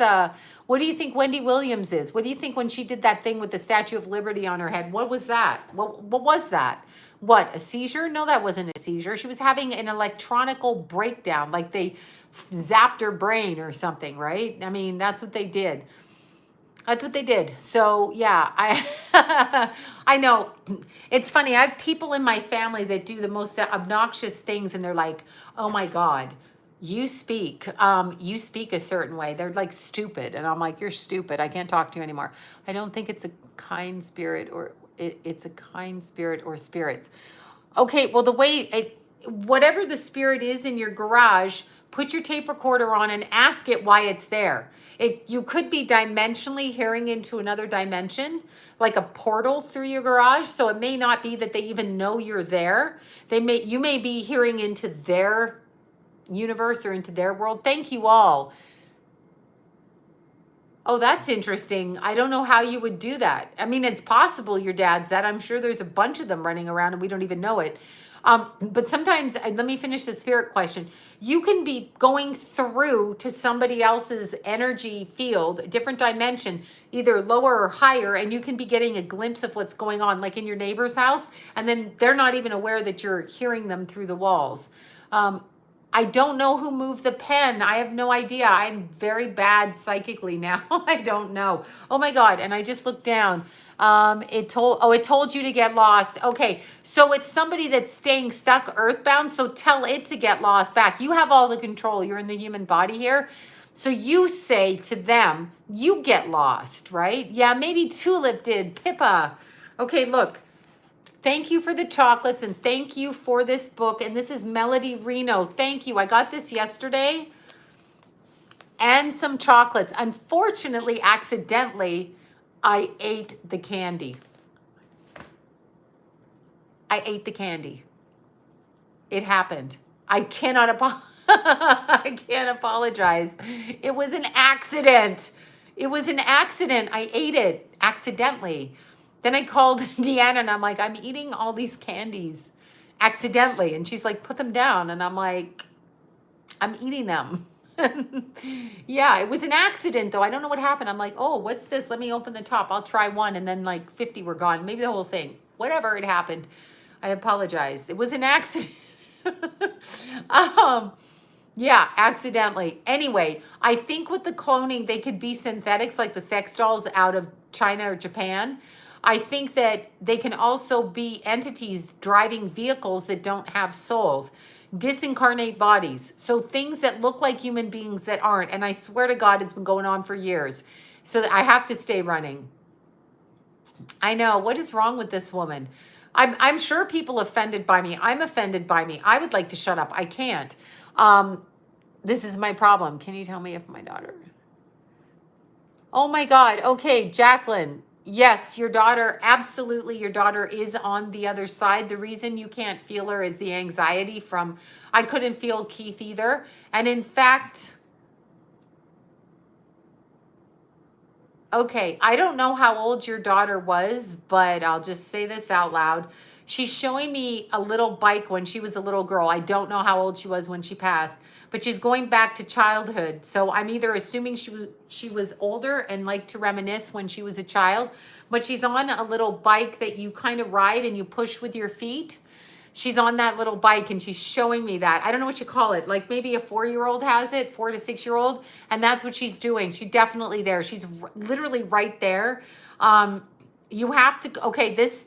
what do you think Wendy Williams is? What do you think when she did that thing with the Statue of Liberty on her head? What was that? What was that? What, a seizure? No, that wasn't a seizure. She was having an electronical breakdown, like they zapped her brain or something, right? I mean, that's what they did. That's what they did. So yeah, I know. It's funny. I have people in my family that do the most obnoxious things and they're like, oh my God, you speak a certain way. They're like stupid. And I'm like, you're stupid. I can't talk to you anymore. I don't think it's a kind spirit or it's a kind spirit or spirits. Okay, well, whatever the spirit is in your garage, put your tape recorder on and ask it why it's there. You could be dimensionally hearing into another dimension, like a portal through your garage. So it may not be that they even know you're there. You may be hearing into their universe or into their world. Thank you all. Oh, that's interesting. I don't know how you would do that. I mean, it's possible your dad's that. I'm sure there's a bunch of them running around and we don't even know it. But sometimes, let me finish the spirit question. You can be going through to somebody else's energy field, a different dimension, either lower or higher, and you can be getting a glimpse of what's going on, like in your neighbor's house, and then they're not even aware that you're hearing them through the walls. I don't know who moved the pen. I have no idea. I'm very bad psychically now. I don't know. Oh my God. And I just looked down. It told you to get lost. Okay. So it's somebody that's staying stuck earthbound. So tell it to get lost back. You have all the control. You're in the human body here. So you say to them, you get lost, right? Yeah, maybe Tulip did. Pippa. Okay, look. Thank you for the chocolates and thank you for this book. And this is Melody Reno. Thank you. I got this yesterday and some chocolates. Unfortunately, accidentally, I ate the candy. I ate the candy. It happened. I cannot I can't apologize. It was an accident. It was an accident. I ate it accidentally. Then I called Deanna and I'm like, I'm eating all these candies accidentally. And she's like, put them down. And I'm like, I'm eating them. Yeah, it was an accident though. I don't know what happened. I'm like, oh, what's this? Let me open the top. I'll try one. And then like 50 were gone. Maybe the whole thing. Whatever, it happened. I apologize. It was an accident. Yeah, accidentally. Anyway, I think with the cloning, they could be synthetics like the sex dolls out of China or Japan. I think that they can also be entities driving vehicles that don't have souls, disincarnate bodies. So things that look like human beings that aren't. And I swear to God, it's been going on for years. So I have to stay running. I know. What is wrong with this woman? I'm sure people offended by me. I'm offended by me. I would like to shut up. I can't. This is my problem. Can you tell me if my daughter... Oh my God. Okay, Jacqueline. Yes, your daughter, absolutely, your daughter is on the other side. The reason you can't feel her is the anxiety from, I couldn't feel Keith either. And in fact, okay, I don't know how old your daughter was, but I'll just say this out loud. She's showing me a little bike when she was a little girl. I don't know how old she was when she passed, but she's going back to childhood. So I'm either assuming she was older and liked to reminisce when she was a child, but she's on a little bike that you kind of ride and you push with your feet. She's on that little bike and she's showing me that. I don't know what you call it. Like maybe a 4-year-old has it, 4 to 6-year-old. And that's what she's doing. She's definitely there. She's literally right there. You have to, okay, this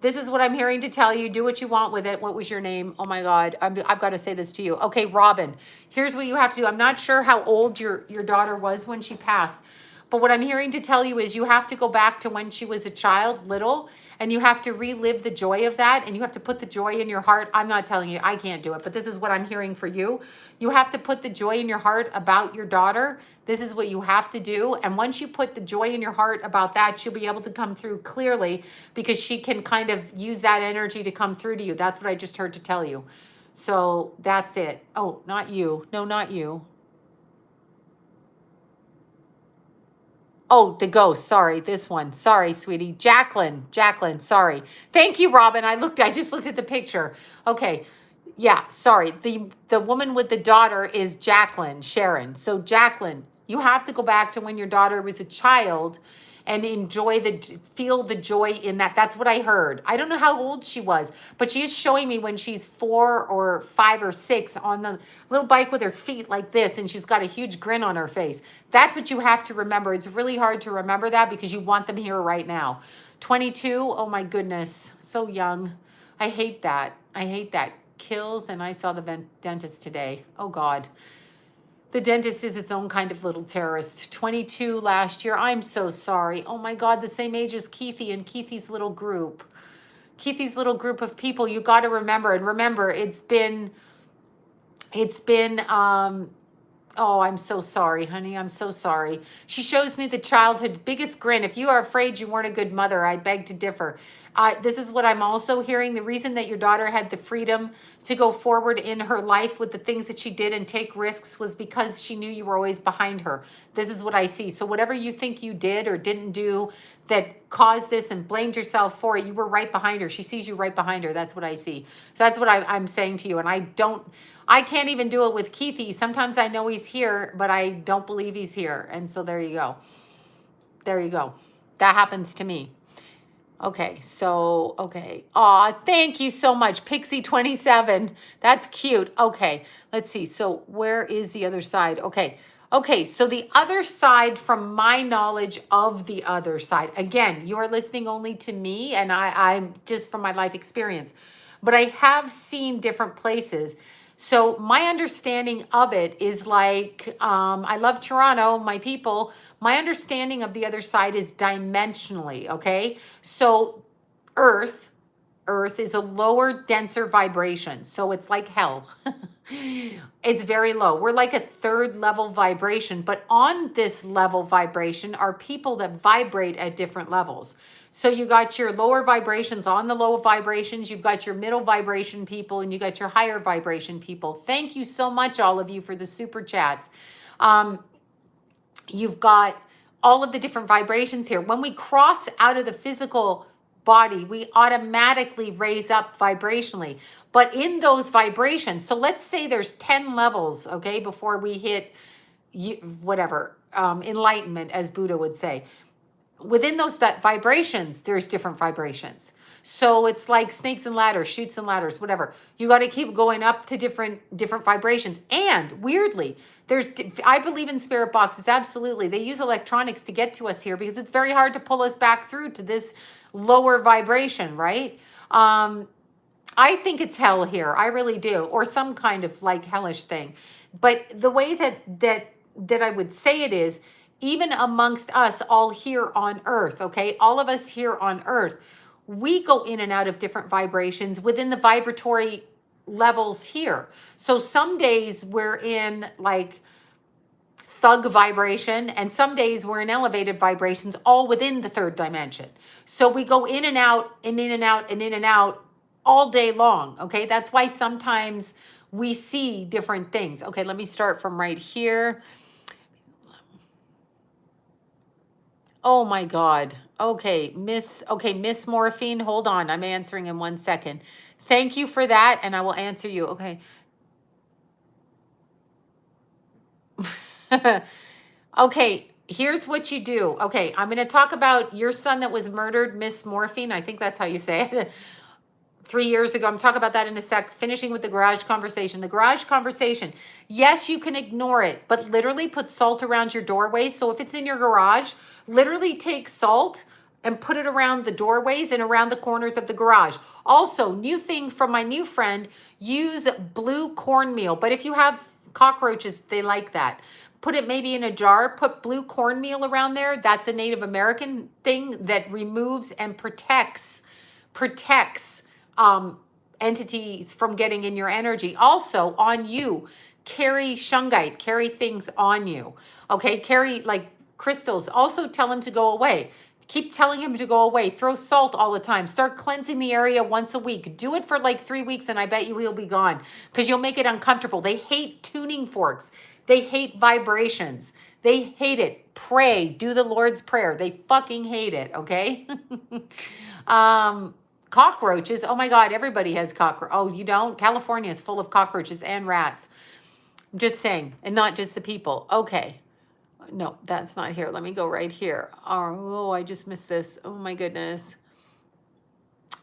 is what I'm hearing to tell you. Do what you want with it. What was your name? Oh my God, I've got to say this to you. Okay, Robin, here's what you have to do. I'm not sure how old your daughter was when she passed, but what I'm hearing to tell you is you have to go back to when she was a child, little, and you have to relive the joy of that, and you have to put the joy in your heart. I'm not telling you, I can't do it, but this is what I'm hearing for you. You have to put the joy in your heart about your daughter. This is what you have to do. And once you put the joy in your heart about that, she'll be able to come through clearly because she can kind of use that energy to come through to you. That's what I just heard to tell you. So that's it. Oh, not you. No, not you. Oh, the ghost. Sorry, this one. Sorry, sweetie. Jacqueline, sorry. Thank you, Robin. I just looked at the picture. Okay. Yeah, sorry. The woman with the daughter is Jacqueline, Sharon. So Jacqueline, you have to go back to when your daughter was a child and feel the joy in that. That's what I heard. I don't know how old she was, but she is showing me when she's 4 or 5 or 6 on the little bike with her feet like this, and she's got a huge grin on her face. That's what you have to remember. It's really hard to remember that because you want them here right now. 22, oh my goodness, so young. I hate that. I hate that. Kills, and I saw the dentist today. Oh God. The dentist is its own kind of little terrorist. 22 last year. I'm so sorry. Oh my God, the same age as Keithy and Keithy's little group. Keithy's little group of people. You got to remember, and remember, it's been, oh, I'm so sorry, honey. I'm so sorry. She shows me the childhood biggest grin. If you are afraid you weren't a good mother, I beg to differ. This is what I'm also hearing. The reason that your daughter had the freedom to go forward in her life with the things that she did and take risks was because she knew you were always behind her. This is what I see. So whatever you think you did or didn't do that caused this and blamed yourself for it, you were right behind her. She sees you right behind her. That's what I see. So that's what I'm saying to you. And I can't even do it with Keithy. Sometimes I know he's here, but I don't believe he's here. And so there you go. There you go. That happens to me. Okay, so, okay. Aw, thank you so much, Pixie27. That's cute. Okay, let's see. So where is the other side? Okay, so the other side, from my knowledge of the other side, again, you are listening only to me, and I'm just from my life experience, but I have seen different places. So my understanding of it is like, I love Toronto, my people. My understanding of the other side is dimensionally, okay? So Earth is a lower, denser vibration. So it's like hell. It's very low. We're like a 3rd level vibration, but on this level vibration are people that vibrate at different levels. So you got your lower vibrations on the low vibrations, you've got your middle vibration people, and you got your higher vibration people. Thank you so much, all of you, for the super chats. You've got all of the different vibrations here. When we cross out of the physical body, we automatically raise up vibrationally. But in those vibrations, so let's say there's 10 levels, okay, before we hit whatever, enlightenment, as Buddha would say. Within those vibrations, there's different vibrations. So it's like snakes and ladders, chutes and ladders, whatever. You got to keep going up to different vibrations. And weirdly, I believe in spirit boxes, absolutely. They use electronics to get to us here because it's very hard to pull us back through to this lower vibration, right? I think it's hell here. I really do. Or some kind of like hellish thing. But the way that I would say it is, even amongst us all here on earth, okay, all of us here on earth, we go in and out of different vibrations within the vibratory levels here. So some days we're in like thug vibration, and some days we're in elevated vibrations, all within the 3rd dimension. So we go in and out and in and out and in and out all day long, okay? That's why sometimes we see different things. Okay, let me start from right here. Oh my God. Okay, Miss Morphine, hold on. I'm answering in 1 second. Thank you for that, and I will answer you. Okay. Okay, here's what you do. Okay, I'm going to talk about your son that was murdered, Miss Morphine. I think that's how you say it. 3 years ago. I'm talking about that in a sec. Finishing with the garage conversation. The garage conversation. Yes, you can ignore it, but literally put salt around your doorway. So if it's in your garage, literally take salt, and put it around the doorways and around the corners of the garage. Also, new thing from my new friend, use blue cornmeal. But if you have cockroaches, they like that. Put it maybe in a jar, put blue cornmeal around there. That's a Native American thing that removes and protects entities from getting in your energy. Also, on you, carry shungite, carry things on you. Okay, carry like crystals. Also tell him to go away. Keep telling him to go away. Throw salt all the time. Start cleansing the area once a week. Do it for like 3 weeks and I bet you he'll be gone, because you'll make it uncomfortable. They hate tuning forks. They hate vibrations. They hate it. Pray. Do the Lord's Prayer. They fucking hate it, okay? Cockroaches. Oh my God, everybody has cockroaches. Oh, you don't? California is full of cockroaches and rats. I'm just saying, and not just the people. Okay. No, that's not here. Let me go right here. Oh, I just missed this. Oh my goodness.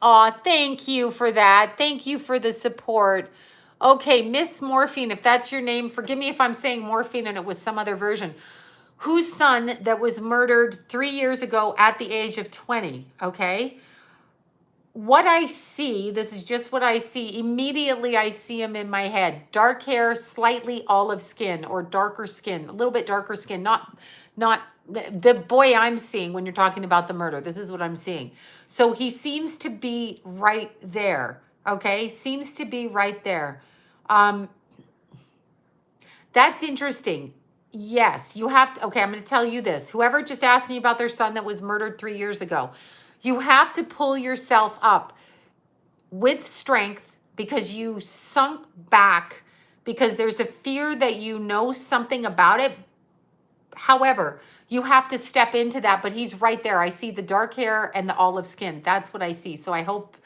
Oh, thank you for that. Thank you for the support. Okay, Miss Morphine, if that's your name, forgive me if I'm saying morphine and it was some other version. Whose son that was murdered 3 years ago at the age of 20, okay? What I see, this is just what I see. Immediately I see him in my head. Dark hair, slightly olive skin or darker skin, a little bit darker skin, not the boy I'm seeing when you're talking about the murder. This is what I'm seeing. So he seems to be right there, okay? Seems to be right there. That's interesting. Yes, you have to, okay, I'm going to tell you this. Whoever just asked me about their son that was murdered 3 years ago, you have to pull yourself up with strength because you sunk back because there's a fear that you know something about it. However, you have to step into that, but he's right there. I see the dark hair and the olive skin. That's what I see. So I hope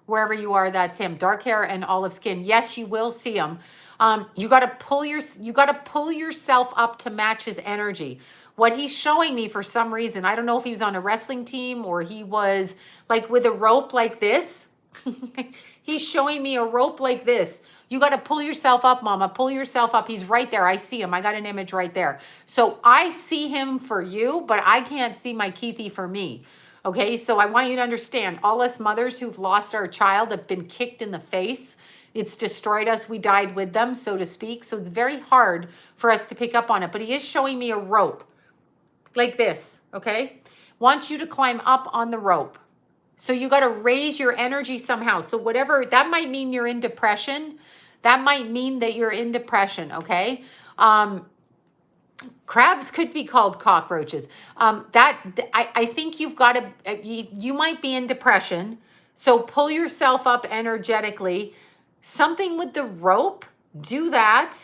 wherever you are, that's him. Dark hair and olive skin. Yes, you will see him. You got to pull yourself up to match his energy. What he's showing me for some reason, I don't know if he was on a wrestling team or he was like with a rope like this. He's showing me a rope like this. You got to pull yourself up, mama. Pull yourself up. He's right there. I see him. I got an image right there. So I see him for you, but I can't see my Keithy for me. Okay, so I want you to understand, all us mothers who've lost our child have been kicked in the face. It's destroyed us. We died with them, so to speak. So it's very hard for us to pick up on it. But he is showing me a rope like this, okay? Wants you to climb up on the rope. So you got to raise your energy somehow. So whatever, that might mean you're in depression. That might mean that you're in depression, okay? Crabs could be called cockroaches. I think you've got to, you might be in depression. So pull yourself up energetically. Something with the rope, do that.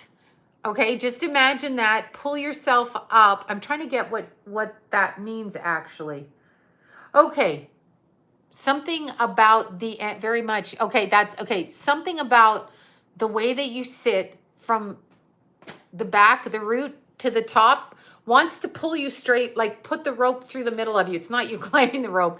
Okay, just imagine that. Pull yourself up. I'm trying to get what that means actually. Okay, something about the, very much, okay, that's, okay, something about the way that you sit from the back, the root to the top, wants to pull you straight, like put the rope through the middle of you. It's not you climbing the rope.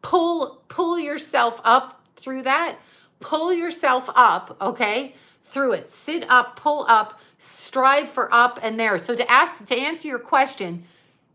Pull yourself up through that. Pull yourself up, okay, through it. Sit up, pull up, strive for up and there. So to answer your question,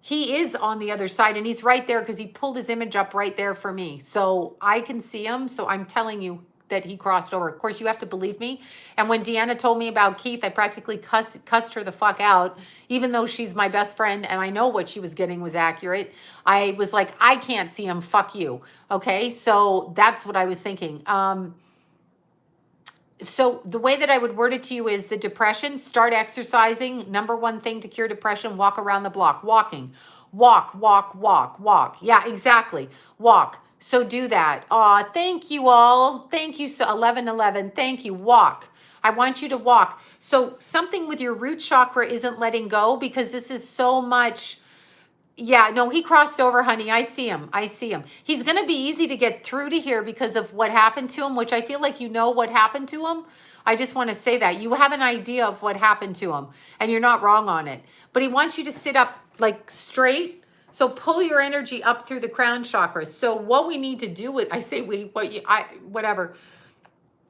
he is on the other side and he's right there because he pulled his image up right there for me. So I can see him. So I'm telling you that he crossed over. Of course, you have to believe me. And when Deanna told me about Keith, I practically cussed her the fuck out, even though she's my best friend and I know what she was getting was accurate. I was like, I can't see him, fuck you. Okay, so that's what I was thinking. So the way that I would word it to you is the depression, start exercising. Number one thing to cure depression, walk around the block. Walking. Walk, walk, walk, walk. Yeah, exactly. Walk. So do that. Aw, thank you all. Thank you. So 1111. Thank you. Walk. I want you to walk. So something with your root chakra isn't letting go because this is so much. Yeah, no, he crossed over, honey. I see him. I see him. He's going to be easy to get through to here because of what happened to him, which I feel like you know what happened to him. I just want to say that. You have an idea of what happened to him, and you're not wrong on it. But he wants you to sit up like straight. So pull your energy up through the crown chakra. So what we need to do with, I say we, whatever,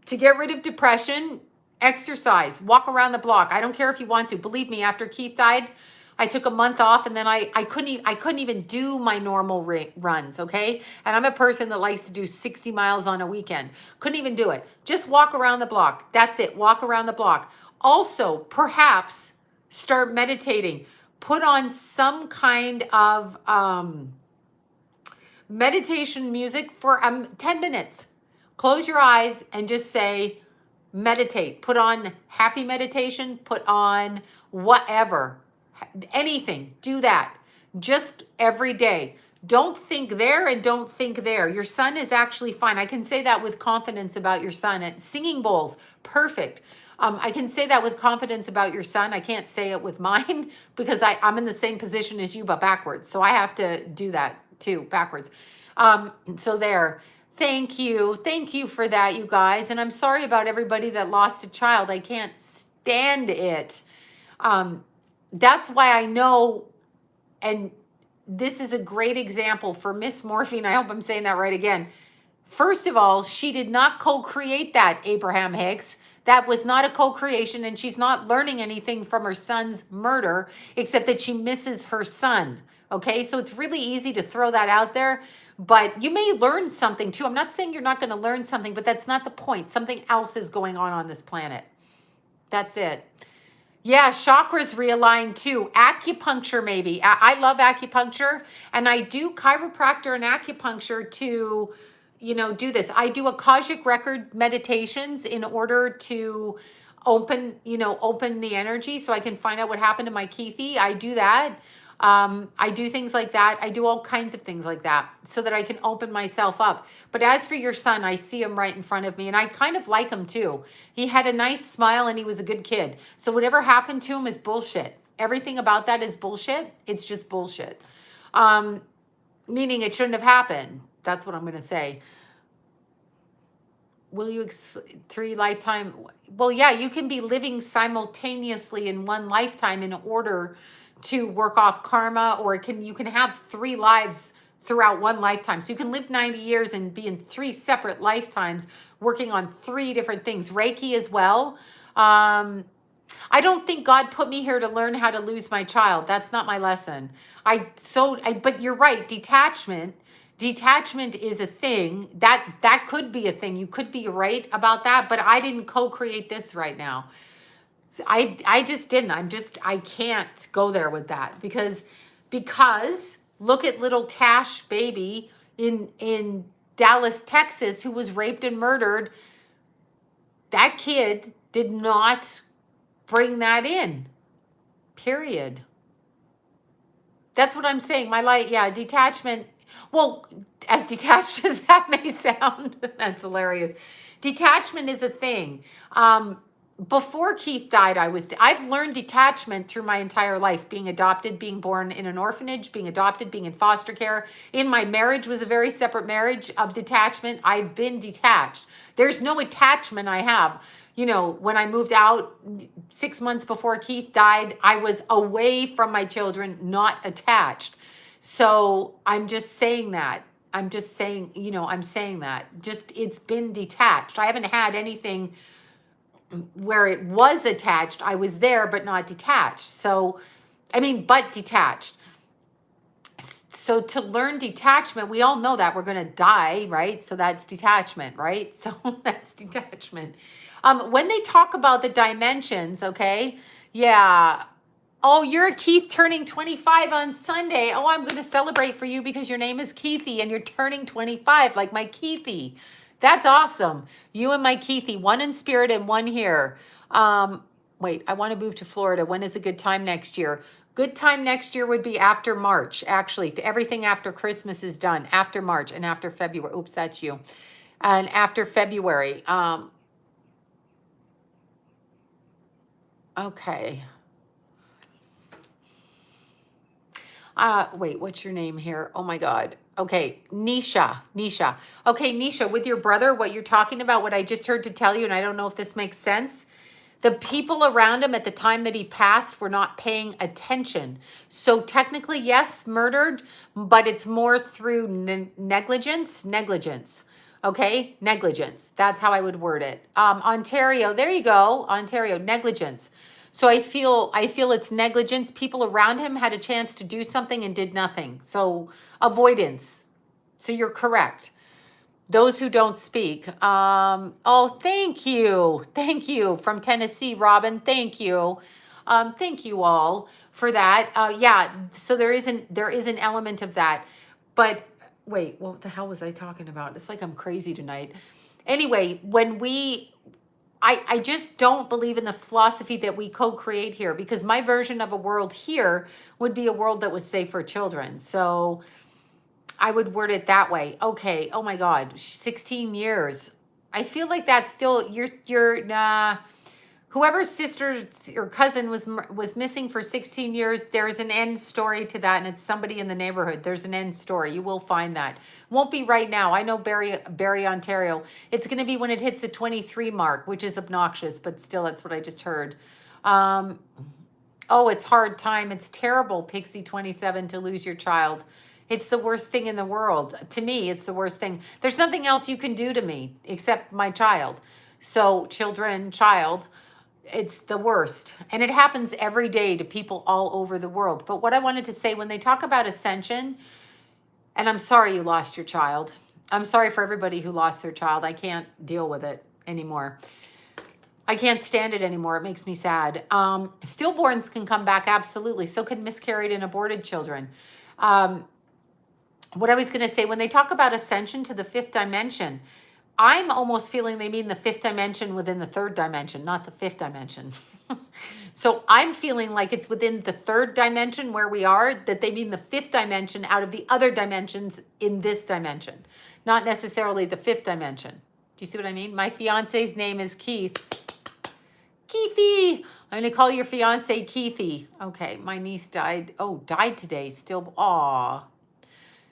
to get rid of depression, exercise, walk around the block. I don't care if you want to. Believe me, after Keith died, I took a month off, and then I couldn't even do my normal runs, okay? And I'm a person that likes to do 60 miles on a weekend. Couldn't even do it. Just walk around the block. That's it. Walk around the block. Also, perhaps start meditating. Put on some kind of meditation music for 10 minutes. Close your eyes and just say, meditate. Put on happy meditation. Put on whatever. Anything. Do that. Just every day. Don't think there and don't think there. Your son is actually fine. I can say that with confidence about your son. And singing bowls, perfect. I can say that with confidence about your son. I can't say it with mine because I'm in the same position as you, but backwards. So I have to do that too, backwards. So there. Thank you. Thank you for that, you guys. And I'm sorry about everybody that lost a child. I can't stand it. That's why I know, and this is a great example for Miss Morphine. I hope I'm saying that right again. First of all, she did not co-create that, Abraham Hicks. That was not a co-creation, and she's not learning anything from her son's murder, except that she misses her son. Okay, so it's really easy to throw that out there, but you may learn something too. I'm not saying you're not going to learn something, but that's not the point. Something else is going on this planet. That's it. Yeah, chakras realign too. Acupuncture, maybe. I love acupuncture, and I do chiropractor and acupuncture to, do this. I do Akashic record meditations in order to open the energy so I can find out what happened to my Keithy. I do that. I do things like that. I do all kinds of things like that so that I can open myself up. But as for your son, I see him right in front of me, and I kind of like him too. He had a nice smile and he was a good kid. So whatever happened to him is bullshit. Everything about that is bullshit. It's just bullshit. Meaning it shouldn't have happened. That's what I'm going to say. Will you 3 lifetime? Well, yeah, you can be living simultaneously in one lifetime in order to work off karma, or you can have 3 lives throughout one lifetime. So you can live 90 years and be in 3 separate lifetimes working on 3 different things. Reiki as well. I don't think God put me here to learn how to lose my child. That's not my lesson. But you're right. Detachment is a thing. That could be a thing. You could be right about that, but I didn't co-create this right now. I just didn't. I can't go there with that because look at little Cash baby in Dallas, Texas, who was raped and murdered. That kid did not bring that in, period. That's what I'm saying. Detachment. Well, as detached as that may sound, that's hilarious. Detachment is a thing. Before Keith died, I've learned detachment through my entire life, being adopted, being born in an orphanage, being adopted, being in foster care. In my marriage was a very separate marriage of detachment. I've been detached. There's no attachment I have. When I moved out 6 months before Keith died, I was away from my children, not attached. So I'm just saying that. I'm saying that. Just, it's been detached. I haven't had anything where it was attached. I was there, but not detached. So, but detached. So to learn detachment, we all know that we're going to die, right? So that's detachment, right? So that's detachment. When they talk about the dimensions, okay? Yeah. Oh, you're a Keith turning 25 on Sunday. Oh, I'm going to celebrate for you because your name is Keithy and you're turning 25 like my Keithy. That's awesome. You and my Keithy, one in spirit and one here. Wait, I want to move to Florida. When is a good time next year? Good time next year would be after March, actually. Everything after Christmas is done. After March and after February. Oops, that's you. And after February. Okay. Wait, what's your name here? Oh my God. Okay, Nisha. Okay, Nisha, with your brother, what you're talking about, what I just heard to tell you, and I don't know if this makes sense. The people around him at the time that he passed were not paying attention. So technically, yes, murdered, but it's more through negligence. Okay, negligence. That's how I would word it. Ontario, there you go. Ontario, negligence. So I feel it's negligence. People around him had a chance to do something and did nothing. So avoidance. So you're correct. Those who don't speak. Oh, thank you. Thank you from Tennessee, Robin. Thank you. Thank you all for that. Yeah, so there is an element of that. But wait, what the hell was I talking about? It's like I'm crazy tonight. Anyway, I just don't believe in the philosophy that we co-create here, because my version of a world here would be a world that was safe for children. So I would word it that way. Okay. Oh my God. 16 years. I feel like that's still, nah. Whoever's sister or cousin was missing for 16 years, there's an end story to that, and it's somebody in the neighborhood. There's an end story. You will find that. Won't be right now. I know Barrie, Ontario. It's going to be when it hits the 23 mark, which is obnoxious, but still, that's what I just heard. Oh, it's hard time. It's terrible, Pixie 27, to lose your child. It's the worst thing in the world. To me, it's the worst thing. There's nothing else you can do to me except my child. So child, it's the worst. And it happens every day to people all over the world. But what I wanted to say, when they talk about ascension, and I'm sorry you lost your child. I'm sorry for everybody who lost their child. I can't deal with it anymore. I can't stand it anymore. It makes me sad. Stillborns can come back, absolutely. So can miscarried and aborted children. What I was going to say, when they talk about ascension to the fifth dimension, I'm almost feeling they mean the fifth dimension within the third dimension, not the fifth dimension. So I'm feeling like it's within the third dimension where we are, that they mean the fifth dimension out of the other dimensions in this dimension, not necessarily the fifth dimension. Do you see what I mean? My fiance's name is Keith. Keithy. I'm going to call your fiance Keithy. Okay, my niece died. Oh, died today. Still, aw.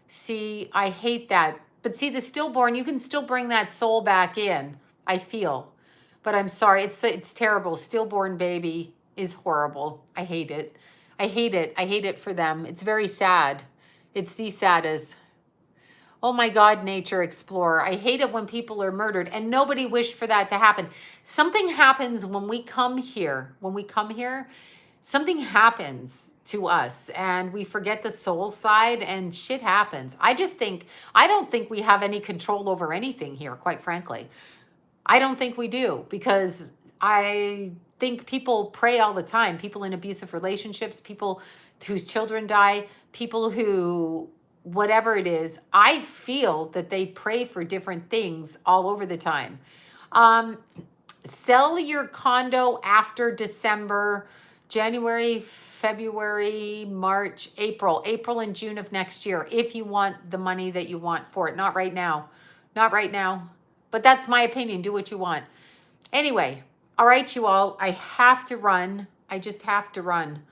See, I hate that. But see, the stillborn, you can still bring that soul back in, I feel. But I'm sorry, it's terrible. Stillborn baby is horrible. I hate it. I hate it. I hate it for them. It's very sad. It's the saddest. Oh my God, Nature Explorer. I hate it when people are murdered, and nobody wished for that to happen. Something happens when we come here. When we come here, something happens to us and we forget the soul side, and shit happens. I don't think we have any control over anything here, quite frankly. I don't think we do, because I think people pray all the time. People in abusive relationships, people whose children die, people who, whatever it is, I feel that they pray for different things all over the time. Sell your condo after December, January, February, March, April and June of next year, if you want the money that you want for it. Not right now. Not right now. But that's my opinion. Do what you want. Anyway, all right, you all. I have to run. I just have to run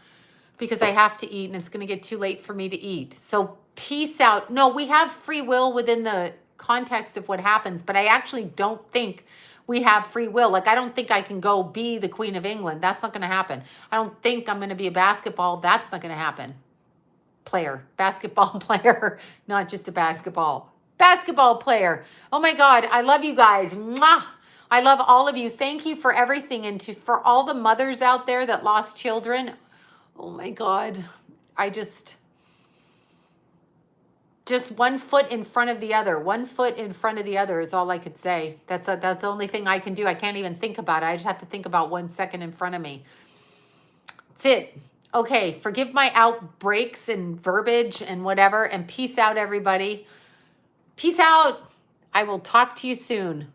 because I have to eat, and it's going to get too late for me to eat. So peace out. No, we have free will within the context of what happens, but I actually don't think we have free will. Like, I don't think I can go be the Queen of England. That's not going to happen. I don't think I'm going to be a basketball. That's not going to happen. Basketball player, not just a basketball player. Oh my God. I love you guys. Mwah! I love all of you. Thank you for everything. And for all the mothers out there that lost children. Oh my God. Just one foot in front of the other. One foot in front of the other is all I could say. That's the only thing I can do. I can't even think about it. I just have to think about 1 second in front of me. That's it. Okay, forgive my outbreaks and verbiage and whatever, and peace out, everybody. Peace out. I will talk to you soon.